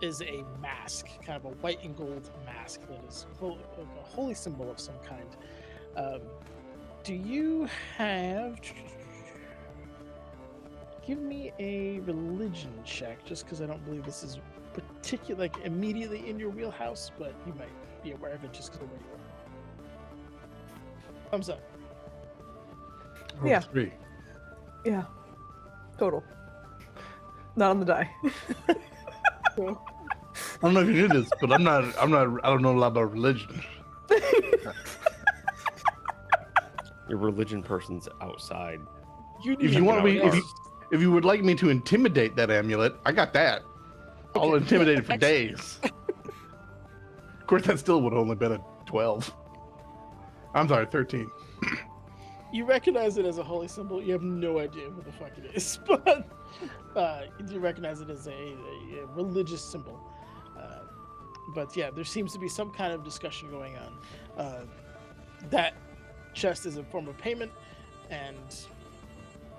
is a mask, kind of a white and gold mask that is like a holy symbol of some kind. Do you have? Give me a religion check, just because I don't believe this is particular, like immediately in your wheelhouse, but you might be aware of it just because of where you are. Thumbs up. Yeah. 3. Yeah. Total. Not on the die. don't know if you knew this, but I don't know a lot about religion. Your religion person's outside. If you want me, if you would like me to intimidate that amulet, I got that. I'll intimidate it for days. Of course, that still would have only been a 12. I'm sorry, 13. You recognize it as a holy symbol. You have no idea what the fuck it is, but you recognize it as a religious symbol. But yeah, there seems to be some kind of discussion going on. That chest is a form of payment, and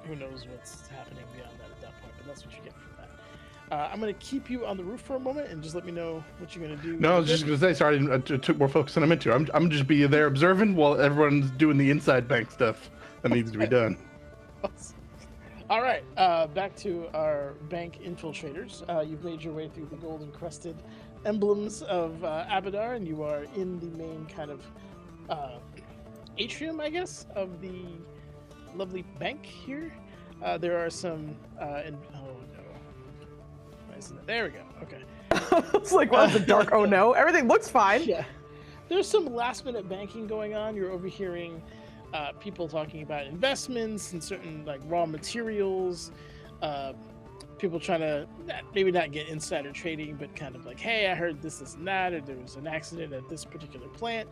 who knows what's happening beyond that at that point, but that's what you get from that. I'm going to keep you on the roof for a moment and just let me know what you're going to do. No, I was just going to say, sorry, I took more focus than I meant to. I'm just be there observing while everyone's doing the inside bank stuff that needs to be done. All right, back to our bank infiltrators. You've made your way through the golden crested emblems of Abadar, and you are in the main kind of atrium, I guess, of the lovely bank here. There are some, there we go. Okay. It's like, well, the dark. Oh no, everything looks fine. Yeah. There's some last-minute banking going on. You're overhearing people talking about investments and certain like raw materials. People trying to maybe not get insider trading, but kind of like, hey, I heard this and that, or there was an accident at this particular plant,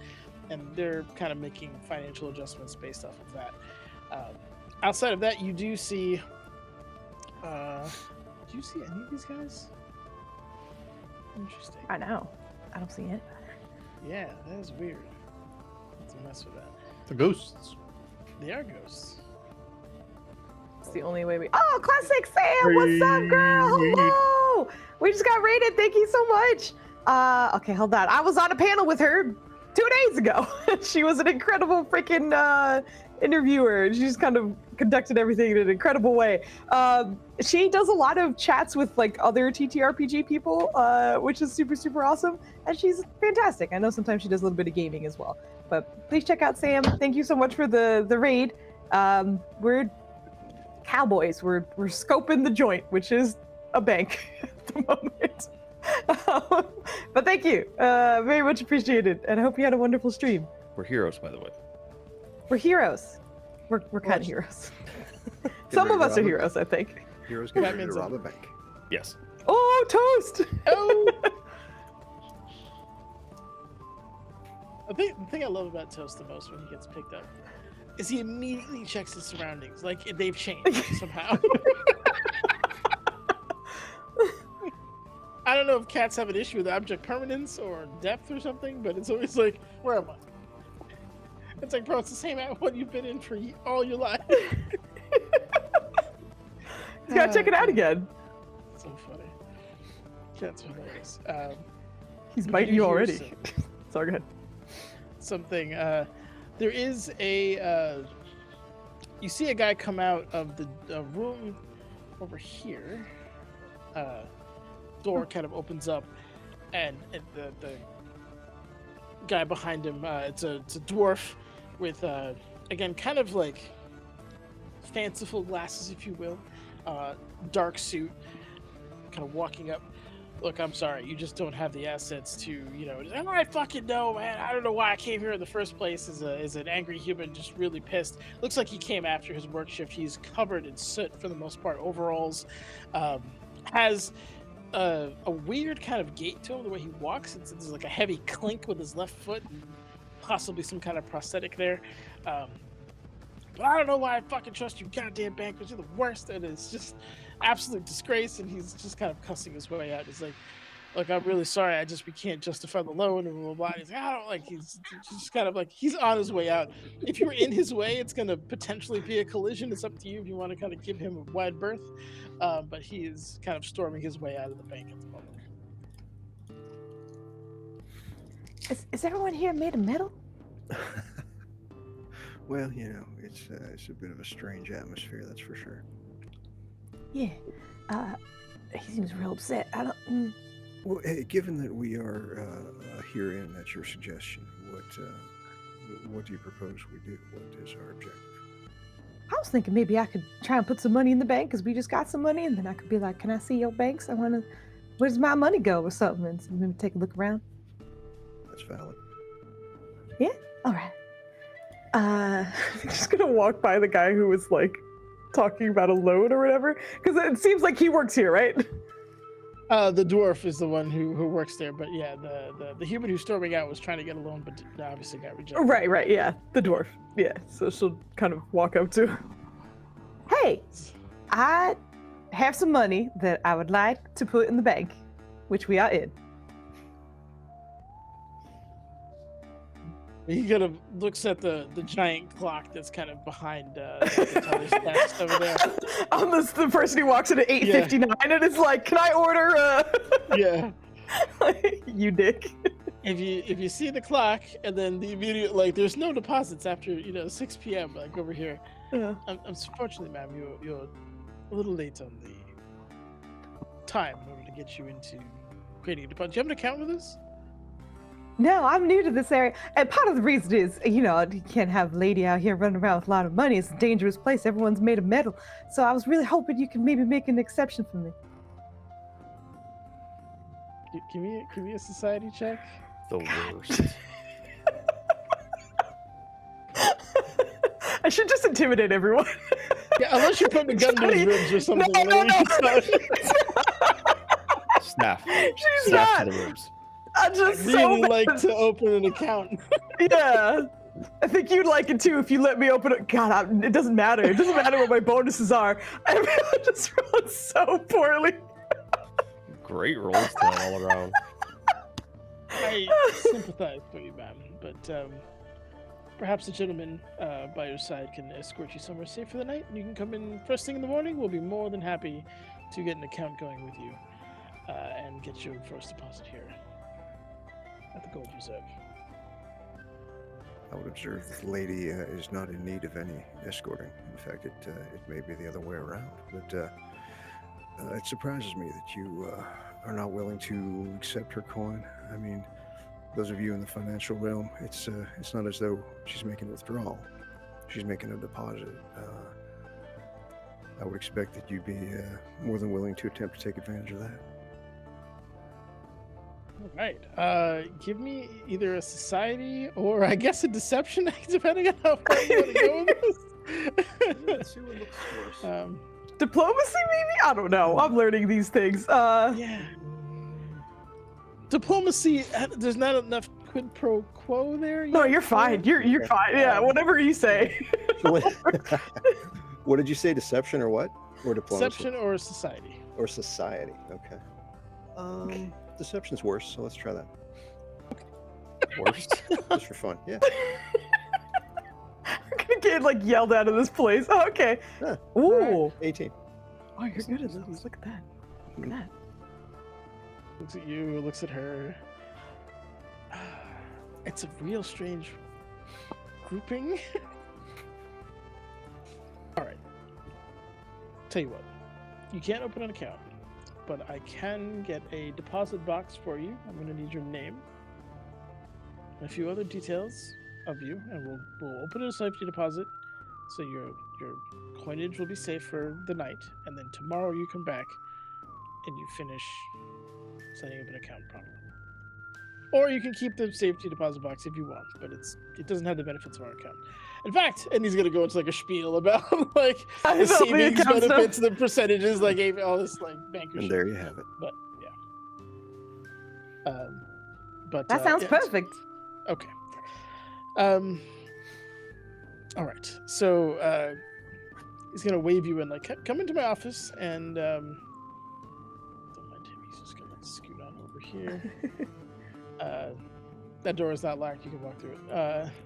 and they're kind of making financial adjustments based off of that. Outside of that, you do see. Do you see any of these guys? Interesting. I know. I don't see it. Yeah, that is weird. Let's mess with that. The ghosts. They are ghosts. It's the only way we. Oh, Classic Sam! What's up, girl? Hello! We just got raided. Thank you so much. Okay, hold on. I was on a panel with her 2 days ago. She was an incredible freaking interviewer. She just kind of conducted everything in an incredible way. She does a lot of chats with like other TTRPG people, which is super, super awesome. And she's fantastic. I know sometimes she does a little bit of gaming as well. But please check out Sam. Thank you so much for the raid. We're cowboys. We're scoping the joint, which is a bank at the moment. But thank you. Very much appreciated. And I hope you had a wonderful stream. We're heroes, by the way. We're heroes. We're kind of heroes. Some of us are heroes, I think. Heroes get ready to rob a bank. Yes. Oh, toast! Oh! The thing I love about Toast the most when he gets picked up is he immediately checks his surroundings, like they've changed somehow. I don't know if cats have an issue with object permanence or depth or something, but it's always like, where am I? It's like, bro, it's the same one you've been in for all your life. You gotta check it out again. So funny. Cats are hilarious. He's biting you already. Sorry, go ahead. Something. There is a. You see a guy come out of the room over here. Door kind of opens up, and the guy behind him. It's a dwarf with again kind of like fanciful glasses, if you will. Dark suit, kind of walking up. Look, I'm sorry, you just don't have the assets to, I fucking know, man. I don't know why I came here in the first place as an angry human, just really pissed. Looks like he came after his work shift. He's covered in soot for the most part, overalls. Has a weird kind of gait to him, the way he walks. It's like a heavy clink with his left foot, and possibly some kind of prosthetic there. But I don't know why I fucking trust you goddamn bankers. You're the worst. And it's just absolute disgrace. And he's just kind of cussing his way out. He's like, look, I'm really sorry. We can't justify the loan and blah, blah, blah. He's like, I don't like, he's just kind of like, he's on his way out. If you're in his way, it's going to potentially be a collision. It's up to you if you want to kind of give him a wide berth. But he is kind of storming his way out of the bank at the moment. Is everyone here made of metal? Well, it's a bit of a strange atmosphere, that's for sure. Yeah. He seems real upset. I don't. Well, hey, given that we are here in at your suggestion, what do you propose we do? What is our objective? I was thinking maybe I could try and put some money in the bank because we just got some money, and then I could be like, "Can I see your banks? I want to where's my money go or something? And so maybe take a look around. That's valid. All right. I'm just gonna walk by the guy who was like talking about a loan or whatever, because it seems like he works here, right? The dwarf is the one who works there, but yeah, the human who's storming out was trying to get a loan, but obviously got rejected. Right, yeah, the dwarf. Yeah, so she'll kind of walk up to him. Hey, I have some money that I would like to put in the bank, which we are in. He kind of looks at the giant clock that's kind of behind the teller's desk over there. On the person who walks in at 8:59 and it's like, can I order? Yeah. You dick. If you see the clock and then the immediate there's no deposits after 6 p.m. like over here. Yeah. Unfortunately, ma'am, you're a little late on the time in order to get you into creating a deposit. Do you have an account with us? No, I'm new to this area, and part of the reason is, you can't have a lady out here running around with a lot of money. It's a dangerous place. Everyone's made of metal. So I was really hoping you could maybe make an exception for me. Give me a society check. The worst. I should just intimidate everyone. Yeah, unless you're putting a gun to his ribs or something. No. Snap. She's Snap not. to the ribs. I just Really like to open an account. Yeah. I think you'd like it too if you let me open it. God, it doesn't matter. It doesn't matter what my bonuses are. I really just rolled so poorly. Great rolls tonight all around. I sympathize for you, ma'am, but perhaps a gentleman by your side can escort you somewhere safe for the night, and you can come in first thing in the morning. We'll be more than happy to get an account going with you and get your first deposit here at the Gold Reserve. I would observe that the lady is not in need of any escorting. In fact, it may be the other way around. But it surprises me that you are not willing to accept her coin. I mean, those of you in the financial realm, it's not as though she's making a withdrawal. She's making a deposit. I would expect that you'd be more than willing to attempt to take advantage of that. All right. Give me either a society or I guess a deception, depending on how far you want to go with this. Let's see what looks worse. Diplomacy, maybe? I don't know. I'm learning these things. Yeah. Diplomacy. There's not enough quid pro quo there. No, you're fine. You're fine. Yeah, whatever you say. What did you say? Deception or what? Or diplomacy? Deception or society. Or society. Okay. Deception's worse, so let's try that. Worst. Just for fun. Yeah. I'm gonna get yelled out of this place. Oh, okay. Huh. Ooh. 18. Oh, you're good at those. Look at that. Look at that. Looks at you. Looks at her. It's a real strange grouping. All right. Tell you what. You can't open an account, but I can get a deposit box for you. I'm going to need your name and a few other details of you, and we'll open a safety deposit so your coinage will be safe for the night, and then tomorrow you come back and you finish setting up an account properly. Or you can keep the safety deposit box if you want, but it doesn't have the benefits of our account. In fact, and he's gonna go into a spiel about the savings benefits, the percentages, all this banker And shit. there you have it. But yeah. But That sounds yeah, perfect. Okay. All right. So he's gonna wave you in, come into my office, and don't mind him. He's just gonna scoot on over here. That door is not locked. You can walk through it.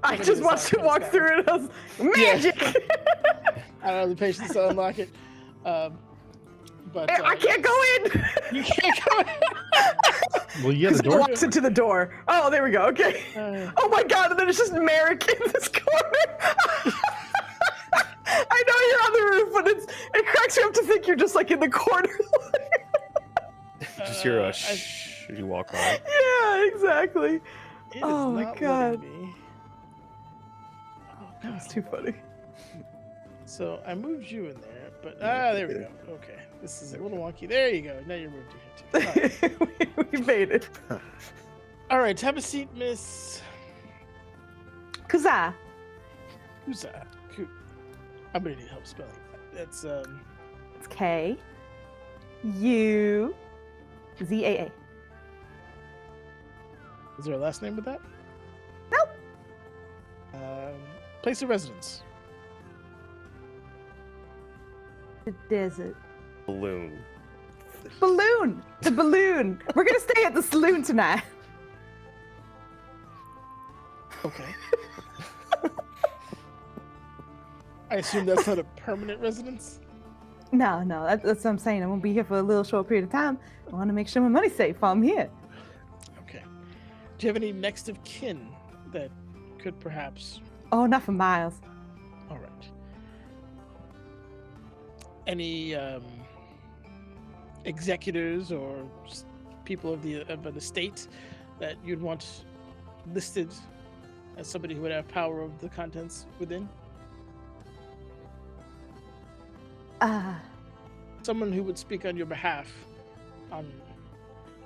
I just watched him walk through it. I was, magic! Yeah. I don't have the patience to unlock it. But I can't go in. You can't go in. Well, yeah, the He door. walks into the door. Oh, there we go. Okay. Oh my god! And then it's just Merrick in this corner. I know you're on the roof, but it cracks you up to think you're just in the corner. Just hear a shh as you walk on. Yeah, exactly. It is Oh my not God. letting me. Oh, That was too funny. So I moved you in there. but there we go. Okay, this is a little wonky. There you go. Now you're moved here too. All right. We made it. All right, have a seat, Miss Kuza. Foozca. I'm gonna need help spelling that. That's It's K U Z A A. Is there a last name with that? Nope. Place of residence. The desert. Balloon. Balloon. The balloon. We're gonna stay at the saloon tonight. Okay. I assume that's not a permanent residence. No, that's what I'm saying. I'm gonna be here for a little short period of time. I want to make sure my money's safe while I'm here. Okay. Do you have any next of kin that could perhaps? Oh, not for miles. All right. Any executors or people of an estate that you'd want listed as somebody who would have power of the contents within? Someone who would speak on your behalf on,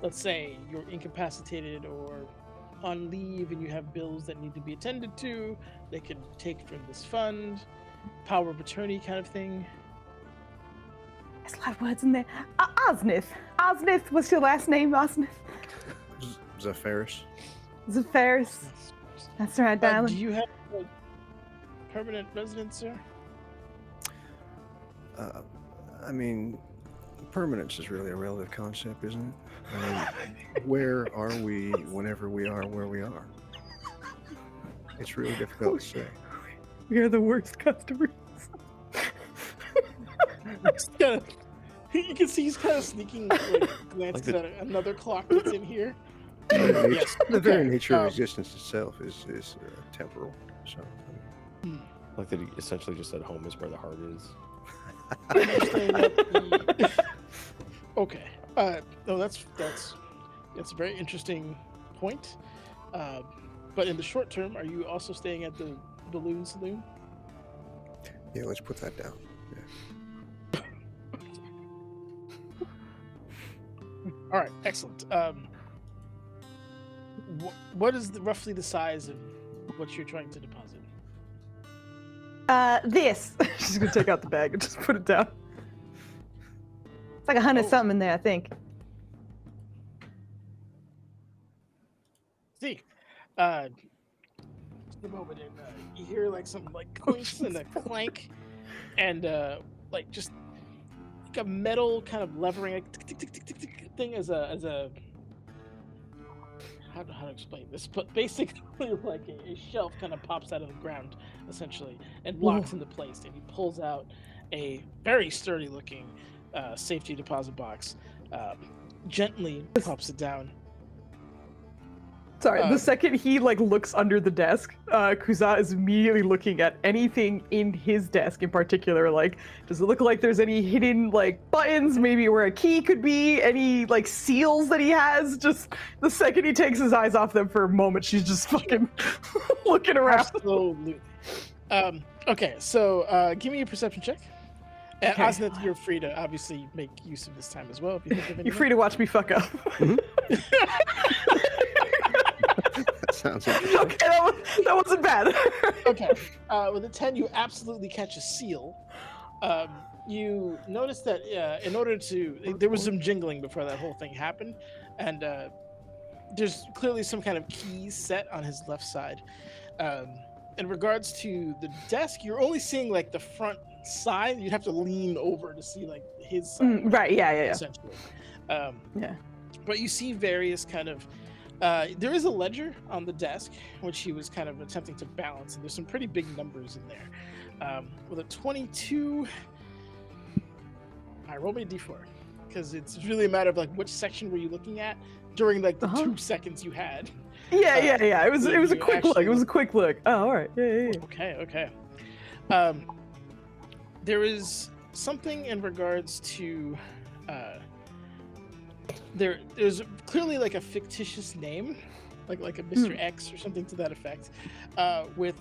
let's say, you're incapacitated or on leave and you have bills that need to be attended to, they could take from this fund, power of attorney kind of thing. There's a lot of words in there. Osnith. Osnith, what's your last name, Osnith? Zephyrs. Zephyrs. That's right, darling. Do you have a permanent residence, sir? I mean, permanence is really a relative concept, isn't it? I mean, where are we whenever we are where we are? It's really difficult to say. We are the worst customers. You can see he's kind of sneaking glances at another clock that's in here. The very nature of Um, existence itself is temporal. So, Like that he essentially just said home is where the heart is. Okay. No, that's a very interesting point. But in the short term, are you also staying at the Balloon Saloon? yeah, let's put that down. Yeah. All right, excellent. What is roughly the size of what you're trying to deposit? This. She's gonna take out the bag and just put it down. It's like 100 something in there, I think. See, just a moment, and you hear like some like clinks and a clank, and like just like a metal kind of levering like tick, tick, tick, tick, tick, tick, thing as a how to explain this, but basically like a shelf kind of pops out of the ground essentially and locks into place, and he pulls out a very sturdy looking safety deposit box, gently pops it down. Sorry, the second he like looks under the desk, Kuza is immediately looking at anything in his desk in particular. Like, does it look like there's any hidden like buttons, maybe where a key could be, any like seals that he has? Just the second he takes his eyes off them for a moment, she's just fucking looking around. Absolutely. Okay, so give me a perception check. And Okay. Osnith, you're free to obviously make use of this time as well if you think of anything. You're free to watch me fuck up. That sounds interesting. Okay, that wasn't bad. Okay. With a 10, you absolutely catch a seal. You notice that in order to... There was some jingling before that whole thing happened. And there's clearly some kind of keys set on his left side. In regards to the desk, you're only seeing like the front side. You'd have to lean over to see like his side. Right, yeah. Essentially. Yeah. But you see various kind of... there is a ledger on the desk, which he was kind of attempting to balance, and there's some pretty big numbers in there. With a 22, I roll me a d4, because it's really a matter of like which section were you looking at during like the 2 seconds you had. Yeah. It was a you quick look. actually It was a quick look. Oh, all right. Yeah. Okay. There is something in regards to there's clearly like a fictitious name, like a Mr. X or something to that effect, with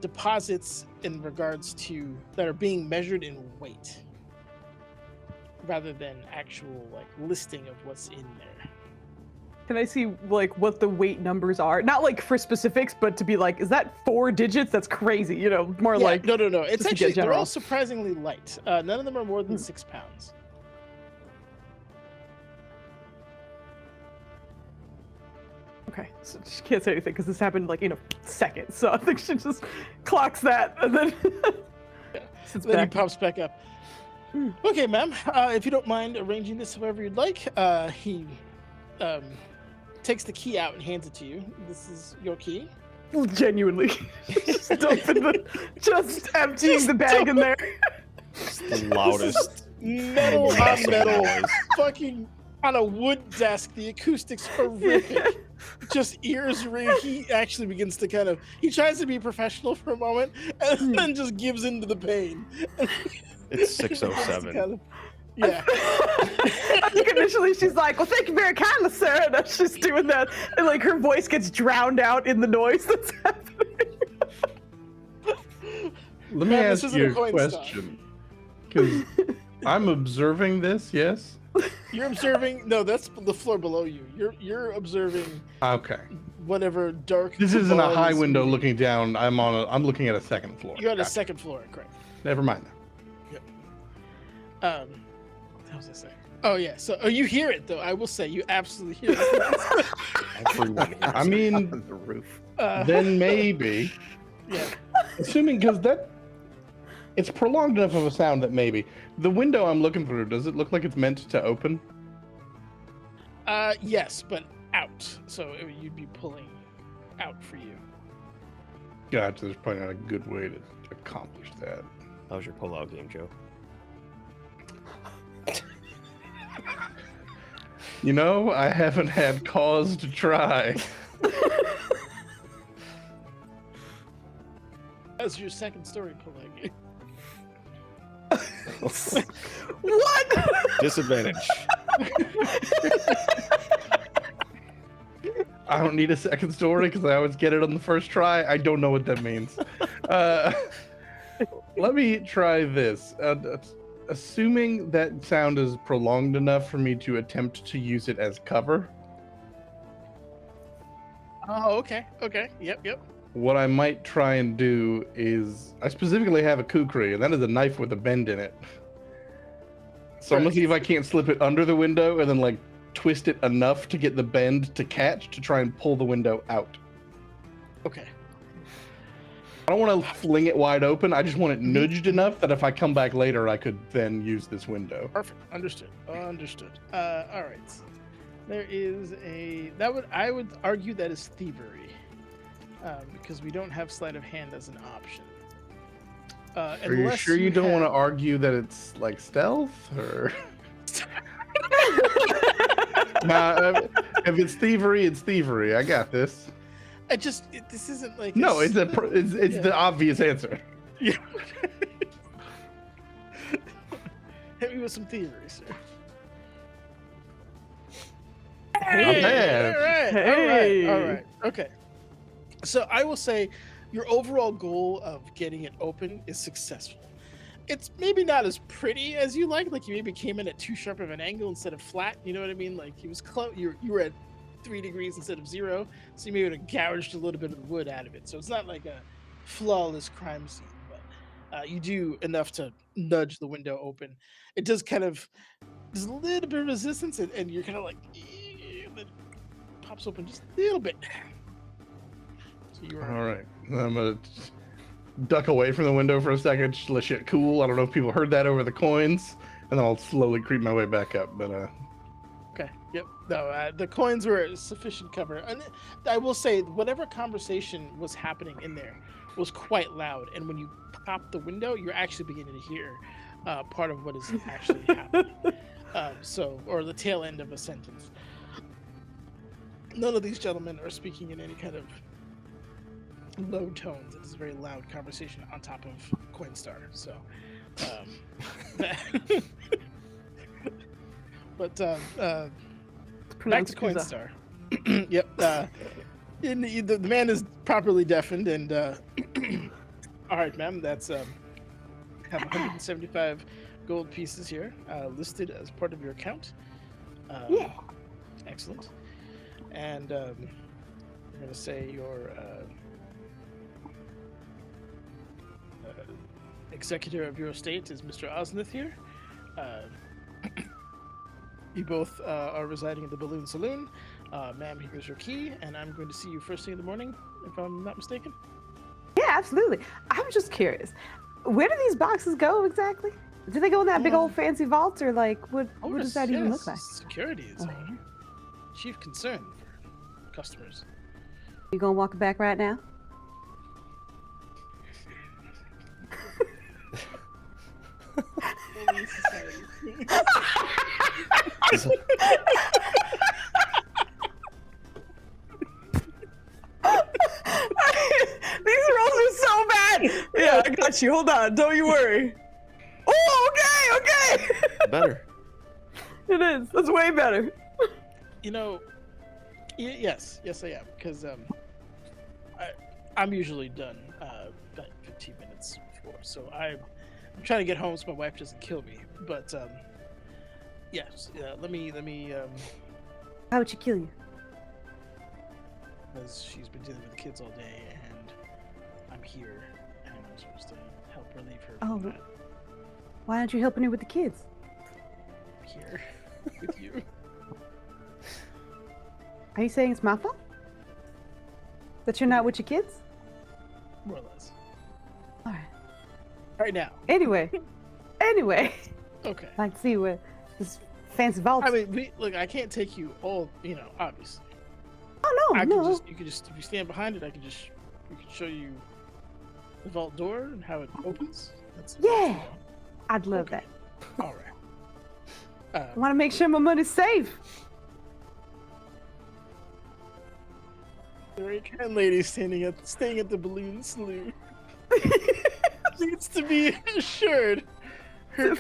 deposits in regards to that are being measured in weight. rather than actual like listing of what's in there. Can I see like what the weight numbers are? Not like for specifics, but to be like, is that 4 digits? That's crazy. You know, more Yeah, like no. It's just to get actually they're all general. surprisingly light. None of them are more than 6 pounds. Okay, so she can't say anything because this happened like in a second. So I think she just clocks that and then sits Then back. he pops back up. Okay, ma'am. If you don't mind arranging this however you'd like, he takes the key out and hands it to you. This is your key. Genuinely, just emptying the bag in there. The loudest. Metal on massive metal, noise. fucking on a wood desk. The acoustics horrific. Just ears ring. He actually begins to kind of. He tries to be professional for a moment, and then just gives into the pain. It's 6:07. Kind of, yeah. I think initially she's like, "Well, thank you very kindly, sir," and as she's doing that, and like her voice gets drowned out in the noise that's happening. Let me Ma'am, this ask isn't you a a coin question. Because I'm observing this, yes? You're observing. No, that's the floor below you. You're observing Okay. whatever dark. This isn't a cabal high is window moving. looking down. I'm looking at a second floor. You're on a Gotcha. second floor, correct? Never mind. What was I saying? Oh yeah. So you hear it though. I will say you absolutely hear it. Everyone hears I it. mean, On the roof. then maybe. Yeah. Assuming because it's prolonged enough of a sound that maybe the window I'm looking through, does it look like it's meant to open? Yes, but out. So you'd be pulling out for you. Gotcha. There's probably not a good way to accomplish that. How was your pull-out game, Joe? You know, I haven't had cause to try. That's your second story pulling. What? Disadvantage. I don't need a second story because I always get it on the first try. I don't know what that means. Let me try this. Assuming that sound is prolonged enough for me to attempt to use it as cover, Oh, okay. Okay. Yep. what I might try and do is I specifically have a kukri, and that is a knife with a bend in it. So I'm gonna see if I can't slip it under the window and then like twist it enough to get the bend to catch to try and pull the window out. Okay. I don't want to fling it wide open. I just want it nudged enough that if I come back later, I could then use this window. Perfect. Understood. Understood. All right. There is I would argue that is thievery, because we don't have sleight of hand as an option. Are you sure you don't want to argue that it's like stealth or? Nah, if it's thievery, it's thievery. I got this. This isn't like No, it's the obvious answer. Yeah. Hit me with some thievery, sir. bad. All right. Okay. So I will say your overall goal of getting it open is successful. It's maybe not as pretty as you like you maybe came in at too sharp of an angle instead of flat. You know what I mean? Like he was close. You were at 3 degrees instead of 0, so you maybe would have gouged a little bit of the wood out of it. So it's not like a flawless crime scene, but you do enough to nudge the window open. It does kind of, there's a little bit of resistance, and you're kind of like, and then it pops open just a little bit. So you are All right, I'm gonna duck away from the window for a second, just let shit cool. I don't know if people heard that over the coins, and then I'll slowly creep my way back up. But okay. Yep. No, the coins were sufficient cover. And I will say, whatever conversation was happening in there was quite loud. And when you pop the window, you're actually beginning to hear part of what is actually happening. Or the tail end of a sentence. None of these gentlemen are speaking in any kind of low tones. It is a very loud conversation on top of Coinstar. So, but back to Coinstar. Yep. The man is properly deafened, and all right, ma'am. That's have 175 gold pieces here listed as part of your account. Yeah. Excellent. And you're going to say your executor of your estate is Mr. Osnith here. You both are residing in the Balloon Saloon. Ma'am, here's your key, and I'm going to see you first thing in the morning, if I'm not mistaken. Yeah, absolutely. I'm just curious. Where do these boxes go exactly? Do they go in that big old fancy vault, or like what does that even look like? Security is our chief concern for customers. You gonna walk it back right now? These rolls are so bad. Yeah, I got you. Hold on. Don't you worry. Oh, okay. Better. It is. That's way better. You know, yes, I am, because I'm usually done about 15 minutes before, so I'm trying to get home so my wife doesn't kill me. But yes, let me. How would she kill you? Because she's been dealing with the kids all day, and I'm here, and I'm supposed to help relieve her from that. Why aren't you helping her with the kids? Here with you. Are you saying it's my fault? That you're not with your kids? More or less. All right. Right now. Anyway. Okay. I'd like to see where this fancy vault. I mean, look, I can't take you all, obviously. Oh no, no. You could just, if you stand behind it, we can show you the vault door and how it opens. Yeah, I'd love that. All right. I want to make sure my money's safe. Very kind lady staying at the Balloon Saloon needs to be assured her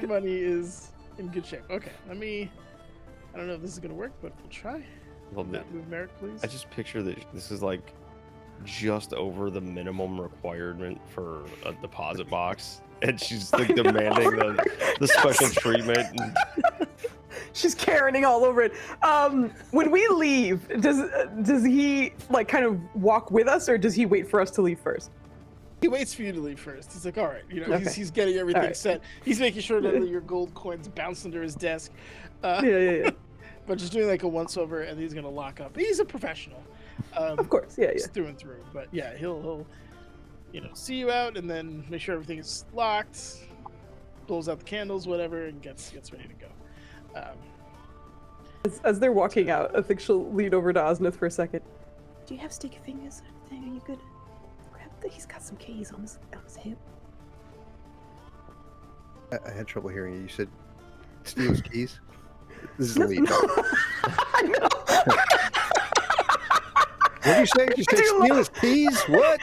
money is in good shape. Okay, I don't know if this is gonna work, but we'll try. Well, Move Merrick, please. I just picture that this is like just over the minimum requirement for a deposit box, and she's like demanding the special treatment. And... She's Karening all over it. When we leave, does he like kind of walk with us, or does he wait for us to leave first? He waits for you to leave first. He's like, all right, Okay. he's getting everything right. set. He's making sure that your gold coins bounce under his desk. Yeah. But just doing like a once over, and he's gonna lock up. He's a professional. Of course, yeah. Through and through. But yeah, he'll see you out, and then make sure everything is locked, blows out the candles, whatever, and gets ready to go. As they're walking out, I think she'll lean over to Osnith for a second. Do you have sticky fingers or anything? Are you good? He's got some keys on his hip. I had trouble hearing you. You said steal his keys? This is a lead. No. I know. What did you say? You said steal his keys? What?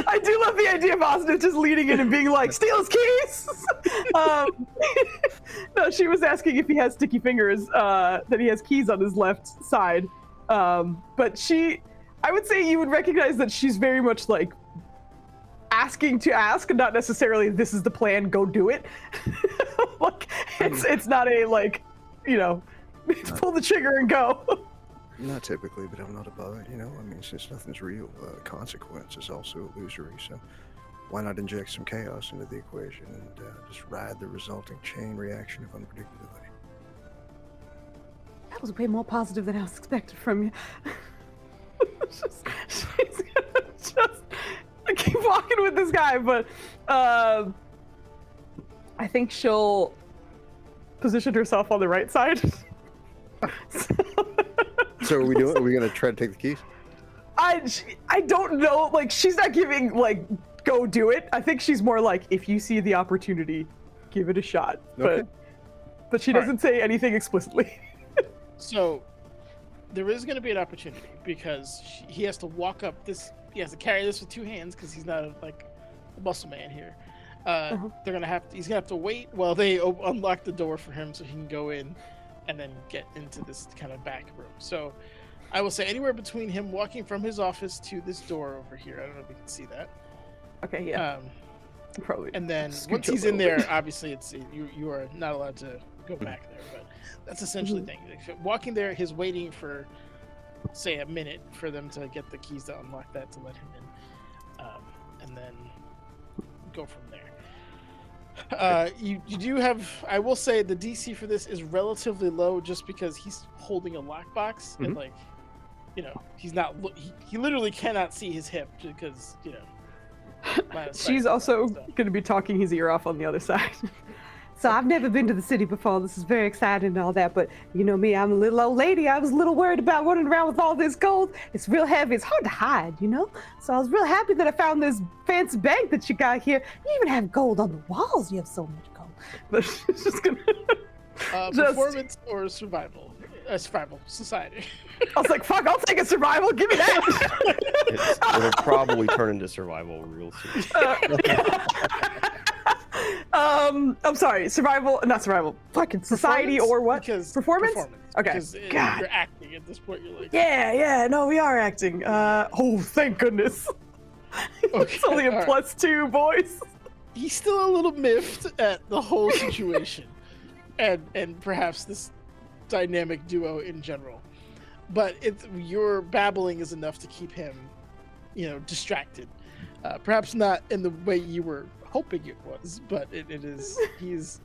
I do love the idea of Osnith just leading in and being like, steal his keys! No, she was asking if he has sticky fingers, that he has keys on his left side. But I would say you would recognize that she's very much like asking to ask, and not necessarily this is the plan, go do it. Like it's not a pull the trigger and go. Not typically, but I'm not above it, I mean, since nothing's real, consequence is also illusory, so why not inject some chaos into the equation and just ride the resulting chain reaction of unpredictability? That was way more positive than I was expected from you. She's gonna just keep walking with this guy, but I think she'll position herself on the right side. So are we gonna try to take the keys? I don't know, like she's not giving like go do it. I think she's more like, if you see the opportunity, give it a shot. Okay. But she doesn't say anything explicitly. So there is going to be an opportunity because he has to walk up this. He has to carry this with two hands because he's not a muscle man here. He's gonna have to wait while they unlock the door for him so he can go in and then get into this kind of back room. So I will say anywhere between him walking from his office to this door over here. I don't know if you can see that. Okay, yeah. Probably. And then scooch once he's over in a little there, obviously you are not allowed to go back there. But that's essentially the thing. If walking there, he's waiting for, say, a minute for them to get the keys to unlock that to let him in, and then go from there. You do have. I will say the DC for this is relatively low, just because he's holding a lockbox and like, he's not. He literally cannot see his hip because She's also going to be talking his ear off on the other side. So I've never been to the city before. This is very exciting and all that, but you know me, I'm a little old lady. I was a little worried about running around with all this gold. It's real heavy. It's hard to hide, So I was real happy that I found this fancy bank that you got here. You even have gold on the walls. You have so much gold. But she's just going to... performance or survival? Survival society. I was like, fuck, I'll take a survival. Give me that. It'll probably turn into survival real soon. I'm sorry, not survival. Fucking society or what? Because performance? Okay. Because God. you're acting at this point. You're like, Yeah, no, we are acting. Oh, thank goodness. It's only a all right. +2, boys. He's still a little miffed at the whole situation, and perhaps this dynamic duo in general. But your babbling is enough to keep him, distracted. Perhaps not in the way you were hoping it was, but it is. His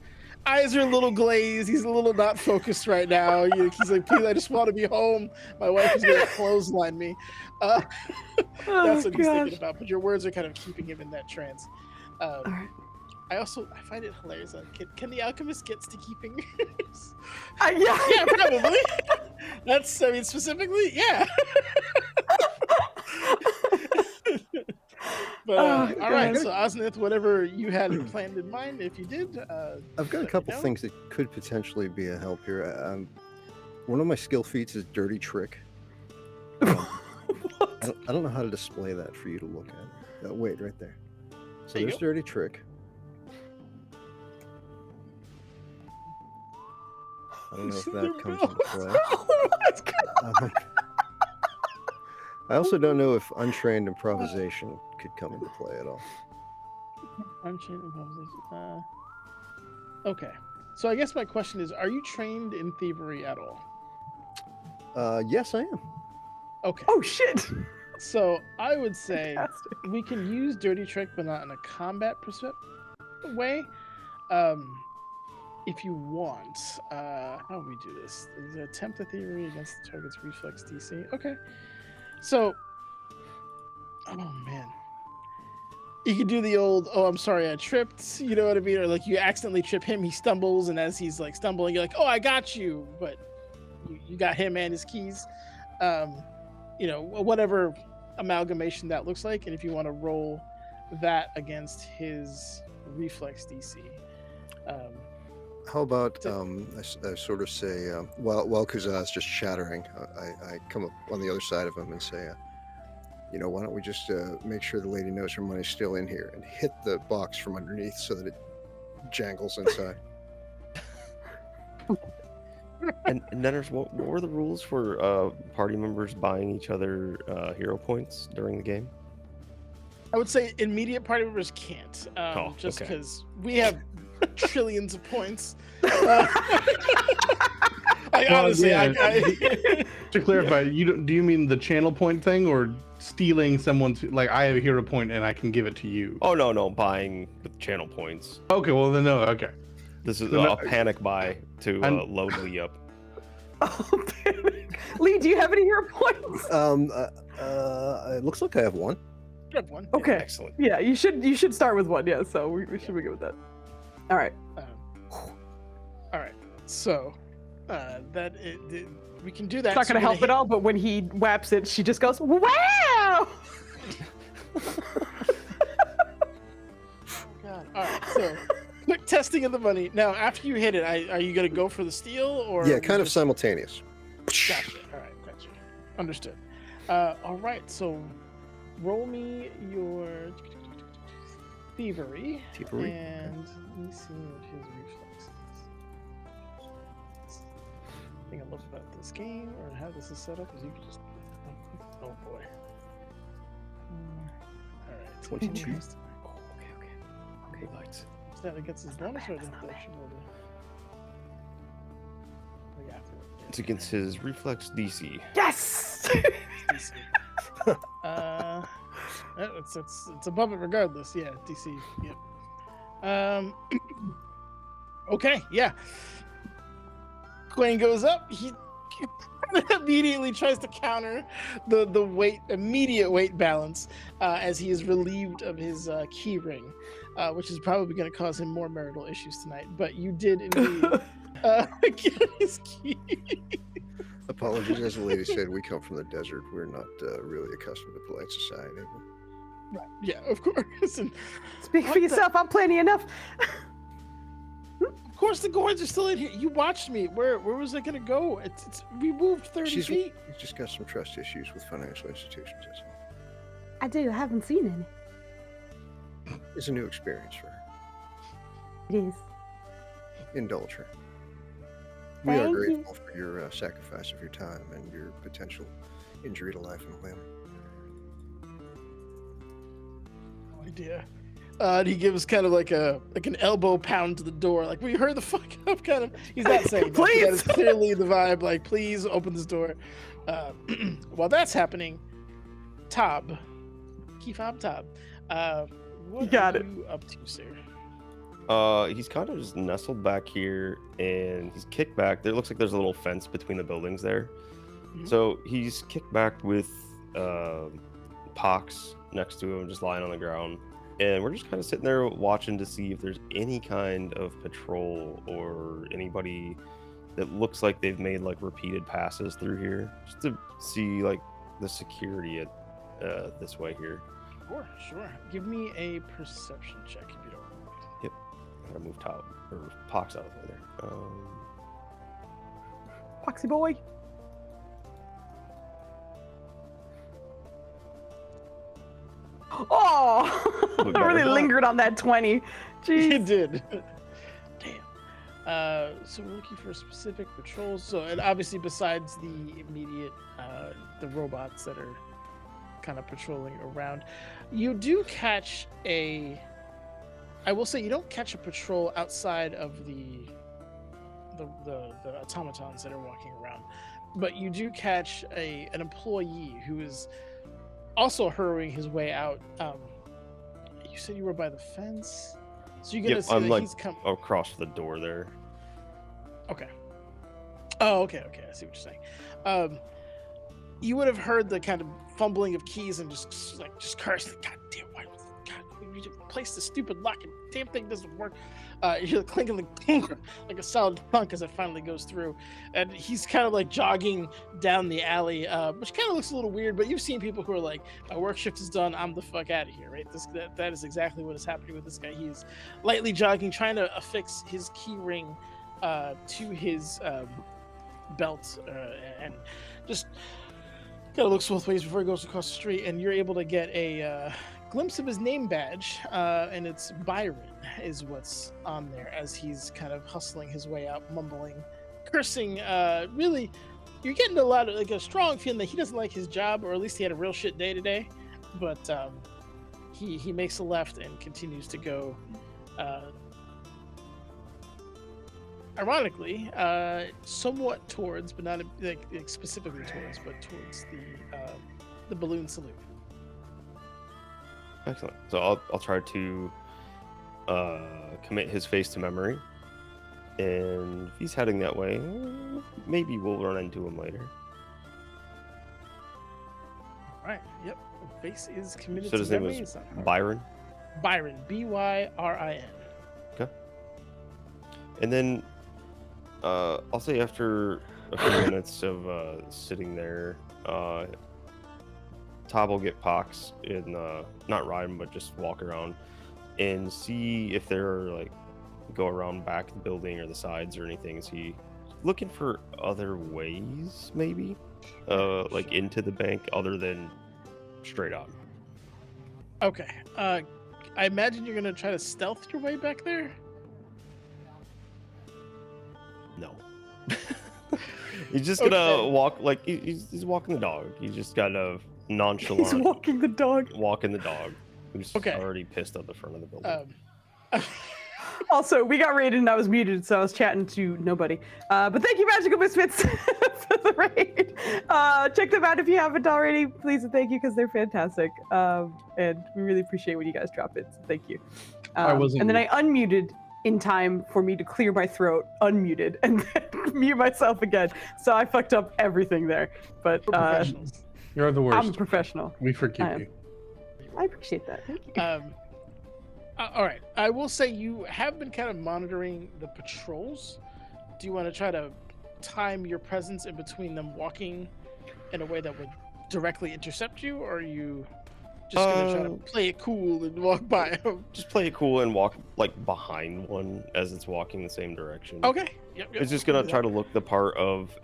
eyes are a little glazed. He's a little not focused right now. He's like, please, I just want to be home. My wife is going to clothesline me. That's what he's thinking about. But your words are kind of keeping him in that trance. All right. I find it hilarious. Can the alchemist get sticky fingers? Yeah, probably. Specifically, yeah. But all right, so Osnith, whatever you had planned in mind, if you did, I've got a couple things that could potentially be a help here. One of my skill feats is Dirty Trick. I don't know how to display that for you to look at. Wait, right there. So There you there's go. Dirty Trick. I don't know if that comes into play. I also don't know if untrained improvisation could come into play at all. Unchained improvisation. Okay. So I guess my question is, are you trained in thievery at all? Yes, I am. Okay. Oh shit. So I would say Fantastic. we can use Dirty Trick, but not in a combat way. If you want, how would we do this? Is it attempt a thievery against the target's reflex DC? Okay. So, oh man. You could do the old, oh, I'm sorry, I tripped, you know what I mean? Or like you accidentally trip him, he stumbles, and as he's like stumbling, you're like, oh, I got you. But you got him and his keys. Whatever amalgamation that looks like. And if you want to roll that against his reflex DC. How about I sort of say, while Kazaz's just shattering, I come up on the other side of him and say, why don't we just make sure the lady knows her money's still in here and hit the box from underneath so that it jangles inside. And Netters, what were the rules for party members buying each other hero points during the game? I would say immediate party members can't, just okay. because we have trillions of points. Honestly, yeah. I To clarify, do you mean the channel point thing, or stealing someone's, like, I have a hero point and I can give it to you? Oh no, buying with channel points. Okay, well then no. Okay. This is No, a panic buy to load Lee up. Oh, panic. Lee, do you have any hero points? It looks like I have one. have one. Okay. Excellent. Yeah, you should start with one. Yeah, so we should be good with that. All right. All right. So we can do that. It's not gonna help at all. But when he whaps it, she just goes, "Wow!" God. All right. So quick testing of the money. Now, after you hit it, are you gonna go for the steal or? Yeah, kind of simultaneous. Gotcha. All right. Gotcha. Understood. All right. So roll me your thievery. Thievery. And let me see what his reflex is. The thing I love about this game, or how this is set up, is you can just. Oh boy. All right. 22. Okay. Lights. Is that against his bonus or against the action order? Like afterward. It's against his reflex DC. Yes. DC. It's above it regardless. Yeah, DC. Yep. Okay. Yeah. Quinn goes up. He immediately tries to counter the immediate weight balance as he is relieved of his key ring, which is probably going to cause him more marital issues tonight. But you did indeed get his key. Apologies, as the lady said, we come from the desert. We're not really accustomed to polite society. Right. Yeah, of course. And Speak for yourself. I'm plenty enough. of course, the guards are still in here. You watched me. Where was I gonna go? We moved 30 feet. She's just got some trust issues with financial institutions. That's all. I do. I haven't seen any. It's a new experience for her. It is. Indulge her. We are Thank you. grateful for your sacrifice of your time and your potential injury to life and limb. No idea. And he gives kind of like an elbow pound to the door, like, "We heard the fuck up," kind of. He's not saying that. Please. That is clearly the vibe. Like, please open this door. While that's happening, Tob, Keyfob Tob, what You got are it. you up to, sir? He's kind of just nestled back here, and he's kicked back. There looks like there's a little fence between the buildings there. Mhm. So he's kicked back with Pox next to him, just lying on the ground. And we're just kind of sitting there watching to see if there's any kind of patrol or anybody that looks like they've made like repeated passes through here, just to see like the security at this way here. Sure. Give me a perception check if you don't mind. I gotta move top or Pox out of the way there. Foxy boy. Oh, Look I really better. lingered on that 20. You Jeez. did. Damn. So we're looking for specific patrols. So, and obviously, besides the immediate, the robots that are kind of patrolling around, you do catch a. I will say you don't catch a patrol outside of the automatons that are walking around, but you do catch an employee who is also hurrying his way out. You said you were by the fence, so you get to see I'm that like he's come. across the door there. Okay. Oh, okay. I see what you're saying. You would have heard the kind of fumbling of keys and just cursing. God damn! Why? God, you just place the stupid lock and damn thing doesn't work. You hear the clink and the clunk like a solid thunk as it finally goes through, and he's kind of like jogging down the alley, which kind of looks a little weird. But you've seen people who are like, "My work shift is done. I'm the fuck out of here." Right? That is exactly what is happening with this guy. He's lightly jogging, trying to affix his key ring to his belt, and just kind of looks both ways before he goes across the street. And you're able to get a glimpse of his name badge, and it's Byron is what's on there as he's kind of hustling his way out, mumbling, cursing. Really, you're getting a lot of like a strong feeling that he doesn't like his job, or at least he had a real shit day today. But he makes a left and continues to go. Ironically, somewhat towards, but not like specifically towards, but towards the balloon salute. Excellent. So I'll try to commit his face to memory, and if he's heading that way, maybe we'll run into him later. All right. Yep. Face is committed So to his name memory. was It's Byron. Byron. Byrin. Okay. And then I'll say after a few minutes of sitting there, Tob will get Pox and not ride him, but just walk around and see if they're like go around back the building or the sides or anything. Is he looking for other ways, maybe, like into the bank other than straight on? Okay. I imagine you're gonna try to stealth your way back there. No. He's just gonna Okay. walk like he's walking the dog. He's just got a nonchalant He's walking the dog. walking the dog who's Okay. already pissed at the front of the building. Also, we got raided and I was muted, so I was chatting to nobody. But thank you, Magical Misfits, for the raid. Check them out if you haven't already. Please and thank you, because they're fantastic. And we really appreciate when you guys drop it. So thank you. And then I unmuted in time for me to clear my throat, unmuted, and then mute myself again. So I fucked up everything there. But You're the worst. I'm a professional. We forgive you. I appreciate that. Thank you. All right. I will say you have been kind of monitoring the patrols. Do you want to try to time your presence in between them walking in a way that would directly intercept you, or are you just gonna try to play it cool and walk by them? Just play it cool and walk like behind one as it's walking the same direction. Okay. Yep. It's just gonna try to look the part of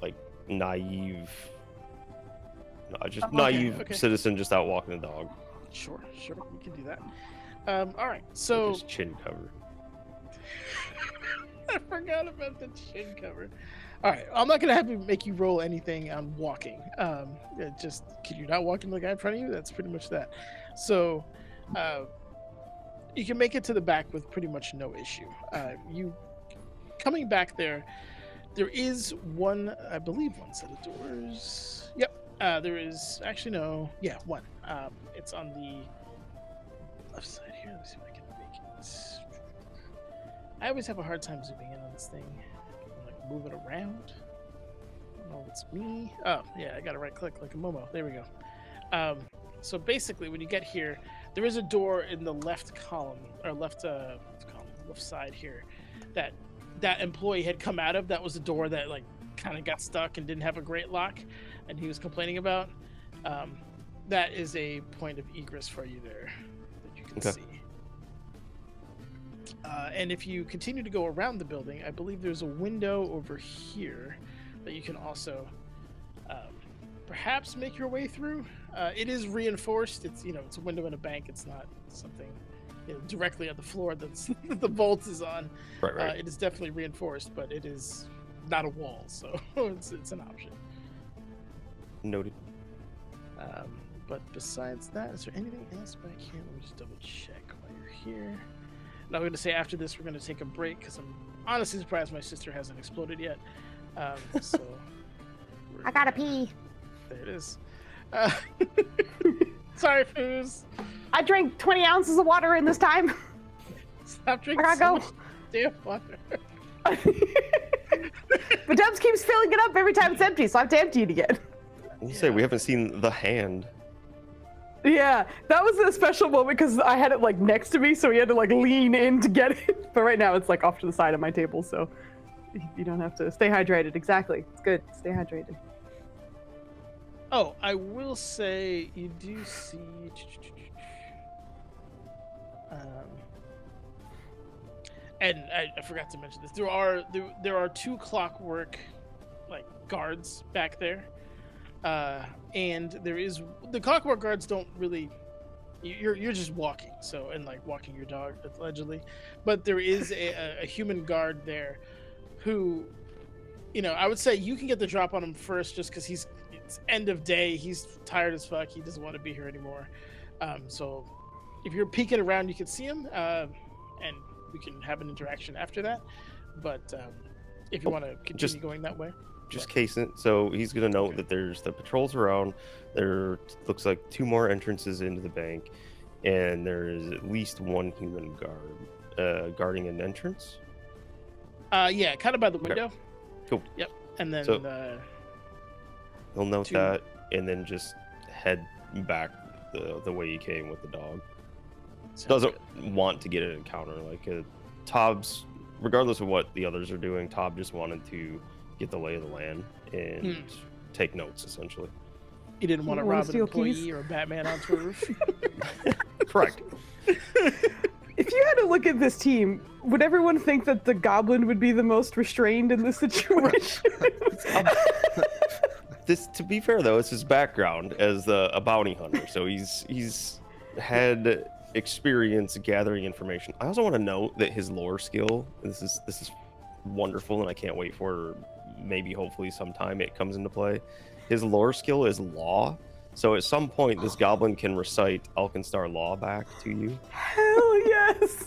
like naive Okay. citizen just out walking the dog. Sure. We can do that. All right. So Just chin cover. I forgot about the chin cover. All right, I'm not gonna make you roll anything on walking. Just can you not walk into the guy in front of you? That's pretty much that. So, you can make it to the back with pretty much no issue. You coming back there. There is one, I believe, one set of doors. Yep. There is actually no. Yeah, one. It's on the left side here. Let me see if I can make it. I always have a hard time zooming in on this thing. Like move it around. I don't know if it's me. Oh, yeah, I got to right click like a Momo. There we go. So basically, when you get here, there is a door in the left column or left side here that employee had come out of. That was a door that like kind of got stuck and didn't have a great lock, and he was complaining about. That is a point of egress for you there that you can see. And if you continue to go around the building, I believe there's a window over here that you can also perhaps make your way through. It is reinforced. It's it's a window in a bank. It's not something directly on the floor that's the vault is on. Right. It is definitely reinforced, but it is not a wall, so it's an option. Noted. But besides that, is there anything else back here? Let me just double check while you're here. And I'm going to say after this, we're going to take a break because I'm honestly surprised my sister hasn't exploded yet. So I gotta pee. there it is. Sorry, Foos. I drank 20 ounces of water in this time. Stop drinking I gotta so go. much damn water. The Debs keeps filling it up every time it's empty, so I have to empty it again. You say we haven't seen the hand. Yeah, that was a special moment because I had it like next to me, so we had to like lean in to get it. But right now it's like off to the side of my table, so you don't have to stay hydrated. Exactly, it's good. Stay hydrated. Oh, I will say you do see. And I forgot to mention this. There are two clockwork like guards back there. And there is the clockwork guards don't really you're just walking, so and like walking your dog allegedly, but there is a human guard there who I would say you can get the drop on him first just because it's end of day, he's tired as fuck, he doesn't want to be here anymore. So if you're peeking around you can see him, and we can have an interaction after that, but if you want to continue going that way. Just casing. So he's gonna note that there's the patrols around. There looks like 2 more entrances into the bank, and there is at least 1 human guard guarding an entrance. Yeah, kind of by the window. Okay. Cool. Yep. And then he'll note 2. that, and then just head back the way he came with the dog. Doesn't want to get an encounter like Tobbs. Regardless of what the others are doing, Tobb just wanted to get the lay of the land and take notes, essentially. He didn't want to rob an employee or a Batman onto a roof. Correct. If you had to look at this team, would everyone think that the goblin would be the most restrained in this situation? This, to be fair though, it's his background as a bounty hunter, so he's had experience gathering information. I also want to note that his lore skill, this is wonderful, and I can't wait for maybe hopefully sometime it comes into play. His lore skill is law, So at some point, this goblin can recite Alkenstar Law back to you. Hell yes.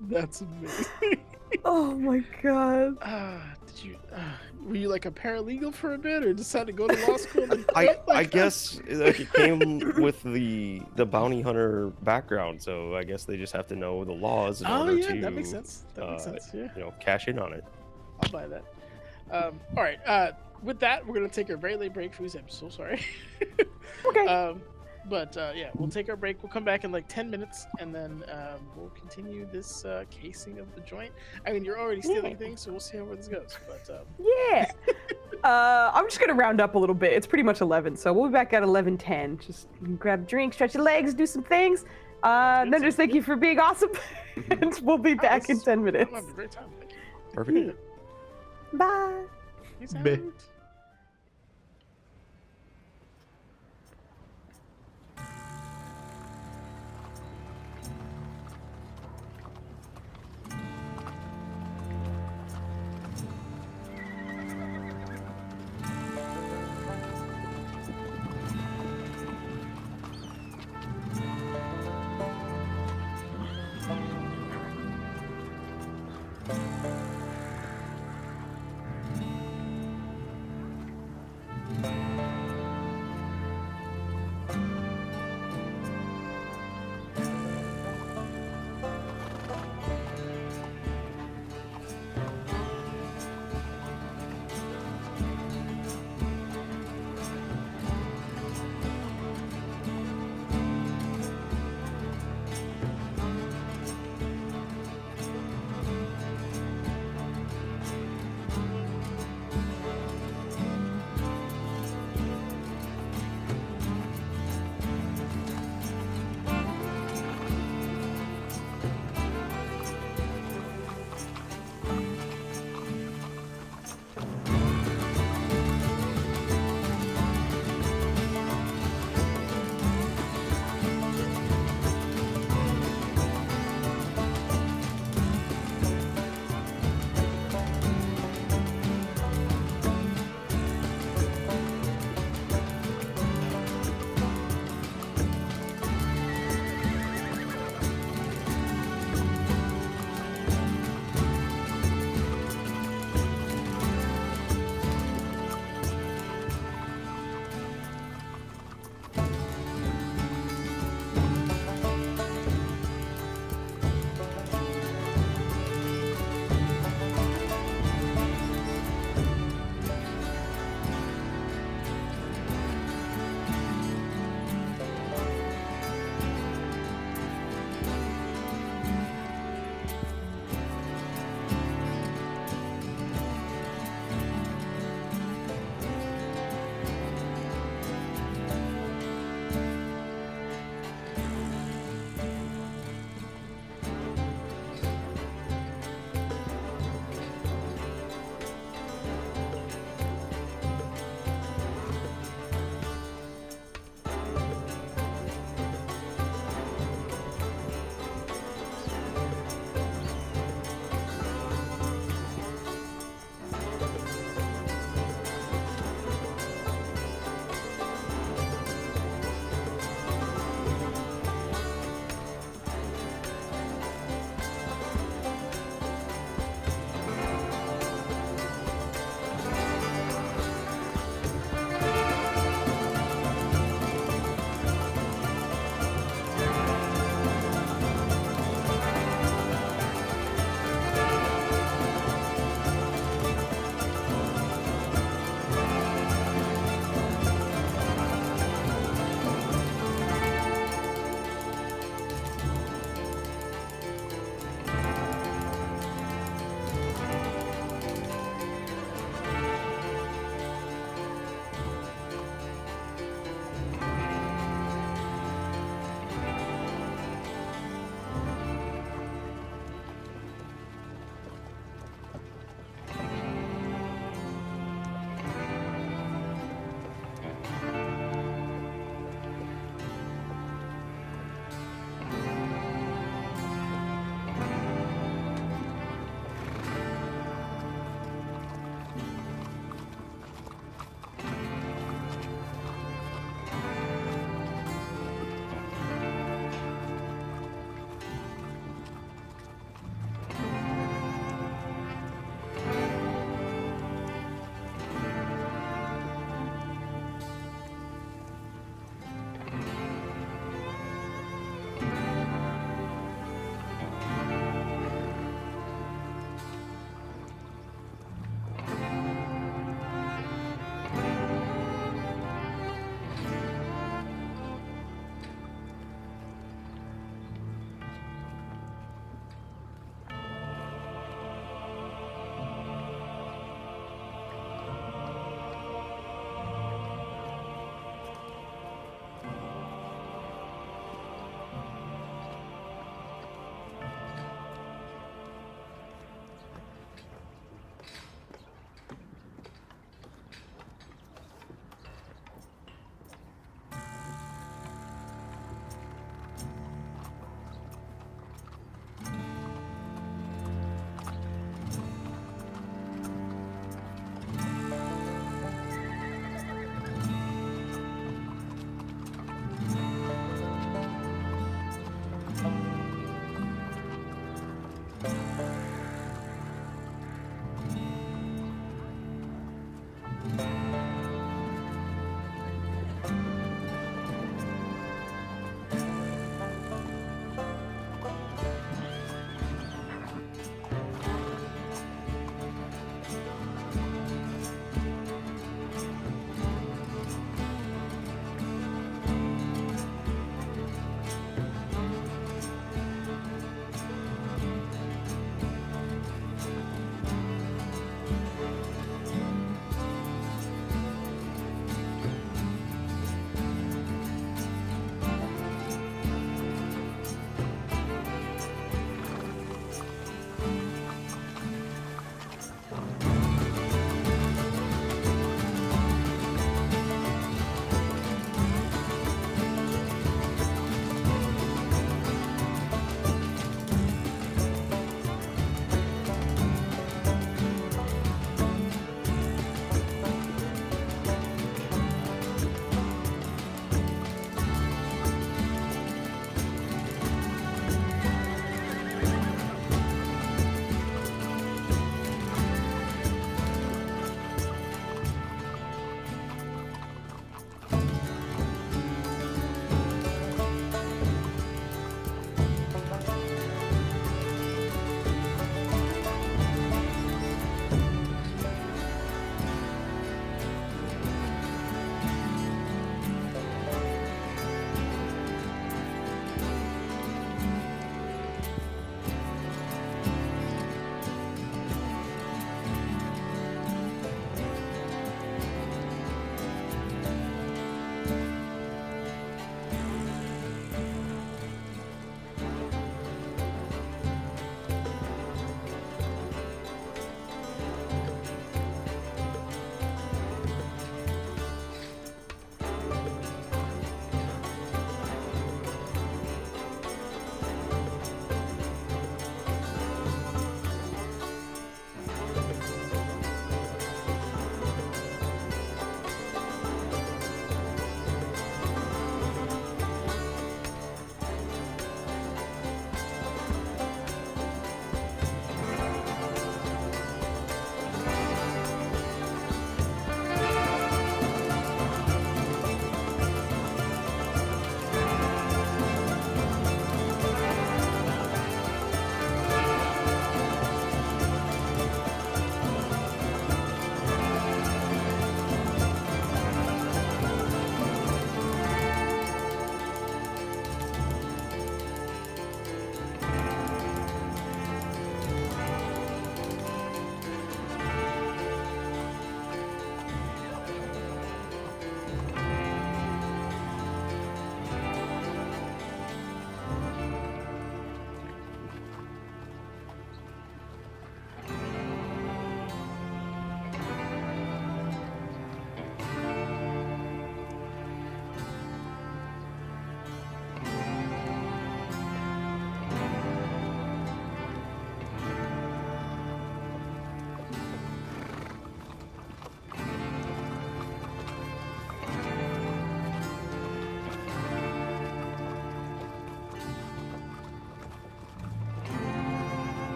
That's amazing. Oh my god. Were you like a paralegal for a bit, or decided to go to law school? And I quit like that? guess like, it came with the bounty hunter background, so I guess they just have to know the laws in Oh order yeah, to that makes sense. That makes sense. Yeah, cash in on it. I'll buy that. All right. With that, we're gonna take a very late break. Foos, I'm so sorry. Okay. But yeah, we'll take our break. We'll come back in like 10 minutes, and then we'll continue this casing of the joint. I mean, you're already stealing things, so we'll see where this goes. But Yeah. I'm just gonna round up a little bit. It's pretty much 11, so we'll be back at 11:10. Just grab a drink, stretch your legs, do some things. Then just thank you for being awesome, and we'll be back in 10 minutes. I'm having a great time. Thank you. Perfect. Bye. Peace Bye. out.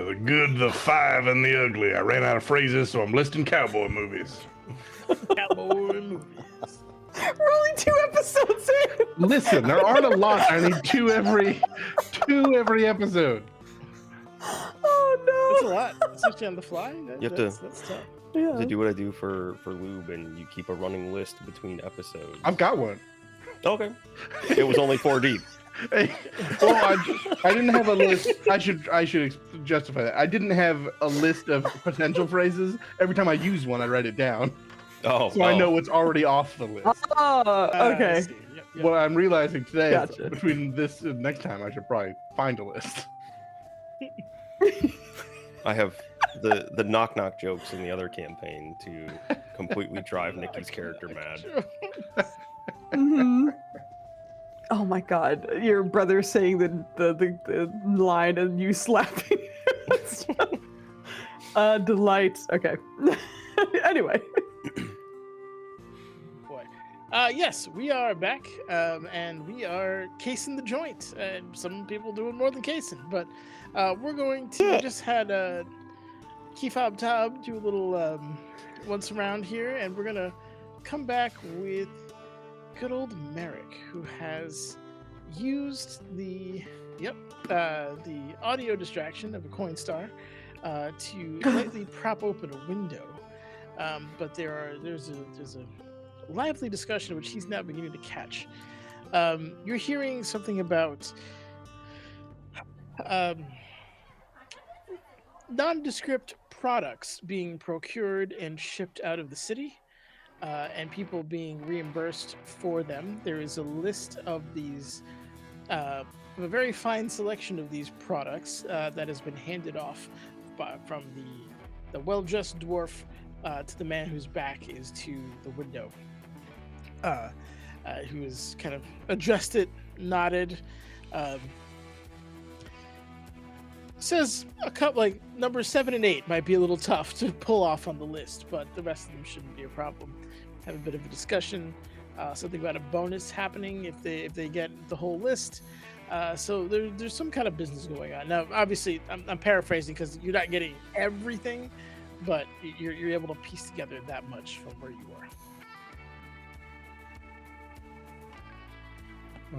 the good, the five, and the ugly. I ran out of phrases, so I'm listing cowboy movies. Cowboy movies. We're only 2 episodes in. Listen, there aren't a lot. I need two every episode. Oh That's a no. lot, especially on the fly. You have That's tough. to Yeah. do what I do for lube, and you keep a running list between episodes. I've got one. Okay. It was only 4 deep. Hey, well, I didn't have a list. I should justify that. I didn't have a list of potential phrases. Every time I use one, I write it down, Oh, so I know what's already off the list. Oh, I okay. see. Yep. What I'm realizing today is Gotcha. between this and next time, I should probably find a list. I have the knock knock jokes in the other campaign to completely drive Nikki's character mad. hmm Oh my god, your brother saying the line and you slapping. Delight. Okay. Anyway. Boy. Yes, we are back, and we are Casin the Joint. Some people doing more than Casin, but we're going to just had Keyfob Tob do a little once around here, and we're gonna come back with good old Merrick, who has used the audio distraction of a Coinstar to lightly prop open a window. But there's a lively discussion which he's now beginning to catch. You're hearing something about nondescript products being procured and shipped out of the city, and people being reimbursed for them. There is a list of these, a very fine selection of these products that has been handed off from the well-dressed dwarf to the man whose back is to the window, who is kind of addressed it, nodded, says a couple, like numbers 7 and 8 might be a little tough to pull off on the list, but the rest of them shouldn't be a problem. Have a bit of a discussion, something about a bonus happening if they get the whole list. So there's some kind of business going on. Now, obviously, I'm paraphrasing because you're not getting everything, but you're able to piece together that much from where you are.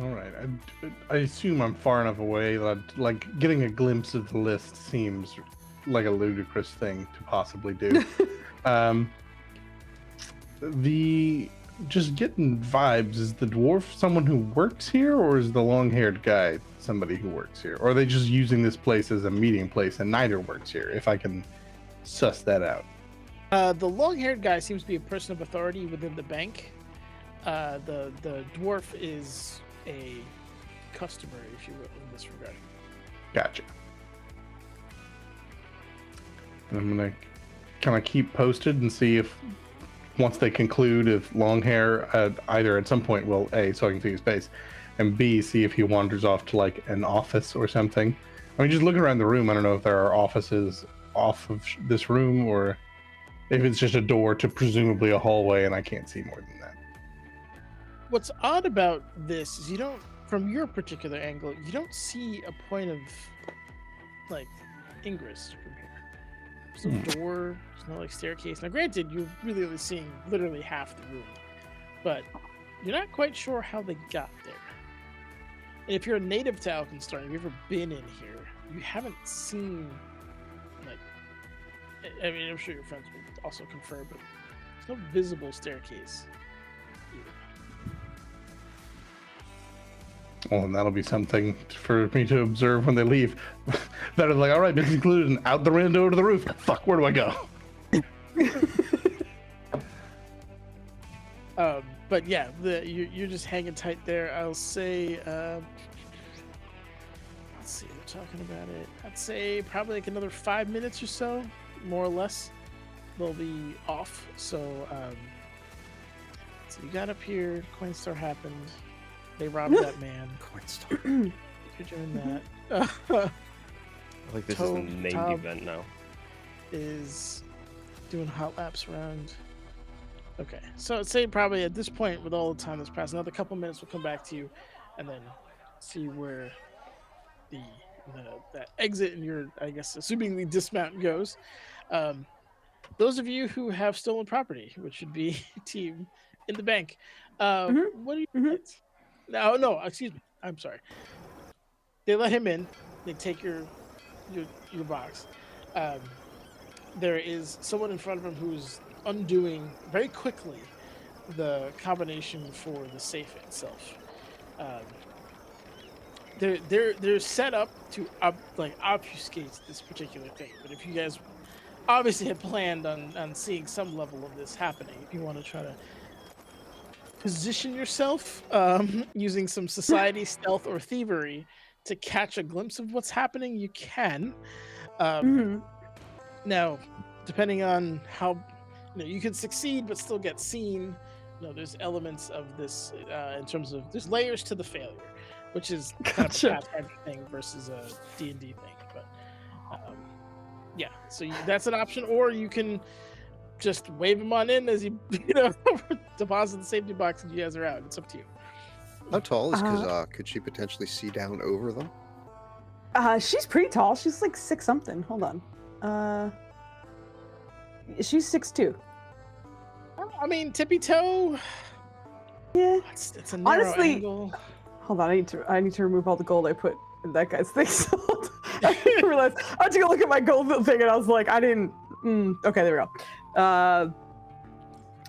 All right. I assume I'm far enough away that like getting a glimpse of the list seems like a ludicrous thing to possibly do. Just getting vibes, is the dwarf someone who works here, or is the long-haired guy somebody who works here? Or are they just using this place as a meeting place and neither works here, if I can suss that out? The long-haired guy seems to be a person of authority within the bank. The dwarf is a customer, if you will, in this regard. Gotcha. And I'm gonna kind of keep posted and see if once they conclude, if long hair either at some point will A, so I can see his face, and B, see if he wanders off to like an office or something. I mean, just looking around the room, I don't know if there are offices off of this room or if it's just a door to presumably a hallway and I can't see more than that. What's odd about this is you don't, from your particular angle, you don't see a point of like ingress from here. There's no door, there's no like staircase. Now granted, you're really only seeing literally half the room, but you're not quite sure how they got there. And if you're a native to Alkenstar, if you've ever been in here, you haven't seen, like, I mean, I'm sure your friends will also confirm, but there's no visible staircase either. Well, and that'll be something for me to observe when they leave. That is like, all right, it's included and out the window to the roof. Fuck, where do I go? But yeah, you're just hanging tight there. I'll say, let's see, we're talking about it. I'd say probably like another 5 minutes or so, more or less. They'll be off. So you got up here, Coinstar happened. They robbed that man. Coinstar. You're doing that. I like this is a named Tob event now. is doing hot laps around. Okay, so I'd say probably at this point, with all the time that's passed, another couple minutes will come back to you, and then see where the that exit and your, I guess, assumingly dismount goes. Those of you who have stolen property, which should be team in the bank, what do you? No, excuse me. I'm sorry. They let him in. They take your box. There is someone in front of him who's undoing very quickly the combination for the safe itself. They're set up to obfuscate this particular thing. But if you guys obviously had planned on seeing some level of this happening, if you want to try to position yourself using some society stealth or thievery to catch a glimpse of what's happening, you can. Now, depending on how you can succeed but still get seen, there's elements of this in terms of there's layers to the failure, which is kind of a Pathfinder thing versus a D&D thing. But yeah, so that's an option, or you can just wave him on in as you deposit the safety box and you guys are out. It's up to you. How tall is Casin? Could she potentially see down over them? She's pretty tall. She's like 6 something. Hold on. She's 6'2". I mean, tippy toe. Yeah. It's a narrow Honestly, angle. Hold on. I need to remove all the gold I put in that guy's thing. So I realized I took a look at my gold thing and I was like, I didn't. Okay, there we go.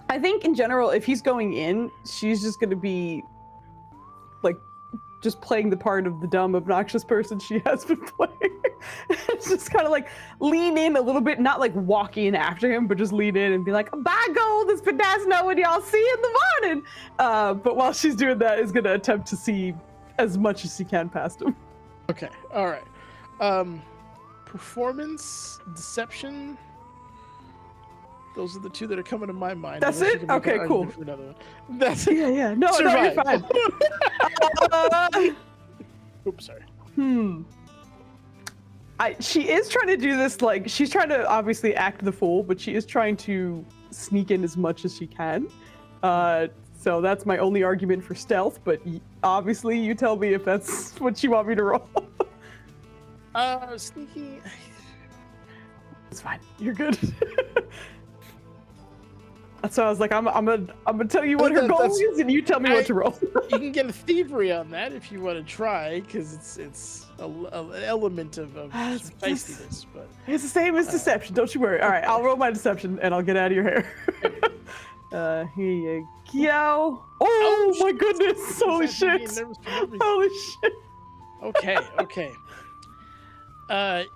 I think in general, if he's going in, she's just going to be like just playing the part of the dumb, obnoxious person she has been playing. It's just kind of like lean in a little bit, not like walking in after him, but just lean in and be like, bye gold, it's been nice knowing y'all, see you in the morning. But while she's doing that, is going to attempt to see as much as she can past him. Okay, all right. Performance, deception. Those are the two that are coming to my mind. That's it? Okay, cool. Another one. That's it. Yeah. No, you're fine. Oops, sorry. She is trying to do this, like, she's trying to obviously act the fool, but she is trying to sneak in as much as she can. So that's my only argument for stealth, but obviously you tell me if that's what you want me to roll. Sneaky. It's fine. You're good. So I was like, I'm gonna tell you what her goal is, and you tell me what to roll. You can get a thievery on that if you want to try, because it's an element of feistiness. But it's the same as deception. Don't you worry. All right, I'll roll my deception, and I'll get out of your hair. Here you go. Oh my goodness! Holy shit! Holy shit! Okay.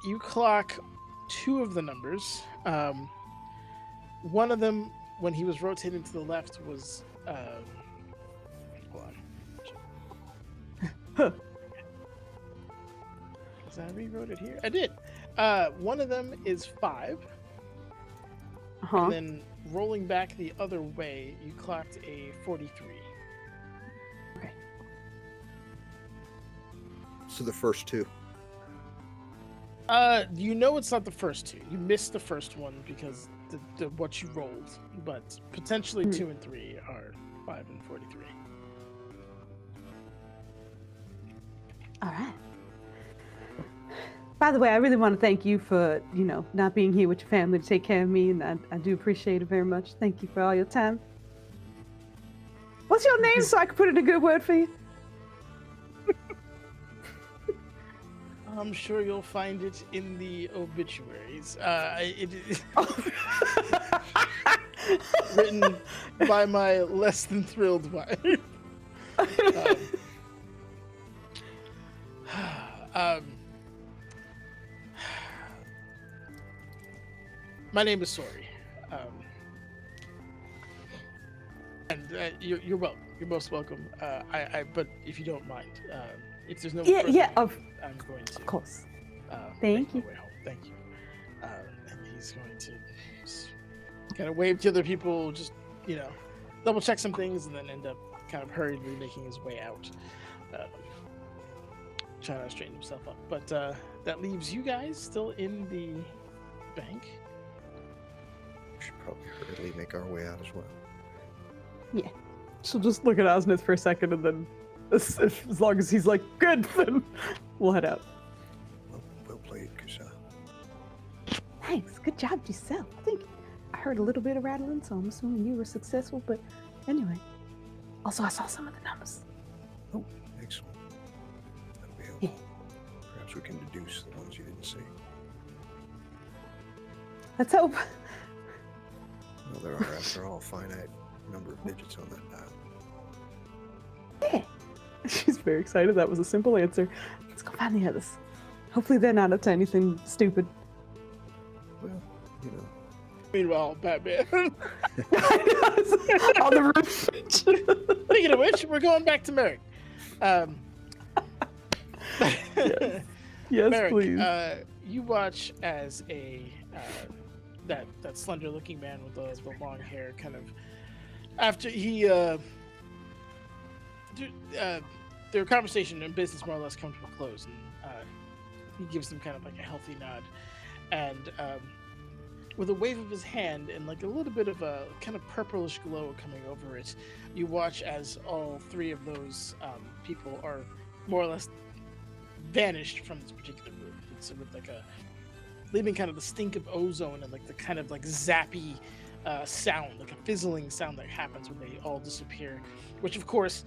You clock 2 of the numbers. One of them, when he was rotating to the left, was hold on. Because I rewrote it here. I did. One of them is 5. And then rolling back the other way, you clocked a 43. Okay. So the first 2. It's not the first 2. You missed the first one because the what you rolled, but potentially 2 and 3 are 5 and 43. All right. By the way, I really want to thank you for, not being here with your family to take care of me, and I do appreciate it very much. Thank you for all your time. What's your name so I can put in a good word for you? I'm sure you'll find it in the obituaries. Written by my less than thrilled wife. My name is Sori. And you're welcome. You're most welcome. But if you don't mind, if there's no I'm going to. Of course. Thank you. Thank you. And he's going to kind of wave to other people, just double check some things, and then end up kind of hurriedly making his way out, trying to straighten himself up. But that leaves you guys still in the bank. We should probably hurriedly make our way out as well. Yeah. She'll just look at Osnith for a second, and then as long as he's like, good, then we'll head out. job yourself. I think I heard a little bit of rattling, so I'm assuming you were successful. But anyway, also I saw some of the numbers. Oh, excellent. That'll be helpful. Perhaps we can deduce the ones you didn't see. Let's hope. Well, there are, after all, a finite number of digits on that dial. Yeah. She's very excited. That was a simple answer. Let's go find the others. Hopefully they're not up to anything stupid. Well, you know. Meanwhile, Batman. On the roof. Speaking of which, we're going back to Merrick. Yes, Merrick, please. you watch as that slender-looking man with the long hair kind of after he their conversation and business more or less come to a close, and he gives them kind of like a healthy nod, and with a wave of his hand and like a little bit of a kind of purplish glow coming over it, you watch as all three of those people are more or less vanished from this particular room. It's with like a leaving kind of the stink of ozone and like the kind of like zappy sound, like a fizzling sound that happens when they all disappear, which of course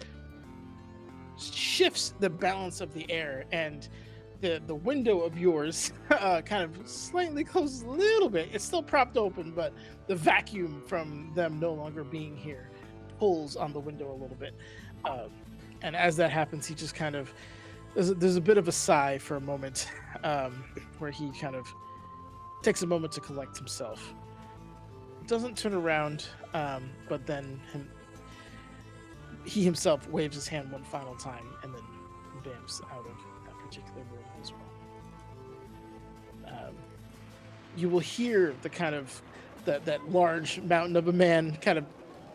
shifts the balance of the air, and the window of yours kind of slightly closes a little bit. It's still propped open, but the vacuum from them no longer being here pulls on the window a little bit. And as that happens, he just kind of there's a bit of a sigh for a moment, where he kind of takes a moment to collect himself. Doesn't turn around, but then he himself waves his hand one final time and then bams out of that particular room as well. You will hear the kind of that large mountain of a man kind of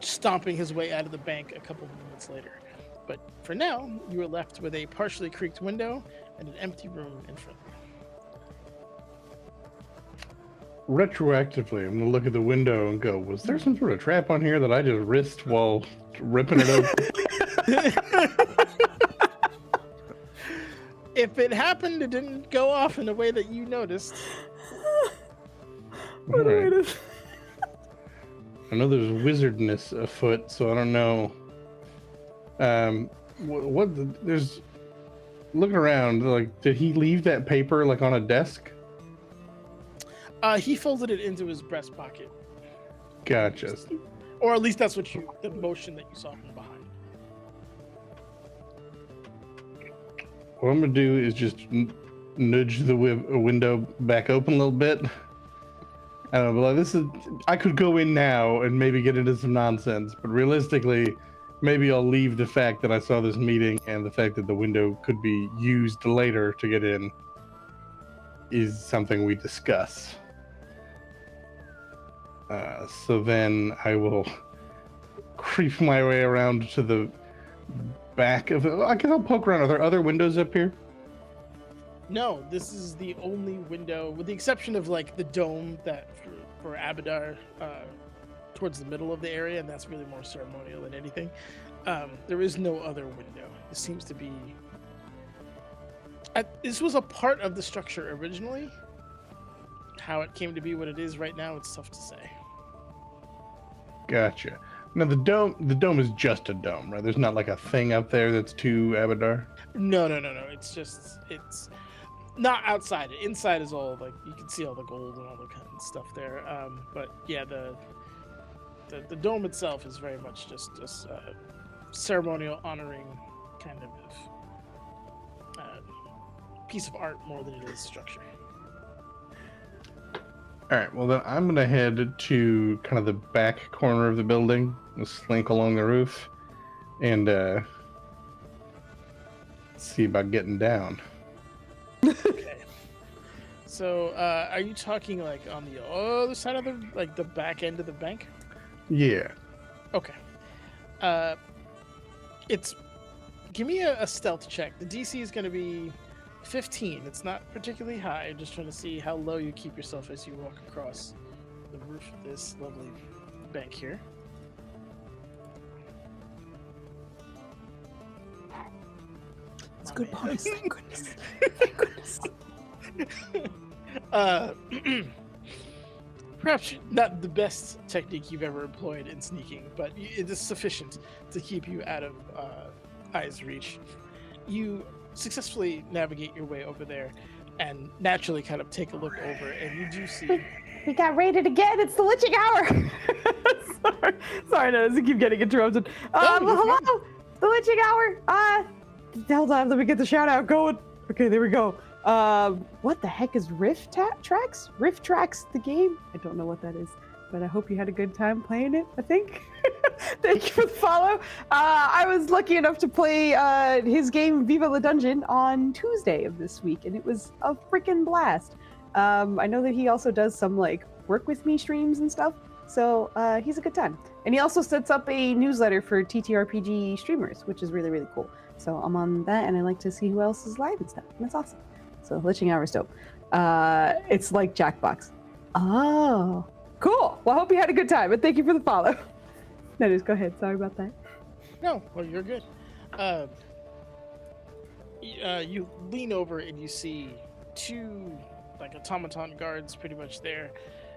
stomping his way out of the bank a couple of minutes later. But for now, you are left with a partially creaked window and an empty room in front of you. Retroactively, I'm gonna look at the window and go, was there some sort of trap on here that I just risked while ripping it open? If it happened, it didn't go off in a way that you noticed. All right. I know there's wizardness afoot, so I don't know. There's looking around, like, did he leave that paper like on a desk? He folded it into his breast pocket. Gotcha. Or at least that's what the motion that you saw from behind. What I'm gonna do is just nudge the window back open a little bit. I don't know, but I could go in now and maybe get into some nonsense, but realistically, maybe I'll leave the fact that I saw this meeting and the fact that the window could be used later to get in is something we discuss. So then I will creep my way around to the back of it. I guess I'll poke around. Are there other windows up here? No, this is the only window, with the exception of like the dome that for Abadar towards the middle of the area, and that's really more ceremonial than anything. There is no other window. This seems to be... this was a part of the structure originally. How it came to be what it is right now, it's tough to say. Gotcha. Now the dome is just a dome, right? There's not like a thing up there that's to Abadar? No. It's not outside. Inside is all like, you can see all the gold and all the kind of stuff there. But yeah, the dome itself is very much just ceremonial honoring kind of piece of art more than it is structure. All right, well then I'm gonna head to kind of the back corner of the building, slink along the roof, and see about getting down. Okay. So, are you talking like on the other side of the back end of the bank? Yeah. Okay. Give me a stealth check. The DC is going to be 15. It's not particularly high. I'm just trying to see how low you keep yourself as you walk across the roof of this lovely bank here. It's good bonus. Thank goodness. Thank goodness. perhaps not the best technique you've ever employed in sneaking, but it is sufficient to keep you out of eye's reach. You successfully navigate your way over there and naturally kind of take a look over, and you do see... We got raided again. It's the witching hour. sorry, no, I keep getting interrupted. Well, hello, the witching hour. Hold on, let me get the shout out going. Okay, there we go. What the heck is Rift Tracks? Rift Tracks, the game? I don't know what that is, but I hope you had a good time playing it, I think. Thank you for the follow. I was lucky enough to play his game Viva La Dungeon on Tuesday of this week, and it was a freaking blast. I know that he also does some like work with me streams and stuff, so he's a good time. And he also sets up a newsletter for TTRPG streamers, which is really, really cool. So I'm on that, and I like to see who else is live and stuff, and that's awesome. So Liching Hour is dope. It's like Jackbox. Oh, cool. Well, I hope you had a good time, and thank you for the follow. No, just go ahead. Sorry about that. No, well, you're good. You lean over and you see two like automaton guards pretty much there,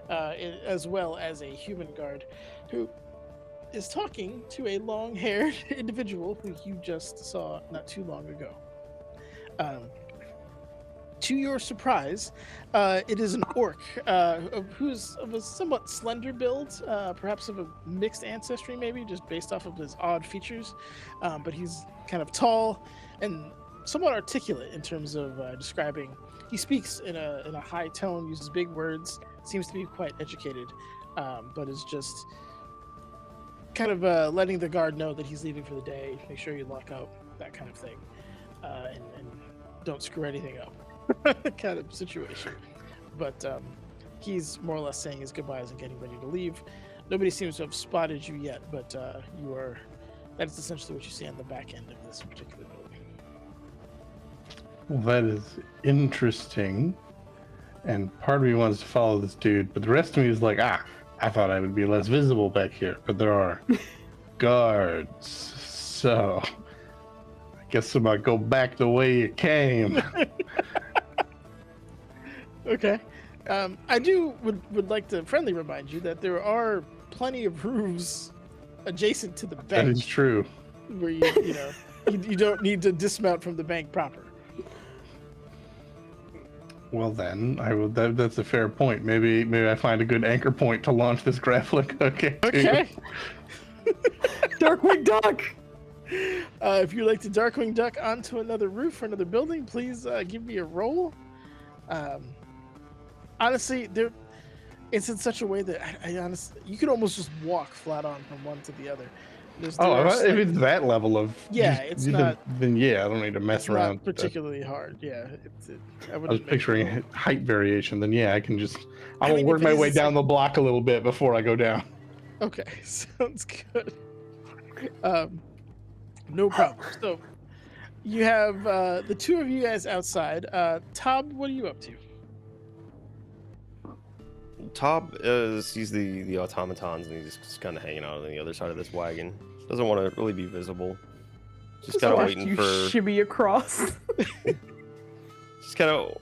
as well as a human guard who is talking to a long-haired individual who you just saw not too long ago. To your surprise, it is an orc who's of a somewhat slender build, perhaps of a mixed ancestry, maybe just based off of his odd features. But he's kind of tall and somewhat articulate in terms of describing. He speaks in a high tone, uses big words, seems to be quite educated, but is just kind of letting the guard know that he's leaving for the day. Make sure you lock up, that kind of thing, and don't screw anything up. Kind of situation. But he's more or less saying his goodbyes and getting ready to leave. Nobody seems to have spotted you yet, but that is essentially what you see on the back end of this particular building. Well, that is interesting. And part of me wants to follow this dude, but the rest of me is like, I thought I would be less visible back here, but there are guards. So I guess I might go back the way you came. Okay. I would like to friendly remind you that there are plenty of roofs adjacent to the bank. That is true. Where you don't need to dismount from the bank proper. Well then, I will. That's a fair point. Maybe I find a good anchor point to launch this grappling hook into. Okay. Darkwing Duck. If you'd like to Darkwing Duck onto another roof or another building, please give me a roll. Honestly, it's in such a way that I honestly, you could almost just walk flat on from one to the other. If it's that level of it's not. Then yeah, I don't need to mess around. Not particularly hard. Yeah, I was picturing height variation. Then yeah, I will work my way down the block a little bit before I go down. Okay, sounds good. No problem. So you have the two of you guys outside. Tob, what are you up to? Tob sees the automatons and he's just kind of hanging out on the other side of this wagon. Doesn't want to really be visible. Just kind of waiting for shimmy across. Just kind of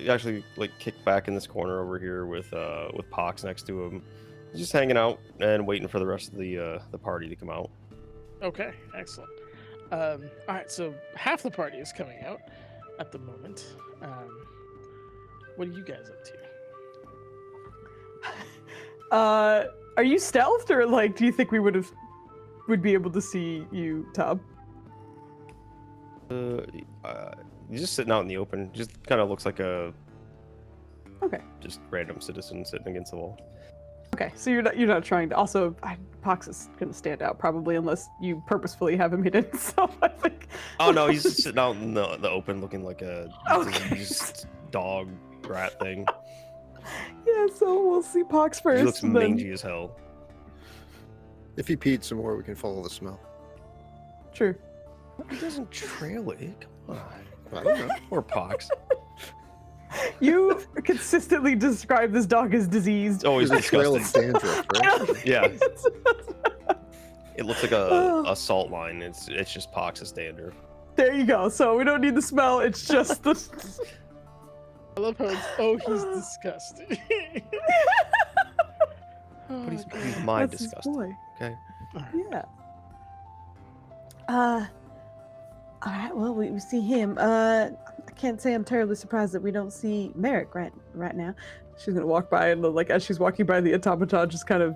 actually like kick back in this corner over here with Pox next to him. Just hanging out and waiting for the rest of the party to come out. Okay, excellent. All right, so half the party is coming out at the moment. What are you guys up to? Are you stealthed, or like, do you think we would be able to see you, Tob? He's just sitting out in the open. Just kind of looks like a just random citizen sitting against the wall. Okay, so you're not trying to. Also, Pox is gonna stand out probably unless you purposefully have him hidden. So I think. Oh no, he's just sitting out in the open, looking like a diseased dog rat thing. Yeah, so we'll see Pox first. He looks mangy as hell. If he peed some more, we can follow the smell. True. He doesn't trail it. Come on. I don't know. Or Pox. You consistently describe this dog as diseased. Oh, he's There's a trail of disgusting. dandruff, right? Yeah. It looks like a salt line. It's just Pox's dandruff. There you go. So we don't need the smell. It's just the. I love how he's disgusting. But he's God. my That's his disgusting. boy. Okay. Yeah. All right. Well, we see him. I can't say I'm terribly surprised that we don't see Merrick right now. She's gonna walk by and like as she's walking by the automaton, just kind of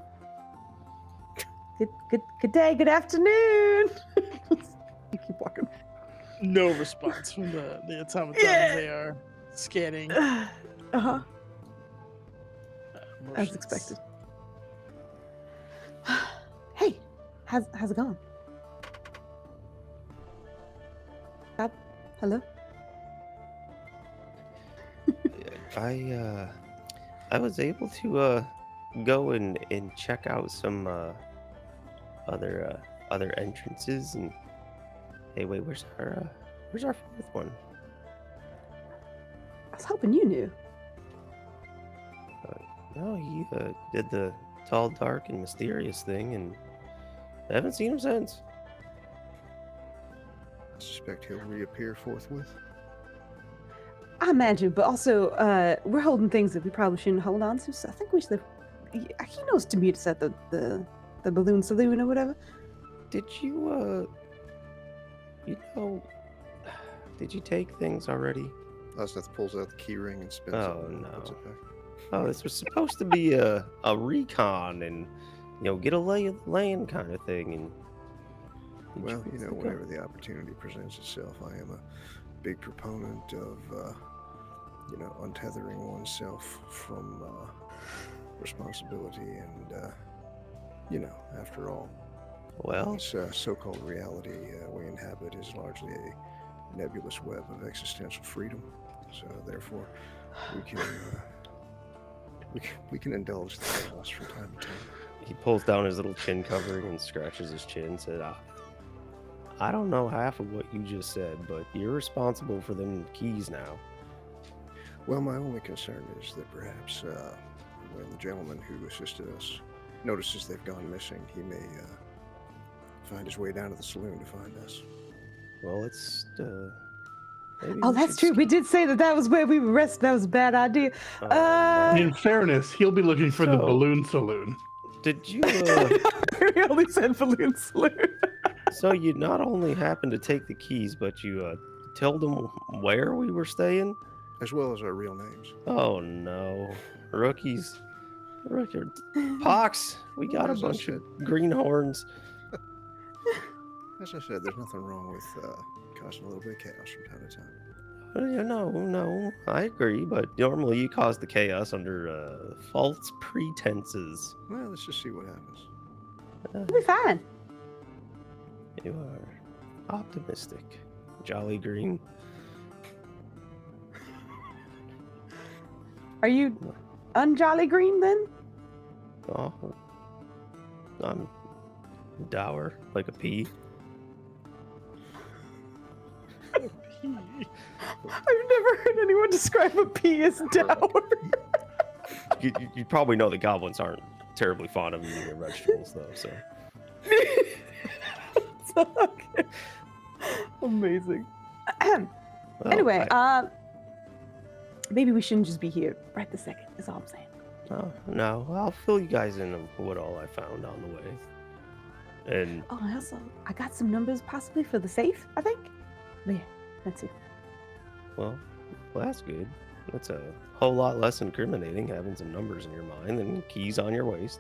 good day, good afternoon. Keep walking. No response from the automatons. Yeah. They are scanning. Uh-huh. As motions. expected. Hey, how's it going? Bob, hello. I was able to go and check out some other entrances and hey, wait, where's our fourth one? I was hoping you knew. No, he did the tall, dark, and mysterious thing, and I haven't seen him since. I suspect he'll reappear forthwith. I imagine, but also we're holding things that we probably shouldn't hold on to. So I think we should. He knows to meet us at the balloon saloon or whatever. Did you did you take things already? Osnath pulls out the key ring and spins Oh, it and no. puts it back. Oh, this was supposed to be a recon and get a lay of the land kind of thing. And Well, forget? whenever the opportunity presents itself, I am a big proponent of, untethering oneself from responsibility. And, after all, Well, this so-called reality we inhabit is largely a nebulous web of existential freedom. So, therefore, we can indulge the chaos from time to time. he pulls down his little chin covering and scratches his chin and said, I don't know half of what you just said, but you're responsible for them keys now. Well, my only concern is that perhaps when the gentleman who assisted us notices they've gone missing, he may find his way down to the saloon to find us. Well, it's maybe Oh, we that's should true. We did say that was where we were resting. That was a bad idea. Oh, Uh, no. In fairness, he'll be looking for the So- balloon saloon. Did you we only said balloon saloon. so you not only happened to take the keys, but you told them where we were staying? As well as our real names. Oh no, rookies. Pox, we got a As I bunch said. of greenhorns. As I said, there's nothing wrong with causing a little bit of chaos from time to time. No, I agree, but normally you cause the chaos under false pretenses. Well, let's just see what happens. We'll be fine. You are optimistic, Jolly Green. Are you unjolly green then? Oh, I'm dour like a pea. I've never heard anyone describe a pea as dour. You probably know the goblins aren't terribly fond of eating their vegetables, though. So Okay. Amazing. Well, Anyway, maybe we shouldn't just be here right this second. Is all I'm saying. no, I'll fill you guys in on what all I found on the way. And Oh, I got some numbers possibly for the safe. I think. But yeah, that's it. well, that's good. That's a whole lot less incriminating having some numbers in your mind than keys on your waist.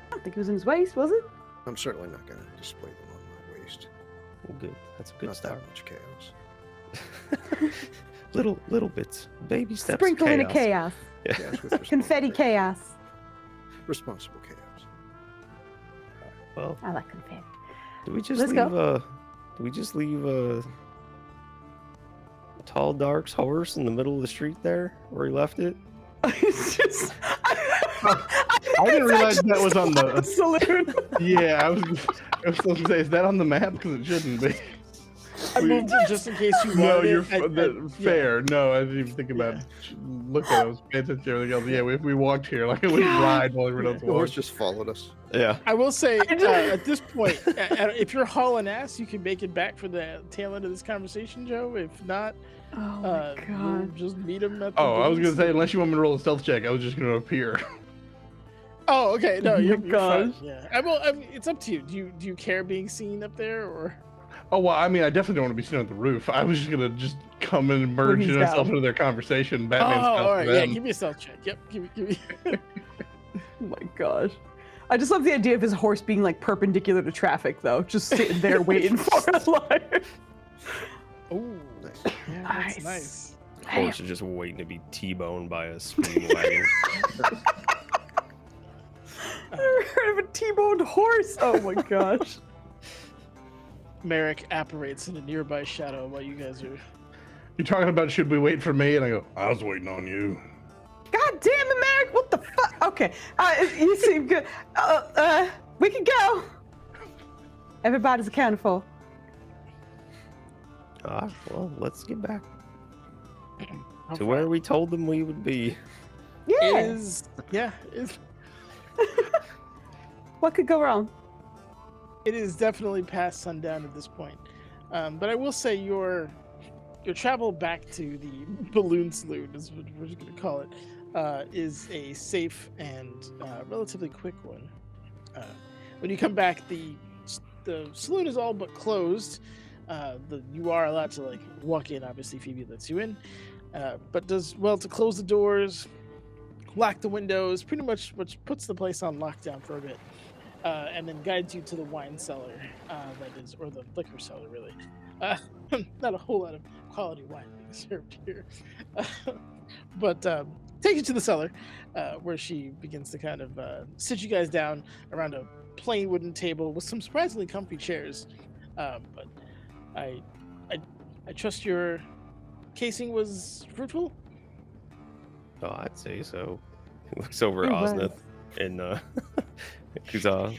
I don't think it was in his waist, was it? I'm certainly not going to display them on my waist. Well, good. That's a good Not start. that much chaos. little bits, baby steps. Sprinkle in a chaos. Yeah. Chaos with Confetti responsible- chaos. Responsible chaos. Well, I like confetti. do we just Let's leave? go. Do we just leave Tall Dark's horse in the middle of the street there where he left it? It's just. I didn't realize that was on the. saloon. Yeah, I was supposed to say, is that on the map? Because it shouldn't be. I moved it just in case you No, wanted you're it. fair. No, I didn't even think about look at it. I was paying attention to everything else. Yeah, if we walked here, like we ride while everyone else The horse walks. just followed us. Yeah. I will say, at this point, if you're hauling ass, you can make it back for the tail end of this conversation, Joe. If not, Oh my we'll god. just meet him at the Oh, I was balloon gonna say, unless you want me to roll a stealth check, I was just gonna appear. Oh, okay. No, Oh my you're fine. gosh. Yeah. I mean, it's up to you. Do you care being seen up there or? Oh well, I mean, I definitely don't want to be seen on the roof. I was just gonna come and merge he's myself down. into their conversation. Oh, Batman style all for right. Yeah, them. give me a stealth check. Yep. Give me. Oh my gosh. I just love the idea of his horse being like perpendicular to traffic, though, just sitting there waiting for a life. Oh, yeah, that's nice. Horse is just waiting to be T-boned by a speeding wagon. Never heard of a T-boned horse. Oh my gosh. Merrick apparates in a nearby shadow while you guys are. You're talking about should we wait for me? And I go, I was waiting on you. God damn it, Merrick! What the fuck? Okay, you seem good. We can go. Everybody's accounted for. Well, let's get back How to far? where we told them we would be. Yeah. Is What could go wrong? it is definitely past sundown at this point. But I will say your travel back to the balloon saloon is what we're just going to call it. Is a safe and relatively quick one. When you come back, the saloon is all but closed. You are allowed to like walk in. Obviously, Phoebe lets you in, but does well to close the doors, lock the windows, pretty much, which puts the place on lockdown for a bit, and then guides you to the wine cellar, or the liquor cellar, really. Not a whole lot of quality wine being served here, but take you to the cellar, where she begins to kind of sit you guys down around a plain wooden table with some surprisingly comfy chairs. But I trust your casing was fruitful. Oh, I'd say so. He looks over at It was. Osnath and Kuza.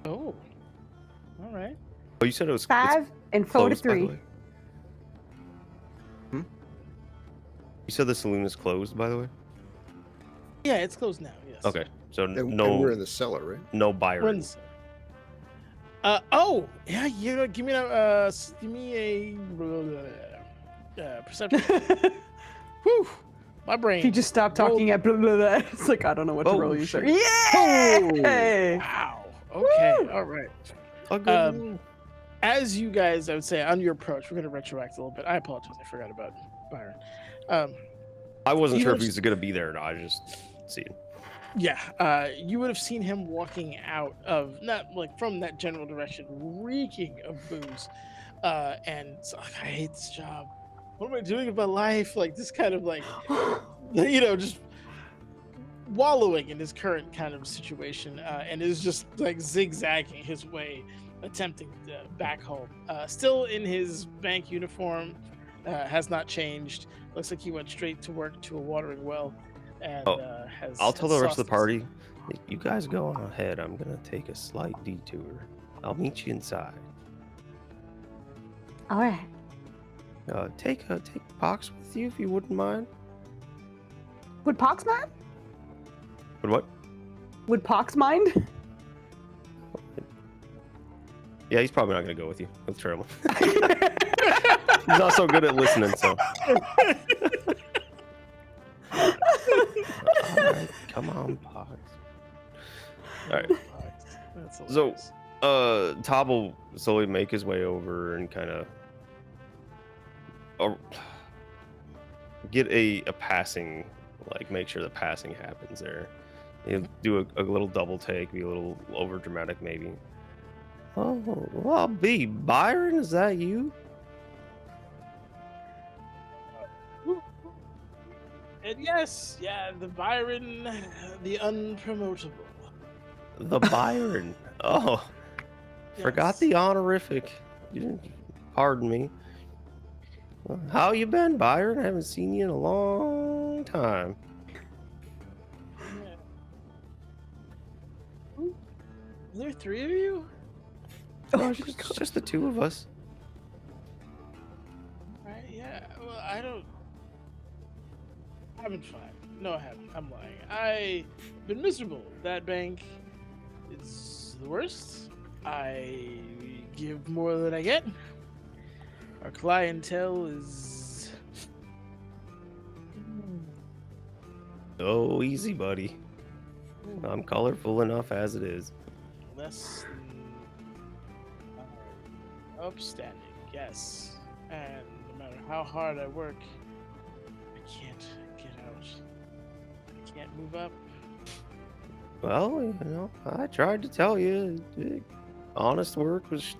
Oh, all right. Oh, you said it was 5 and 4 to closed, by the 3. way? You said the saloon is closed, by the way? Yeah, it's closed now. Yes. Okay, so And no, we're in the cellar, right? no Byron. When's? Oh, yeah. You know, give me a perception. Whew, my brain. He just stopped talking at blah, blah, blah. It's like, I don't know what to Oh, roll you, shit. sir. Yeah! Wow. Okay. Woo! All right. Oh, good. Um, As you guys, I would say, on your approach, we're going to retroact a little bit. I apologize. I forgot about Byron. I wasn't you sure if have- he was going to be there or not. I just see it. Yeah, you would have seen him walking out of, not like from that general direction, reeking of booze. And it's like, I hate this job. What am I doing with my life? Like, this kind of like, just wallowing in his current kind of situation, and is just like zigzagging his way, attempting to back home. Still in his bank uniform, has not changed. Looks like he went straight to work to a watering well. And has. I'll tell the rest of the sauces. party, you guys go on ahead. I'm going to take a slight detour. I'll meet you inside. All right. Take Pox with you if you wouldn't mind. Would Pox mind? But what? Would Pox mind? Yeah, he's probably not going to go with you. That's terrible. He's not so good at listening, so. Alright, come on, Pox. Alright. That's So, hilarious. Tob will slowly make his way over and kind of get a passing, like make sure the passing happens there. He'll do a little double take, be a little over dramatic maybe. Oh, well, B, Byron, is that you? And yes, yeah, the Byron, the unpromotable. The Byron. Oh, forgot Yes. the honorific. You didn't, pardon me. Well, how you been, Byron? I haven't seen you in a long time. Yeah. Ooh, are there 3 of you? Oh, it's just the 2 of us. Right, yeah. Well, I haven't fine. No, I haven't. I'm lying. I've been miserable. That bank is the worst. I give more than I get. Our clientele is... Oh, easy, buddy. I'm colorful enough as it is. Less than upstanding, yes. And no matter how hard I work, I can't get out. I can't move up. Well, I tried to tell you, honest work was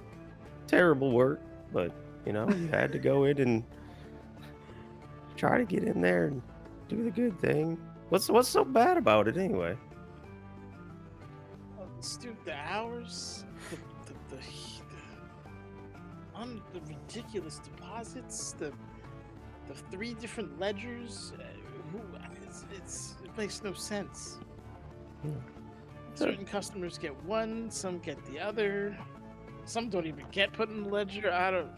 terrible work, but you had to go in and try to get in there and do the good thing. What's so bad about it anyway? The hours, the ridiculous deposits, the 3 different ledgers. It makes no sense. Certain customers get one, some get the other. Some don't even get put in the ledger. I don't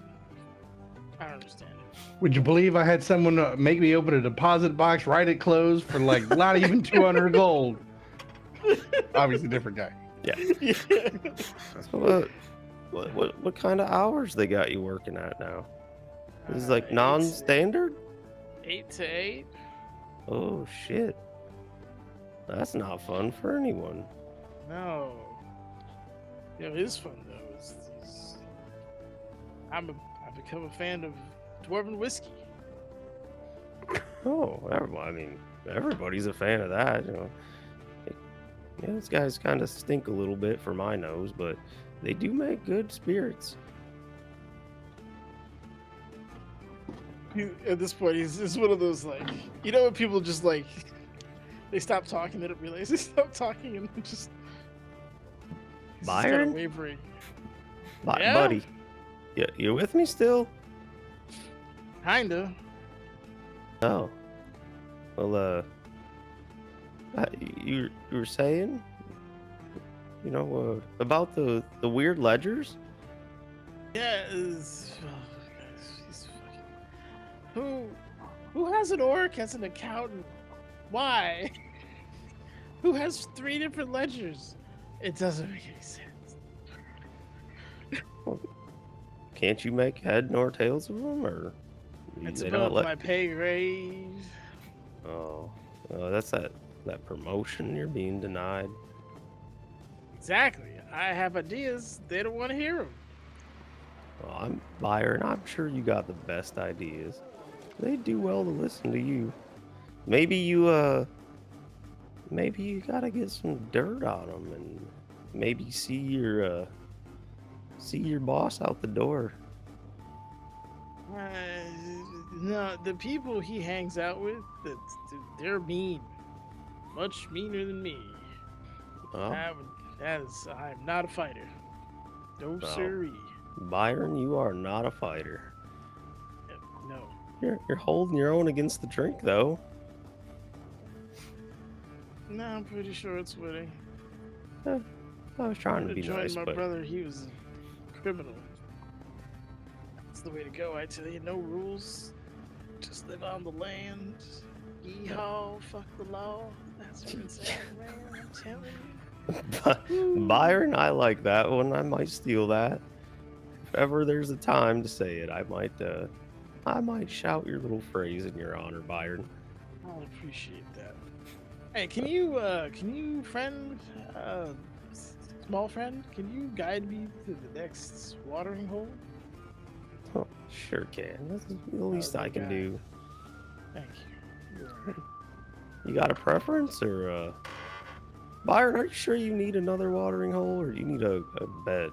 understand it. Would you believe I had someone make me open a deposit box right at close for like not even 200 gold? Obviously, different guy. Yeah. So, what kind of hours they got you working at now? This is like non-standard? 8 to 8. Oh shit. That's not fun for anyone. No. Yeah, it is fun though. I've become a fan of dwarven whiskey. Oh, everybody's a fan of that. These guys kind of stink a little bit for my nose, but they do make good spirits. At this point, he's one of those when people just they stop talking, they don't realize they stop talking, and just Byron? kind of wavering. Yeah? Buddy, you with me still? Kinda. Oh, well, you were saying, about the weird ledgers? Yeah, who has an orc as an accountant? Why? Who has 3 different ledgers? It doesn't make any sense. Can't you make head nor tails of them, or It's they above don't my pay grade. Oh, that's that promotion you're being denied. Exactly. I have ideas. They don't want to hear them. Well, Byron, I'm sure you got the best ideas. They do well to listen to you. Maybe you gotta get some dirt on them, and maybe see your boss out the door. No, the people he hangs out with, they're mean. Much meaner than me. Oh, I'm not a fighter. No, sirree. Byron, you are not a fighter. No. You're holding your own against the drink, though. No, I'm pretty sure it's winning. I was trying to be joined nice, my but brother, he was a criminal. That's the way to go, I tell you. No rules. Just live on the land. Yeehaw, fuck the law. That's what it's saying, man. I'm telling you. Byron, I like that one. I might steal that. If ever there's a time to say it, I might shout your little phrase in your honor, Byron. I'll appreciate that. Hey, can you friend, small friend, can you guide me to the next watering hole? Oh, sure can. That's the least I can do. Thank you. You got a preference, or Byron, are you sure you need another watering hole, or do you need a bed?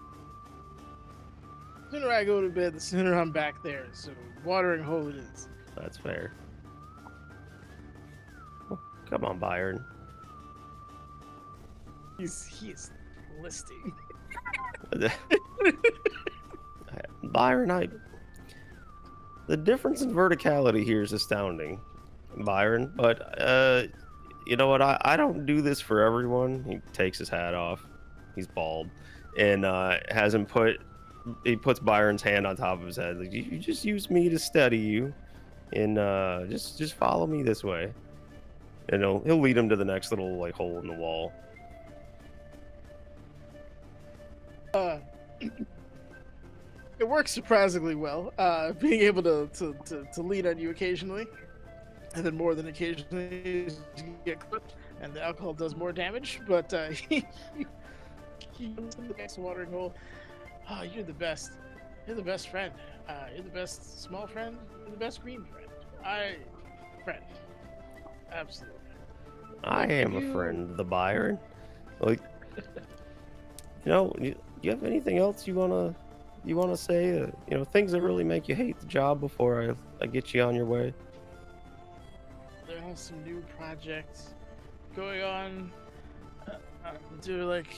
The sooner I go to bed, the sooner I'm back there. So watering hole it is. That's fair. Well, come on, Byron. He is listing. Byron, the difference in verticality here is astounding, Byron. But you know what? I don't do this for everyone. He takes his hat off. He's bald, and he puts Byron's hand on top of his head. Like, you just use me to steady you, and just follow me this way. And he'll lead him to the next little hole in the wall. It works surprisingly well. Being able to lean on you occasionally, and then more than occasionally as you get clipped. and the alcohol does more damage. But he goes to the next watering hole. Oh, you're the best. You're the best friend. You're the best small friend. You're the best green friend. Friend. Absolutely. I am a friend of the Byron. Like, you have anything else you wanna say? Things that really make you hate the job before I get you on your way. There are some new projects going on. Do like,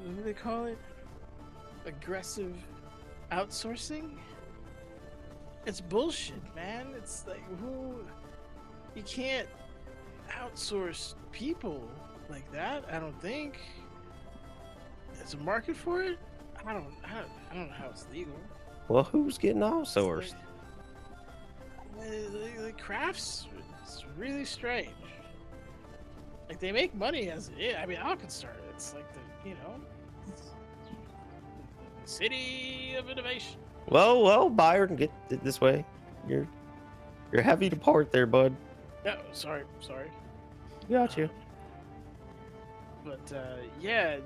what do they call it? Aggressive outsourcing? It's bullshit, man. It's like, you can't outsource people like that. I don't think there's a market for it. I don't know how it's legal. Well, who's getting outsourced? Like crafts, it's really strange. Like they make money as it is. I mean, Alkenstar, it's like the city of innovation. Well, Byron, get it this way. You're heavy to part there, bud. No, sorry. Got you. But yeah,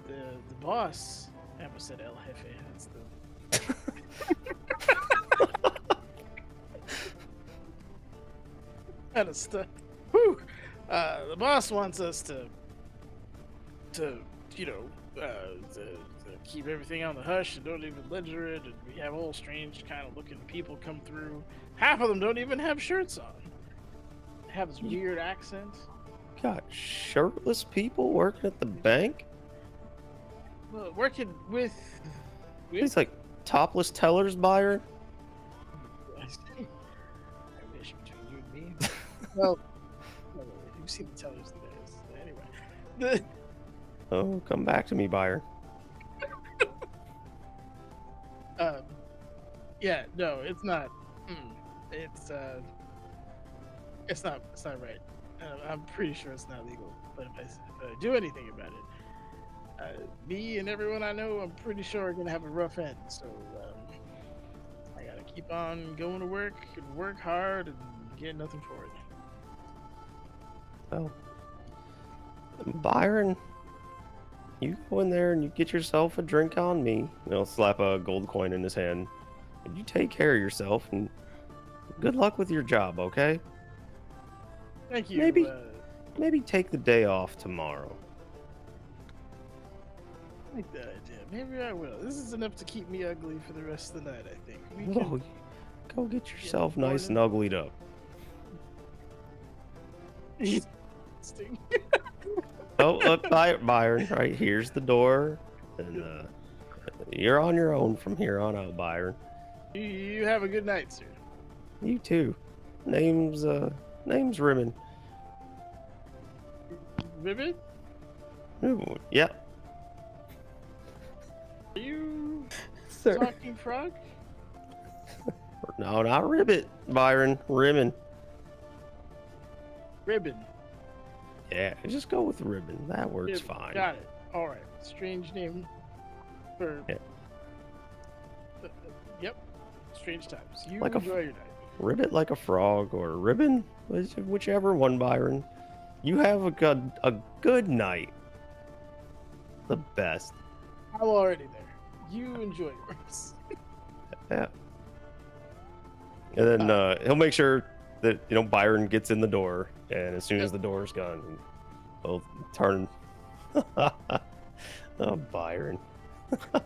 the boss. I almost said El Jefe. That's the kind of stuff. Whew. The boss wants us to keep everything on the hush and don't even ledger it, and we have all strange kind of looking people come through. Half of them don't even have shirts on. They have this weird accent. Got shirtless people working at the bank? Well, working with He's like topless tellers, Byron. I wish between you and me. Well, you've seen the tellers there. Anyway. Oh, come back to me, Byron. Yeah, no, it's not. It's not right. I'm pretty sure it's not legal. But if I do anything about it, me and everyone I know, I'm pretty sure are gonna have a rough end. So I gotta keep on going to work and work hard and get nothing for it. Well, Byron, you go in there and you get yourself a drink on me. He'll slap a gold coin in his hand. And you take care of yourself and good luck with your job, okay? Thank you. Maybe take the day off tomorrow. I like that idea. Maybe I will. This is enough to keep me ugly for the rest of the night, I think. We can... Oh, go get yourself nice and uglied up. Oh, look, Byron, right here's the door, and you're on your own from here on out, Byron. You have a good night, sir. You too. Name's Rimmon. Ribbon? Ooh, yeah. Are you Sir. talking frog? No, not Ribbit, Byron. Rimmon. Ribbon. Yeah, just go with Ribbon. That works Ribbon. fine. Got it. All right. Strange name for. Yeah. Yep. Strange times. You Like enjoy your night. Ribbit like a frog or Ribbon, whichever one, Byron. You have a good night. The best. I'm already there. You enjoy yours. Yeah. And then he'll make sure that Byron gets in the door, and as soon as the door's gone, he'll turn. Oh, Byron. And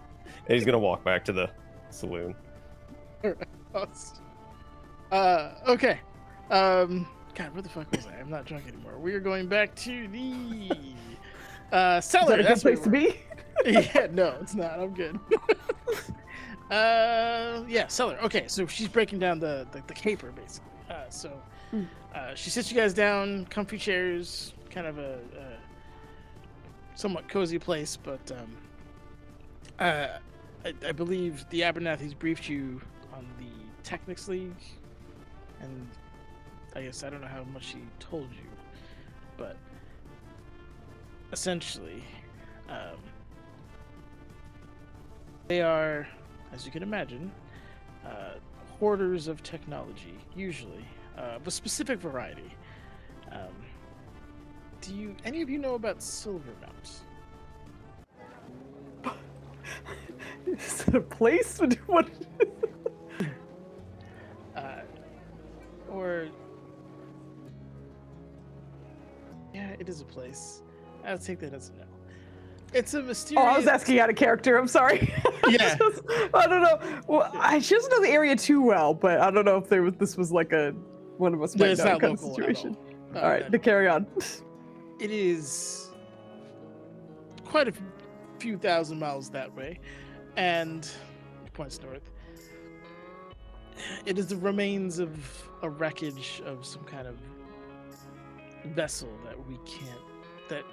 he's gonna walk back to the saloon. Okay. God, where the fuck was I? I'm not drunk anymore. We are going back to the cellar. Is that a That's good place to where be? yeah, no, it's not. I'm good. Yeah, cellar. Okay, so she's breaking down the caper basically. She sits you guys down, comfy chairs, kind of a somewhat cozy place, but I believe the Abernathys briefed you on the Technics League, and I guess I don't know how much she told you, but essentially, they are, as you can imagine, hoarders of technology, usually, of a specific variety. Do any of you know about Silvermount? Is it a place? What? Or yeah, it is a place. I'll take that as a no. It's a mysterious. Oh, I was asking out of character. I'm sorry. Yeah. I don't know. Well, I just know the area too well, but I don't know if this was like one of us might It's know not kind of local at situation. all. All right, to carry on. It is quite a few thousand miles that way, and points north. It is the remains of a wreckage of some kind of vessel that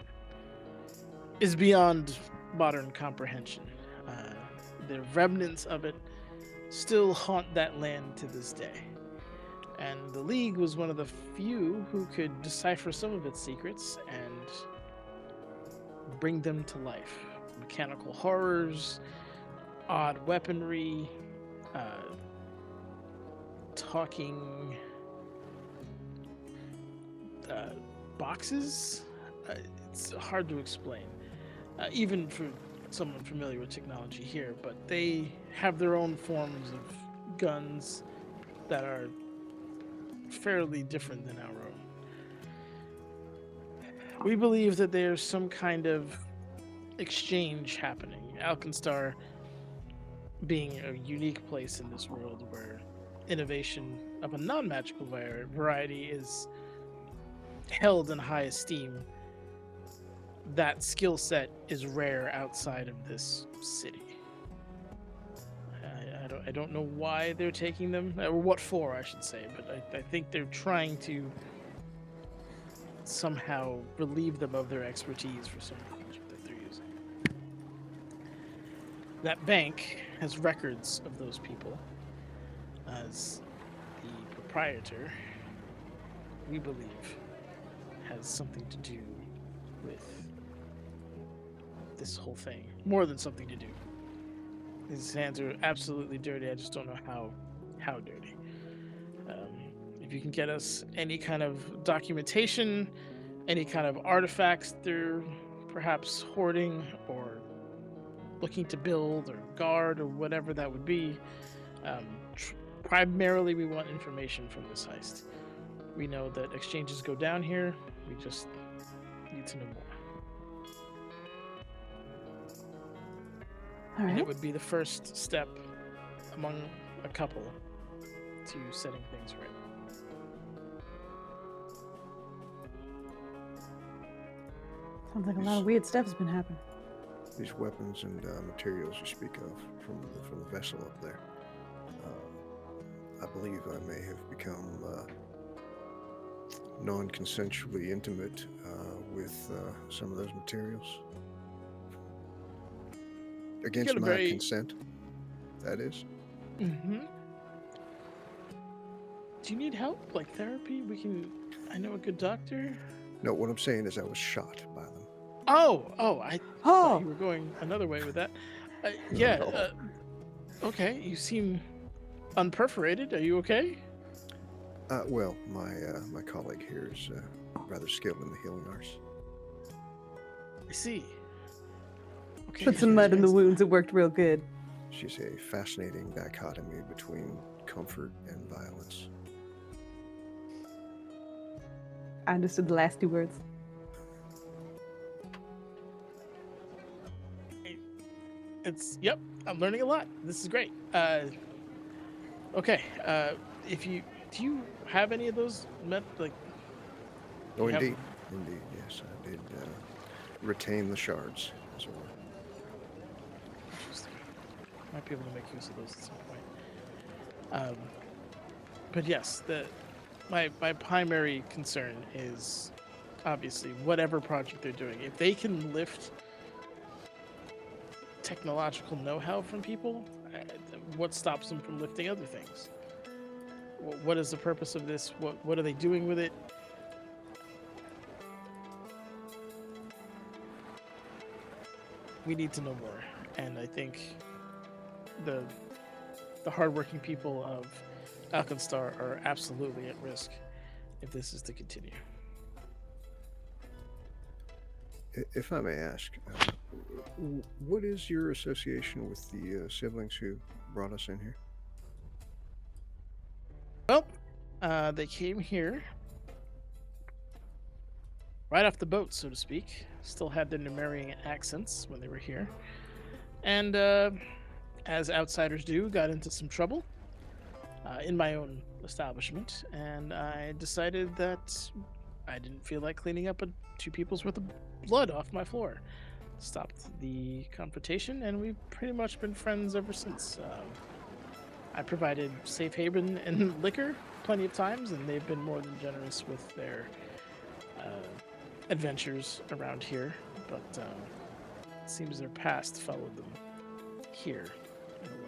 is beyond modern comprehension. The remnants of it still haunt that land to this day. And the League was one of the few who could decipher some of its secrets and bring them to life. Mechanical horrors, odd weaponry, talking boxes. It's hard to explain, even for someone familiar with technology here, but they have their own forms of guns that are fairly different than our own. We believe that there's some kind of exchange happening. Alkenstar being a unique place in this world where innovation of a non-magical variety is held in high esteem. That skill set is rare outside of this city. I don't know why they're taking them, or what for, I should say, but I think they're trying to somehow relieve them of their expertise for some project that they're using. That bank has records of those people. As the proprietor, we believe, has something to do with this whole thing. More than something to do. His hands are absolutely dirty. I just don't know how dirty. If you can get us any kind of documentation, any kind of artifacts they're perhaps hoarding or looking to build or guard or whatever that would be, primarily we want information from this heist. We know that exchanges go down here. We just need to know more. All And it right. would be the first step among a couple to setting things right. Sounds like a lot of weird stuff has been happening. These weapons and materials you speak of from the vessel up there. I believe I may have become non-consensually intimate with some of those materials. Against my consent, that is. Mm-hmm. Do you need help, like therapy? I know a good doctor. No, what I'm saying is I was shot by them. I thought you were going another way with that. Yeah. No. Okay, you seem unperforated. Are you okay? Well, my colleague here is rather skilled in the healing arts. I see. Okay. Put some mud in the wounds. It worked real good. She's a fascinating dichotomy between comfort and violence. I understood the last two words. Yep, I'm learning a lot. This is great. Okay, do you have any of those Oh, Yep. indeed, yes, I did retain the shards, as it were. Interesting. Might be able to make use of those at some point. But yes, my primary concern is obviously whatever project they're doing. If they can lift technological know-how from people, what stops them from lifting other things? What is the purpose of this? What are they doing with it? We need to know more, and I think the hardworking people of Alkenstar are absolutely at risk if this is to continue. If I may ask, what is your association with the siblings who brought us in here? Well, they came here right off the boat, so to speak. Still had their Numerian accents when they were here. And as outsiders do, got into some trouble in my own establishment. And I decided that I didn't feel like cleaning up 2 people's worth of blood off my floor. Stopped the confrontation, and we've pretty much been friends ever since. I provided safe haven and liquor plenty of times, and they've been more than generous with their adventures around here. But it seems their past followed them here, in a way.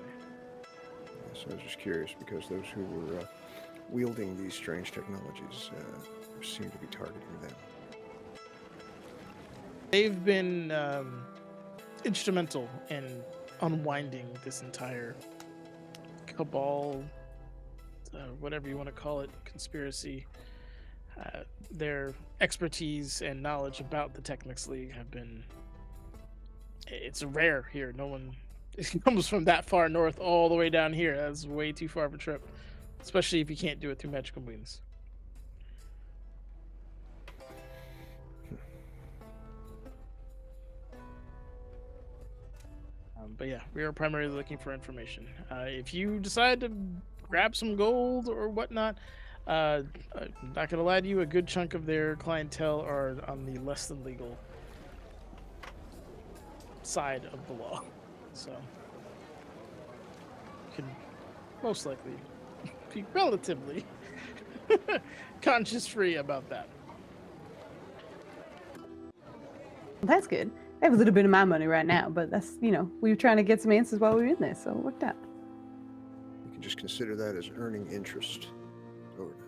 So I was just curious because those who were wielding these strange technologies seem to be targeting them. They've been instrumental in unwinding this entire cabal, whatever you want to call it, conspiracy. Their expertise and knowledge about the Technics League have been... It's rare here. No one comes from that far north all the way down here. That's way too far of a trip, especially if you can't do it through magical means. But yeah, we are primarily looking for information. If you decide to grab some gold or whatnot, I'm not gonna lie to you, a good chunk of their clientele are on the less than legal side of the law. So you can most likely be relatively conscience-free about that. That's good. I have a little bit of my money right now, but that's, we were trying to get some answers while we were in there, so it worked out. You can just consider that as earning interest over time.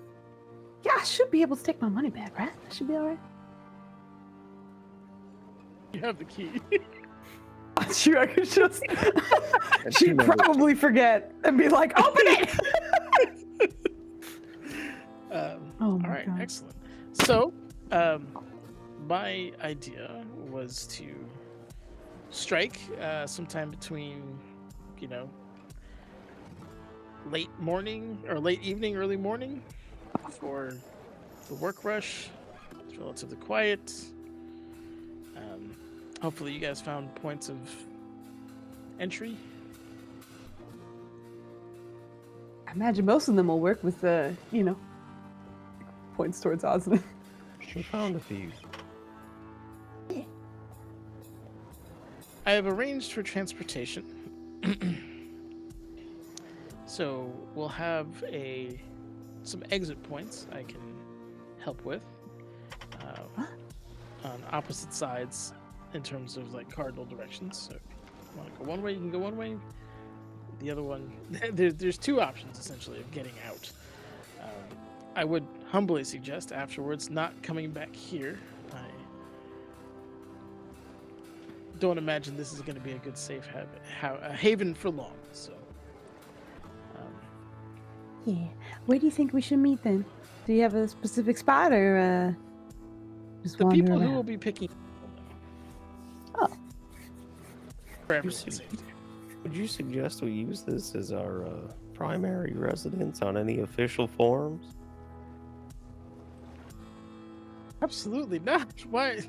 Yeah, I should be able to take my money back, right? I should be all right. You have the key. Sure, I could just... And She'd probably forget and be like, open it! Oh my all right, God. excellent. So, my idea was to strike sometime between, late morning or late evening, early morning for the work rush. It's relatively quiet. Hopefully you guys found points of entry. I imagine most of them will work with, points towards Osmond. We found a few. I have arranged for transportation. So we'll have some exit points I can help with on opposite sides in terms of like cardinal directions. So if you want to go one way, you can go one way. The other one, there's 2 options essentially of getting out. I would humbly suggest afterwards not coming back here. I don't imagine this is going to be a good safe haven for long. So, Yeah. Where do you think we should meet then? Do you have a specific spot or just the wander people around? who will be picking. Oh. For everyone's safety. Would you suggest we use this as our primary residence on any official forums? Absolutely not. Why?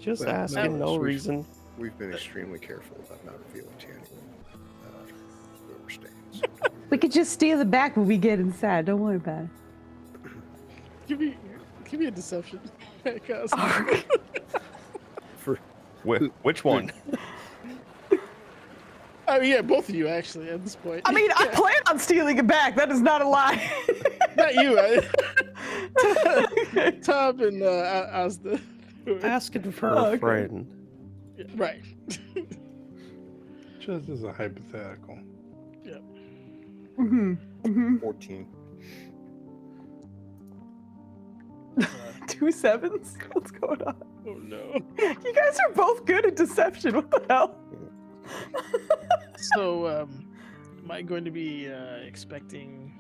Just Well, asking, no we've- reason. We've been extremely careful about not revealing to anyone where we're staying. So We could just steal the back when we get inside. Don't worry about it. Give me a deception. Cause for Which one? I mean, yeah, both of you actually at this point. I mean, I plan on stealing it back. That is not a lie. Not you. Tom and Asda. Asking for Oh, a okay. friend. Right. Just as a hypothetical. Yeah. 14. 2 7s? What's going on? Oh no. You guys are both good at deception. What the hell? So, am I going to be expecting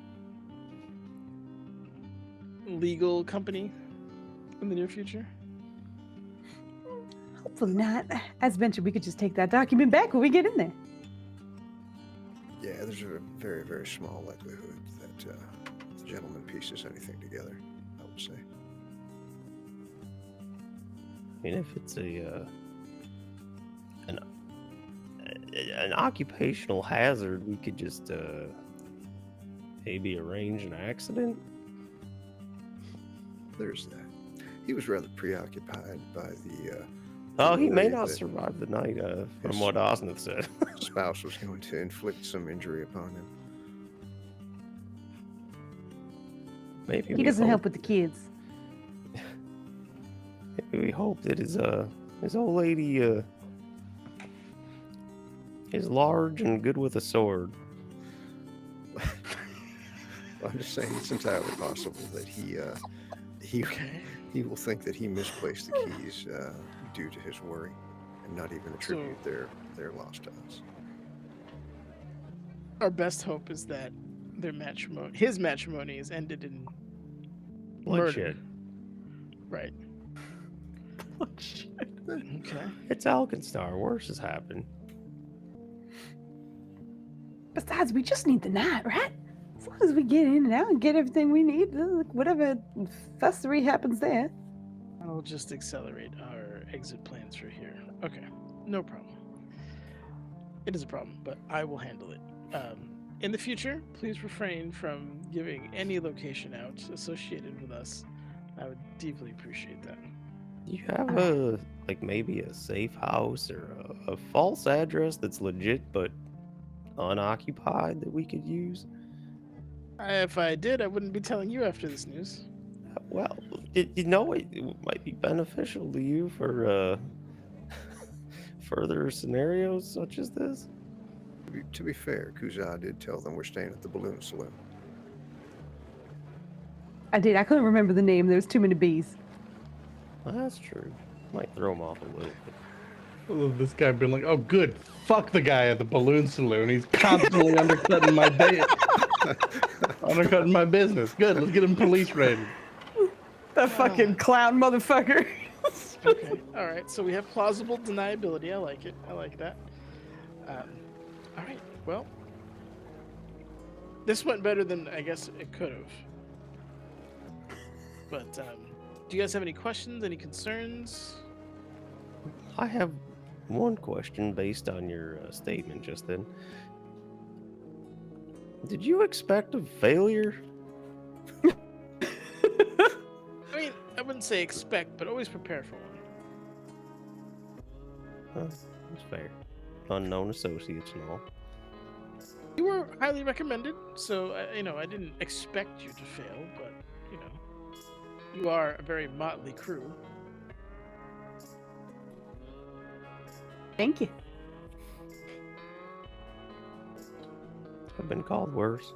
legal company in the near future? Hopefully not. As mentioned, we could just take that document back when we get in there. Yeah, there's a very, very small likelihood that the gentleman pieces anything together, I would say. I mean, if it's an occupational hazard, we could just maybe arrange an accident. There's that. He was rather preoccupied by the. Oh, he may worry not that survive the night, from his what Osnath said. spouse was going to inflict some injury upon him. Maybe He we doesn't hope, help with the kids. Maybe we hope that his old lady is large and good with a sword. I'm just saying it's entirely possible that he will think that he misplaced the keys due to his worry, and not even attribute their loss to us. Our best hope is that his matrimony is ended in Bloodshed. murder. Right. Okay. It's Alkenstar. Worse has happened. Besides, we just need the night, right? As long as we get in and out and get everything we need, whatever festery happens there. I'll just accelerate our exit plans for here. Okay, no problem. It is a problem, but I will handle it. In the future, please refrain from giving any location out associated with us. I would deeply appreciate that. Do you have maybe a safe house or a false address that's legit but unoccupied that we could use? If I did, I wouldn't be telling you after this news. Well, it might be beneficial to you for further scenarios such as this. To be fair, Kuza did tell them we're staying at the Balloon Saloon. I did. I couldn't remember the name. There was too many B's. Well, that's true. Might throw him off a little bit. I love this guy being like, oh, good. Fuck the guy at the balloon saloon. He's constantly undercutting my undercutting my business. Good. Let's get him police rated. That fucking clown motherfucker. Okay. All right. So we have plausible deniability. I like it. I like that. All right. Well, this went better than I guess it could have. But do you guys have any questions? Any concerns? I have one question based on your statement just then. Did you expect a failure? I mean, I wouldn't say expect, but always prepare for one. That's fair. Unknown associates and all. You were highly recommended, so I didn't expect you to fail, but you are a very motley crew. Thank you. I've been called worse.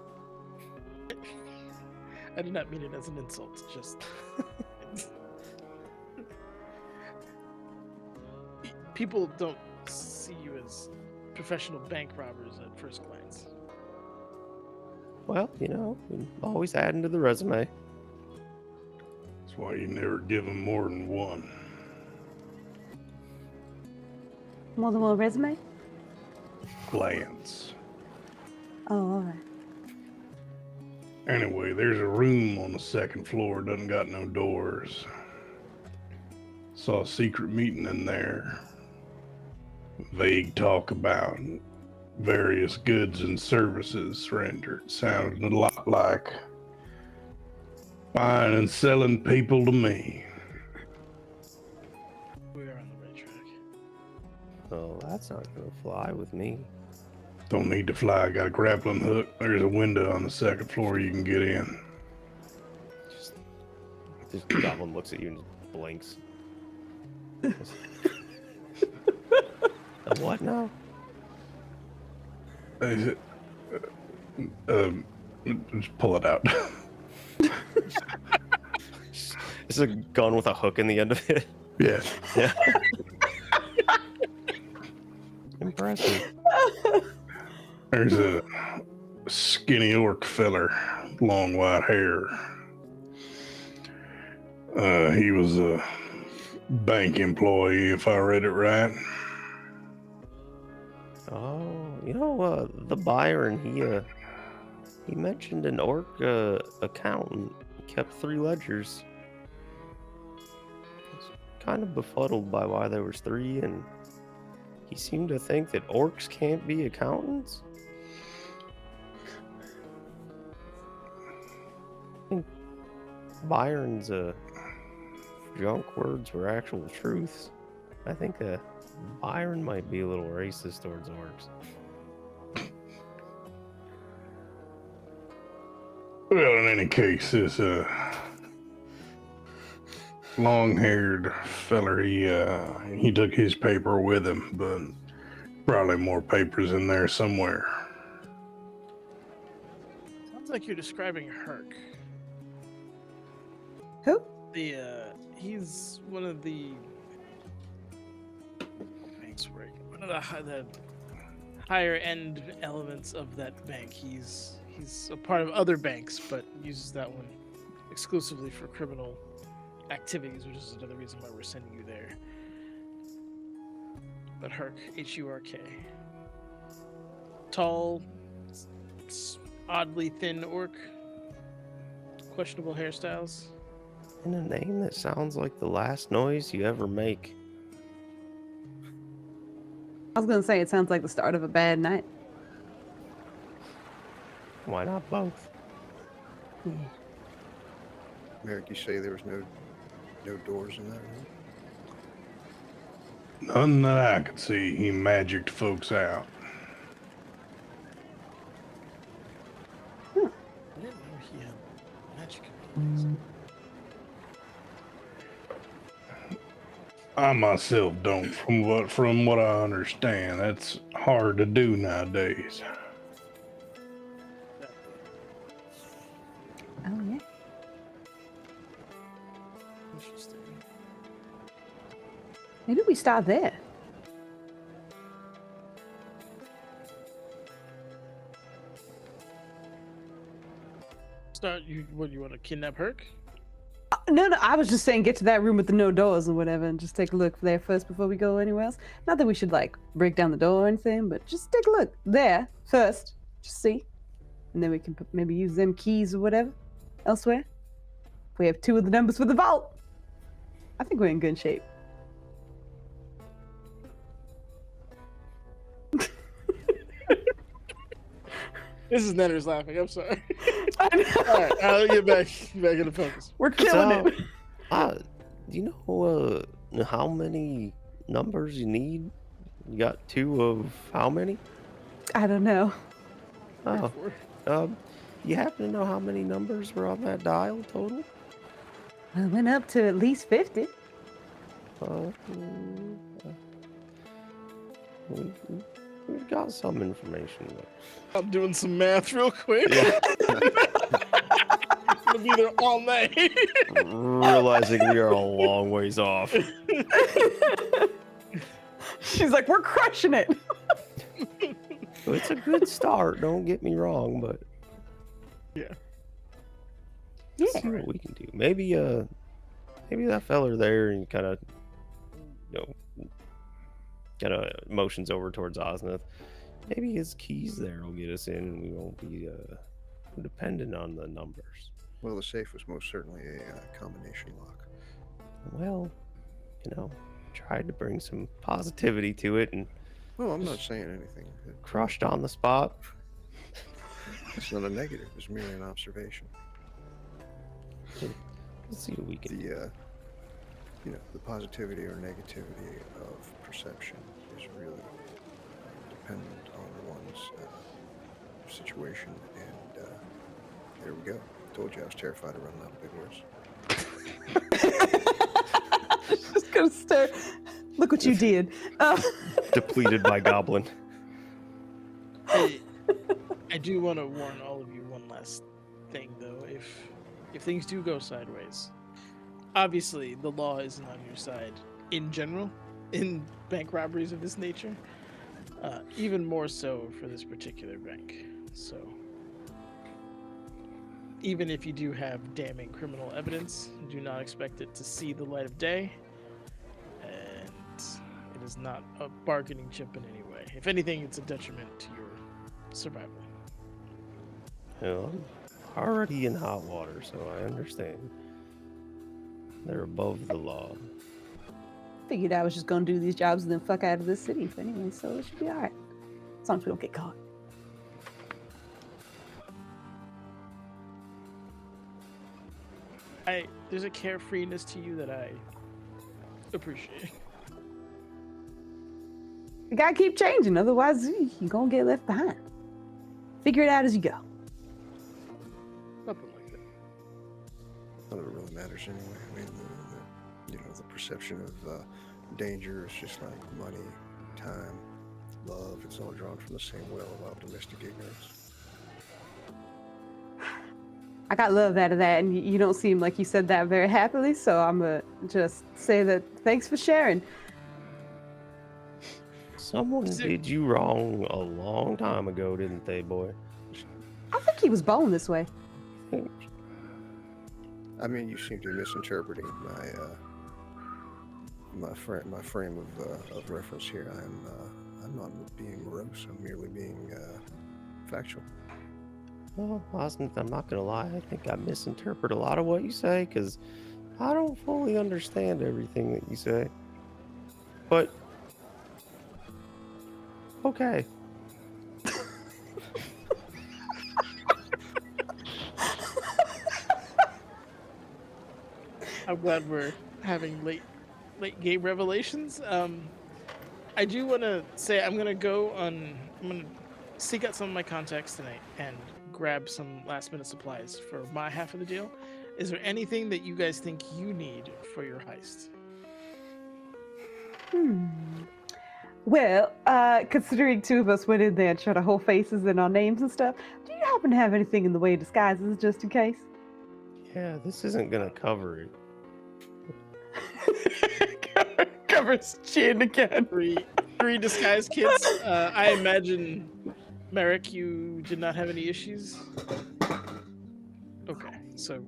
I did not mean it as an insult. Just people don't see you as professional bank robbers at first glance. Well, always adding to the resume. That's why you never give him more than one. More than one resume? Glance. Oh, all right. Anyway, there's a room on the second floor. Doesn't got no doors. Saw a secret meeting in there. Vague talk about various goods and services rendered. Sounded a lot like buying and selling people to me. We are on the right track. Oh, that's not gonna fly with me. Don't need to fly. I got a grappling hook. There's a window on the second floor you can get in. This goblin looks at you and just blinks. A what now? Is it, just pull it out. It's a gun with a hook in the end of it. Yeah. Yeah. Impressive. There's a skinny orc feller, long white hair. He was bank employee, if I read it right. Oh, the Byron, he mentioned an orc accountant kept 3 ledgers. He's kind of befuddled by why there was 3, and he seemed to think that orcs can't be accountants. I think Byron's junk words were actual truths. I think Byron might be a little racist towards orcs. Well, in any case, this long-haired feller, he took his paper with him, but probably more papers in there somewhere. Sounds like you're describing Herc. Who? He's one of the one of the higher end elements of that bank. He's a part of other banks, but uses that one exclusively for criminal activities, which is another reason why we're sending you there. But Herc, H-U-R-K. Tall, oddly thin orc. Questionable hairstyles. And a name that sounds like the last noise you ever make. I was gonna say it sounds like the start of a bad night. Why not both? Merrick, you say there was no doors in that room? None that I could see. He magicked folks out. I didn't know he had magic abilities. I myself don't. From what I understand, that's hard to do nowadays. Oh yeah. Interesting. Maybe we start there. What, you want to kidnap Herc? No, I was just saying get to that room with the no doors or whatever and just take a look there first before we go anywhere else. Not that we should like break down the door or anything, but just take a look there first. Just see. And then we can maybe use them keys or whatever elsewhere. We have 2 of the numbers for the vault. I think we're in good shape. This is Netter's laughing. I'm sorry. I know. All right, I'll get back into focus. We're killing it. Do you know how many numbers you need? You got 2 of how many? I don't know. Oh, you happen to know how many numbers were on that dial total? I went up to at least 50. We've got some information. I'm doing some math real quick. I'm gonna be there all night. Realizing we are a long ways off. She's like, we're crushing it. It's a good start, don't get me wrong, but Yeah. let's see what we can do. Maybe that feller there and kind of motions over towards Osnath. Maybe his keys there will get us in and we won't be dependent on the numbers. Well, the safe was most certainly a combination lock. Well, tried to bring some positivity to it and Well, I'm not saying anything. crushed on the spot. It's not a negative. It's merely an observation. Let's see what we can do. The positivity or negativity of perception is really dependent on one's situation. And there we go. Told you I was terrified of running out of big words. Just gonna stare. Look what you did. Depleted by Goblin. I do want to warn all of you one last thing, though. If things do go sideways, obviously the law isn't on your side in general in bank robberies of this nature. Even more so for this particular bank. So even if you do have damning criminal evidence, do not expect it to see the light of day. is not a bargaining chip in any way. If anything, it's a detriment to your survival. Hell, I'm already in hot water, so I understand. They're above the law. Figured I was just gonna do these jobs and then fuck out of this city anyway, so it should be alright. As long as we don't get caught. There's a carefreeness to you that I appreciate. You gotta keep changing, otherwise you're gonna get left behind. Figure it out as you go. Something like that. None of it really matters anyway. I mean, the perception of danger is just like money, time, love. It's all drawn from the same well of optimistic ignorance. I got love out of that, and you don't seem like you said that very happily, so I'm gonna just say that thanks for sharing. Someone did you wrong a long time ago, didn't they, boy? I think he was born this way. I mean, you seem to be misinterpreting my frame of reference here. I'm not being morose. I'm merely being factual. Well, I'm not gonna lie. I think I misinterpret a lot of what you say because I don't fully understand everything that you say. But okay. I'm glad we're having late game revelations. I do want to say I'm gonna seek out some of my contacts tonight and grab some last minute supplies for my half of the deal. Is there anything that you guys think you need for your heist? Well, considering two of us went in there and showed our whole faces and our names and stuff, do you happen to have anything in the way of disguises just in case? Yeah, this isn't gonna cover it. Covers chin again. Three disguise kits. I imagine, Merrick, you did not have any issues? Okay, so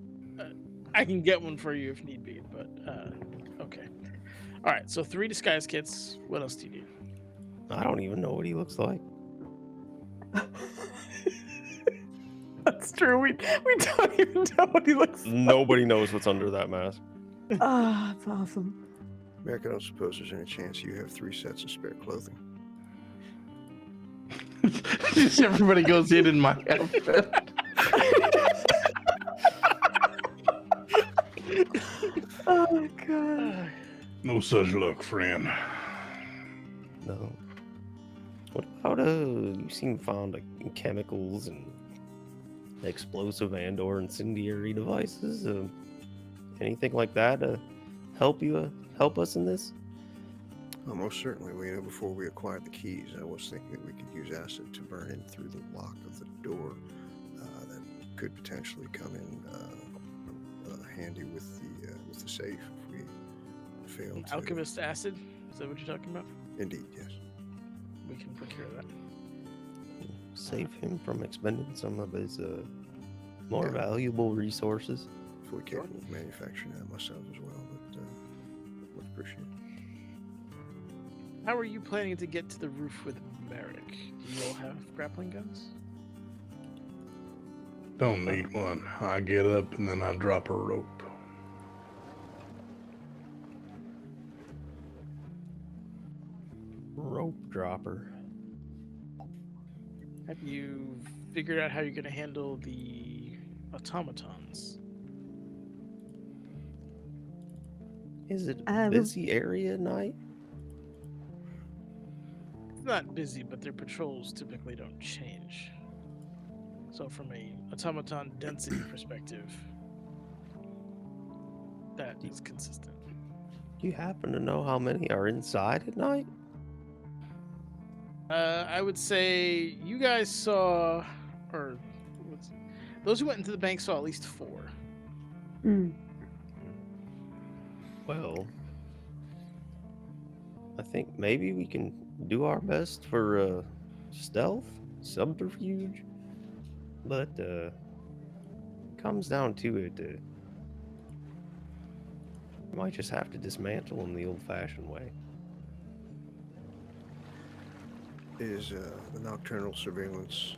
I can get one for you if need be, but okay. All right, so 3 disguise kits. What else do you need? I don't even know what he looks like. That's true. We don't even know what he looks like. Nobody knows what's under that mask. Ah, that's awesome. Merrick, I don't suppose there's any chance you have 3 sets of spare clothing. Just everybody goes in my outfit. Oh god. No such luck, friend. No. What about you seem fond of chemicals and explosive and/or incendiary devices? Anything like that to help us in this? Well, most certainly. Before we acquired the keys, I was thinking that we could use acid to burn in through the lock of the door. That could potentially come in handy with the safe if we fail to. Alchemist acid? Is that what you're talking about? Indeed, yes. We can procure that. Save him from expending some of his more valuable resources. Fully capable of manufacturing that myself as well, but would appreciate it. How are you planning to get to the roof with Merrick? Do you all have grappling guns? Don't need one. I get up and then I drop a rope. Rope dropper. Have you figured out how you're going to handle the automatons? Is it a busy area at night? It's not busy, but their patrols typically don't change. So from a automaton density perspective, that is consistent. Do you happen to know how many are inside at night? I would say you guys saw, those who went into the bank saw at least 4. Well, I think maybe we can do our best for stealth, subterfuge, but comes down to it, we might just have to dismantle them the old-fashioned way. is the nocturnal surveillance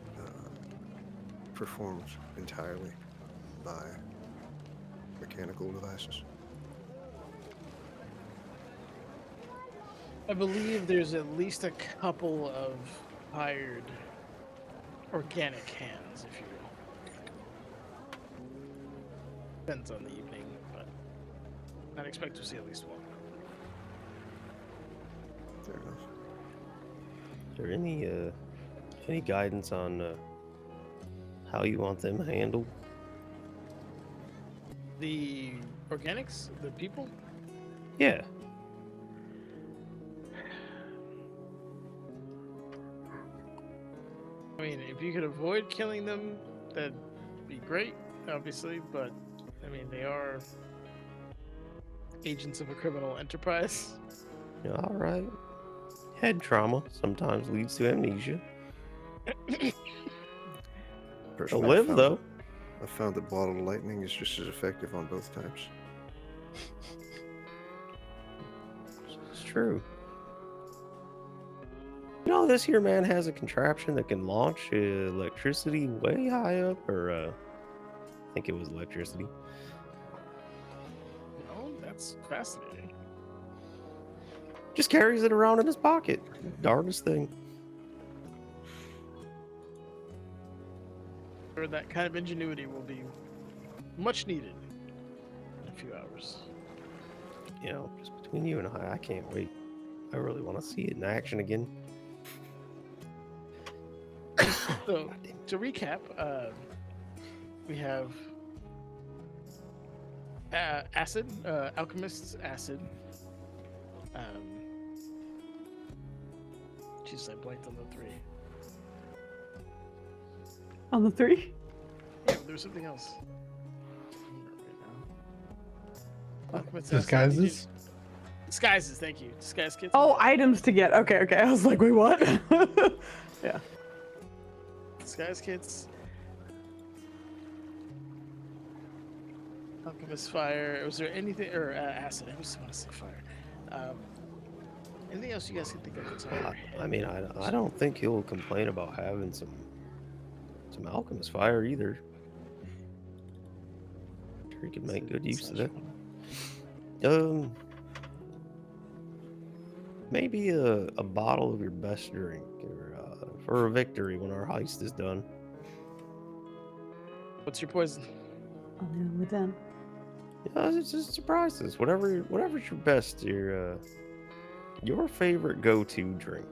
performed entirely by mechanical devices. I believe there's at least a couple of hired organic hands, if you will. Depends on the evening, but I'd expect to see at least one. Fair enough. Is there any guidance on how you want them handled? The organics, the people, Yeah. I mean, if you could avoid killing them, that'd be great, obviously, but I mean, they are agents of a criminal enterprise. Yeah, all right. Head trauma sometimes leads to amnesia. They'll Personally, live though. I found that bottled lightning is just as effective on both types. It's true. You know, this here man has a contraption that can launch electricity way high up, or I think it was electricity. Oh, that's fascinating. Just carries it around in his pocket. Darndest thing. Or that kind of ingenuity will be much needed in a few hours. You know, just between you and I can't wait. I really want to see it in action again. So, to recap, we have acid, alchemist's acid. Jeez, I blanked on the 3. On the 3? Yeah, but there was something else. Alchemist's Disguises? Disguises, thank you. Disguise kits. Oh, items to get. Okay, okay. I was like, wait, what? Yeah. Disguise kits. Alchemist fire. Was there anything or acid? I just want to say fire. Anything else you guys can think of? That's on your head? I mean, I don't think he'll complain about having some alchemist fire either. Sure, he could make good use of that. Maybe a bottle of your best drink, or for a victory when our heist is done. What's your poison? Oh no, we're done. Yeah, it's just surprises. Whatever's your best, your favorite go-to drink.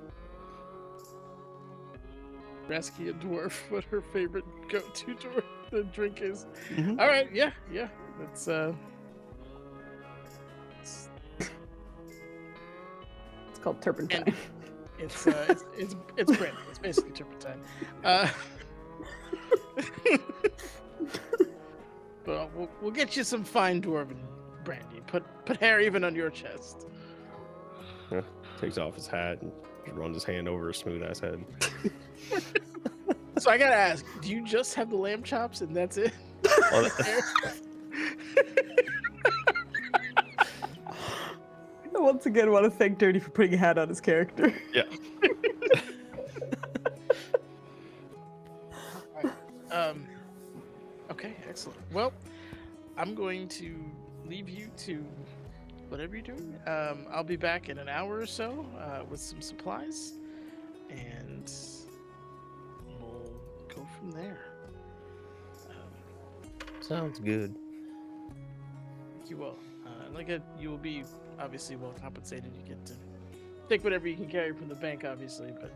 Asking a dwarf what her favorite go-to the drink is. Mhm. All right, yeah. That's It's called turpentine. And- it's brandy. It's basically turpentine. But we'll get you some fine dwarven brandy. Put hair even on your chest. Takes off his hat and just runs his hand over his smooth-ass head. So I gotta ask, do you just have the lamb chops and that's it? Well, Once again, I want to thank Dirty for putting a hat on his character. yeah. Okay, excellent. Well, I'm going to leave you to whatever you're doing. I'll be back in an hour or so with some supplies, and we'll go from there. Sounds good. Thank you all. You will be obviously well compensated. You get to take whatever you can carry from the bank, obviously, but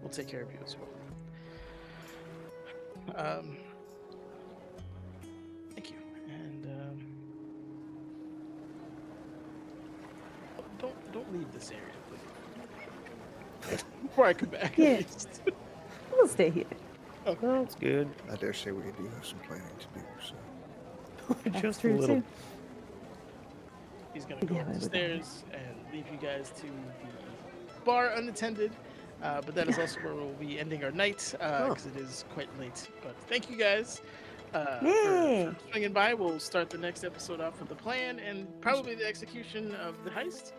we'll take care of you as well. Thank you, and don't leave this area, please. Before I come back. Yeah. At least. We'll stay here. Sounds good. I dare say we do have some planning to do. So That's Just a true, little. too. He's gonna go Yeah, up but the with stairs and leave you guys to the bar unattended. But that is also where we'll be ending our night because it is quite late. But thank you guys for swinging by. We'll start the next episode off with the plan and probably the execution of the heist,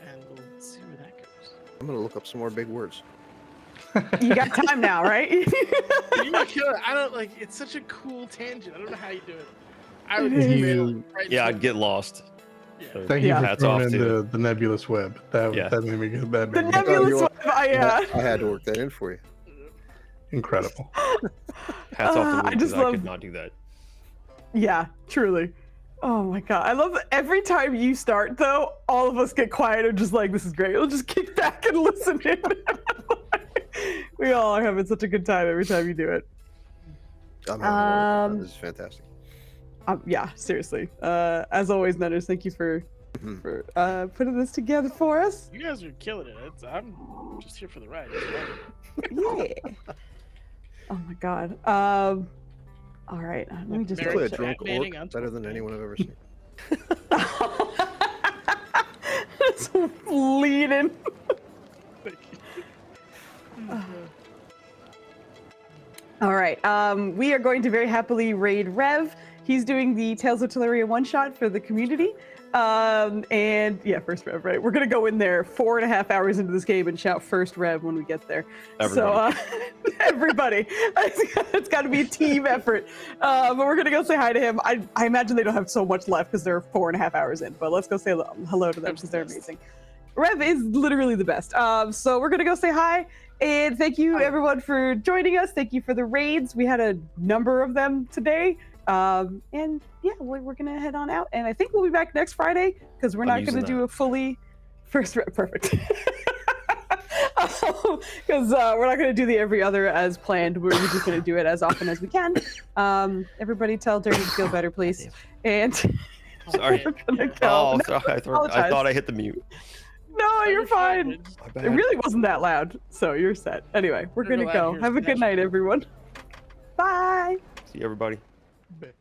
and we'll see where that goes. I'm gonna look up some more big words. You got time now, right? You're a killer. I don't like. It's such a cool tangent. I don't know how you do it. I would You- Yeah, I'd get lost. Yeah. So Thank you Yeah. for hats throwing off in to the nebulous web. That Yeah. that made me good. That The made me nebulous you web. I Yeah. had to work that in for you. incredible. hats off to I me because just I love- could not do that. Yeah, truly. Oh my god. I love that every time you start though, all of us get quiet and just like, this is great. We'll just kick back and listen in. We all are having such a good time every time you do it. I'm having a wonderful time. Um, This is fantastic. Yeah, seriously. As always, Nutters, thank you for Mhm. putting this together for us. You guys are killing it. I'm just here for the ride. Yeah. Oh my god. All right. Let me just You Very play a good. drunk Batmaning orc on better than top. anyone I've ever seen. Just leaning. All right. We are going to very happily raid Rev. He's doing the Tales of Teleria one-shot for the community. And yeah, first Rev, right? We're gonna go in there 4.5 hours into this game and shout first Rev when we get there. Everybody. So everybody, it's got to be a team effort. But we're gonna go say hi to him. I imagine they don't have so much left because they're 4.5 hours in. But let's go say hello to them because they're amazing. Rev is literally the best. So we're gonna go say hi and thank you everyone for joining us. Thank you for the raids. We had a number of them today. And yeah, we're gonna head on out, and I think we'll be back next Friday because we're not gonna do a fully perfect because we're not gonna do the every other as planned. We're just gonna do it as often as we can. Everybody tell Dirty to feel better, please. And Sorry. we're gonna go. Oh, No, sorry. I apologize. thought I hit the mute. no, you're fine. My It bad. really wasn't that loud, so you're set. Anyway, we're Never gonna loud go. here is Have a good night, natural. everyone. Bye. See you, everybody. Bit.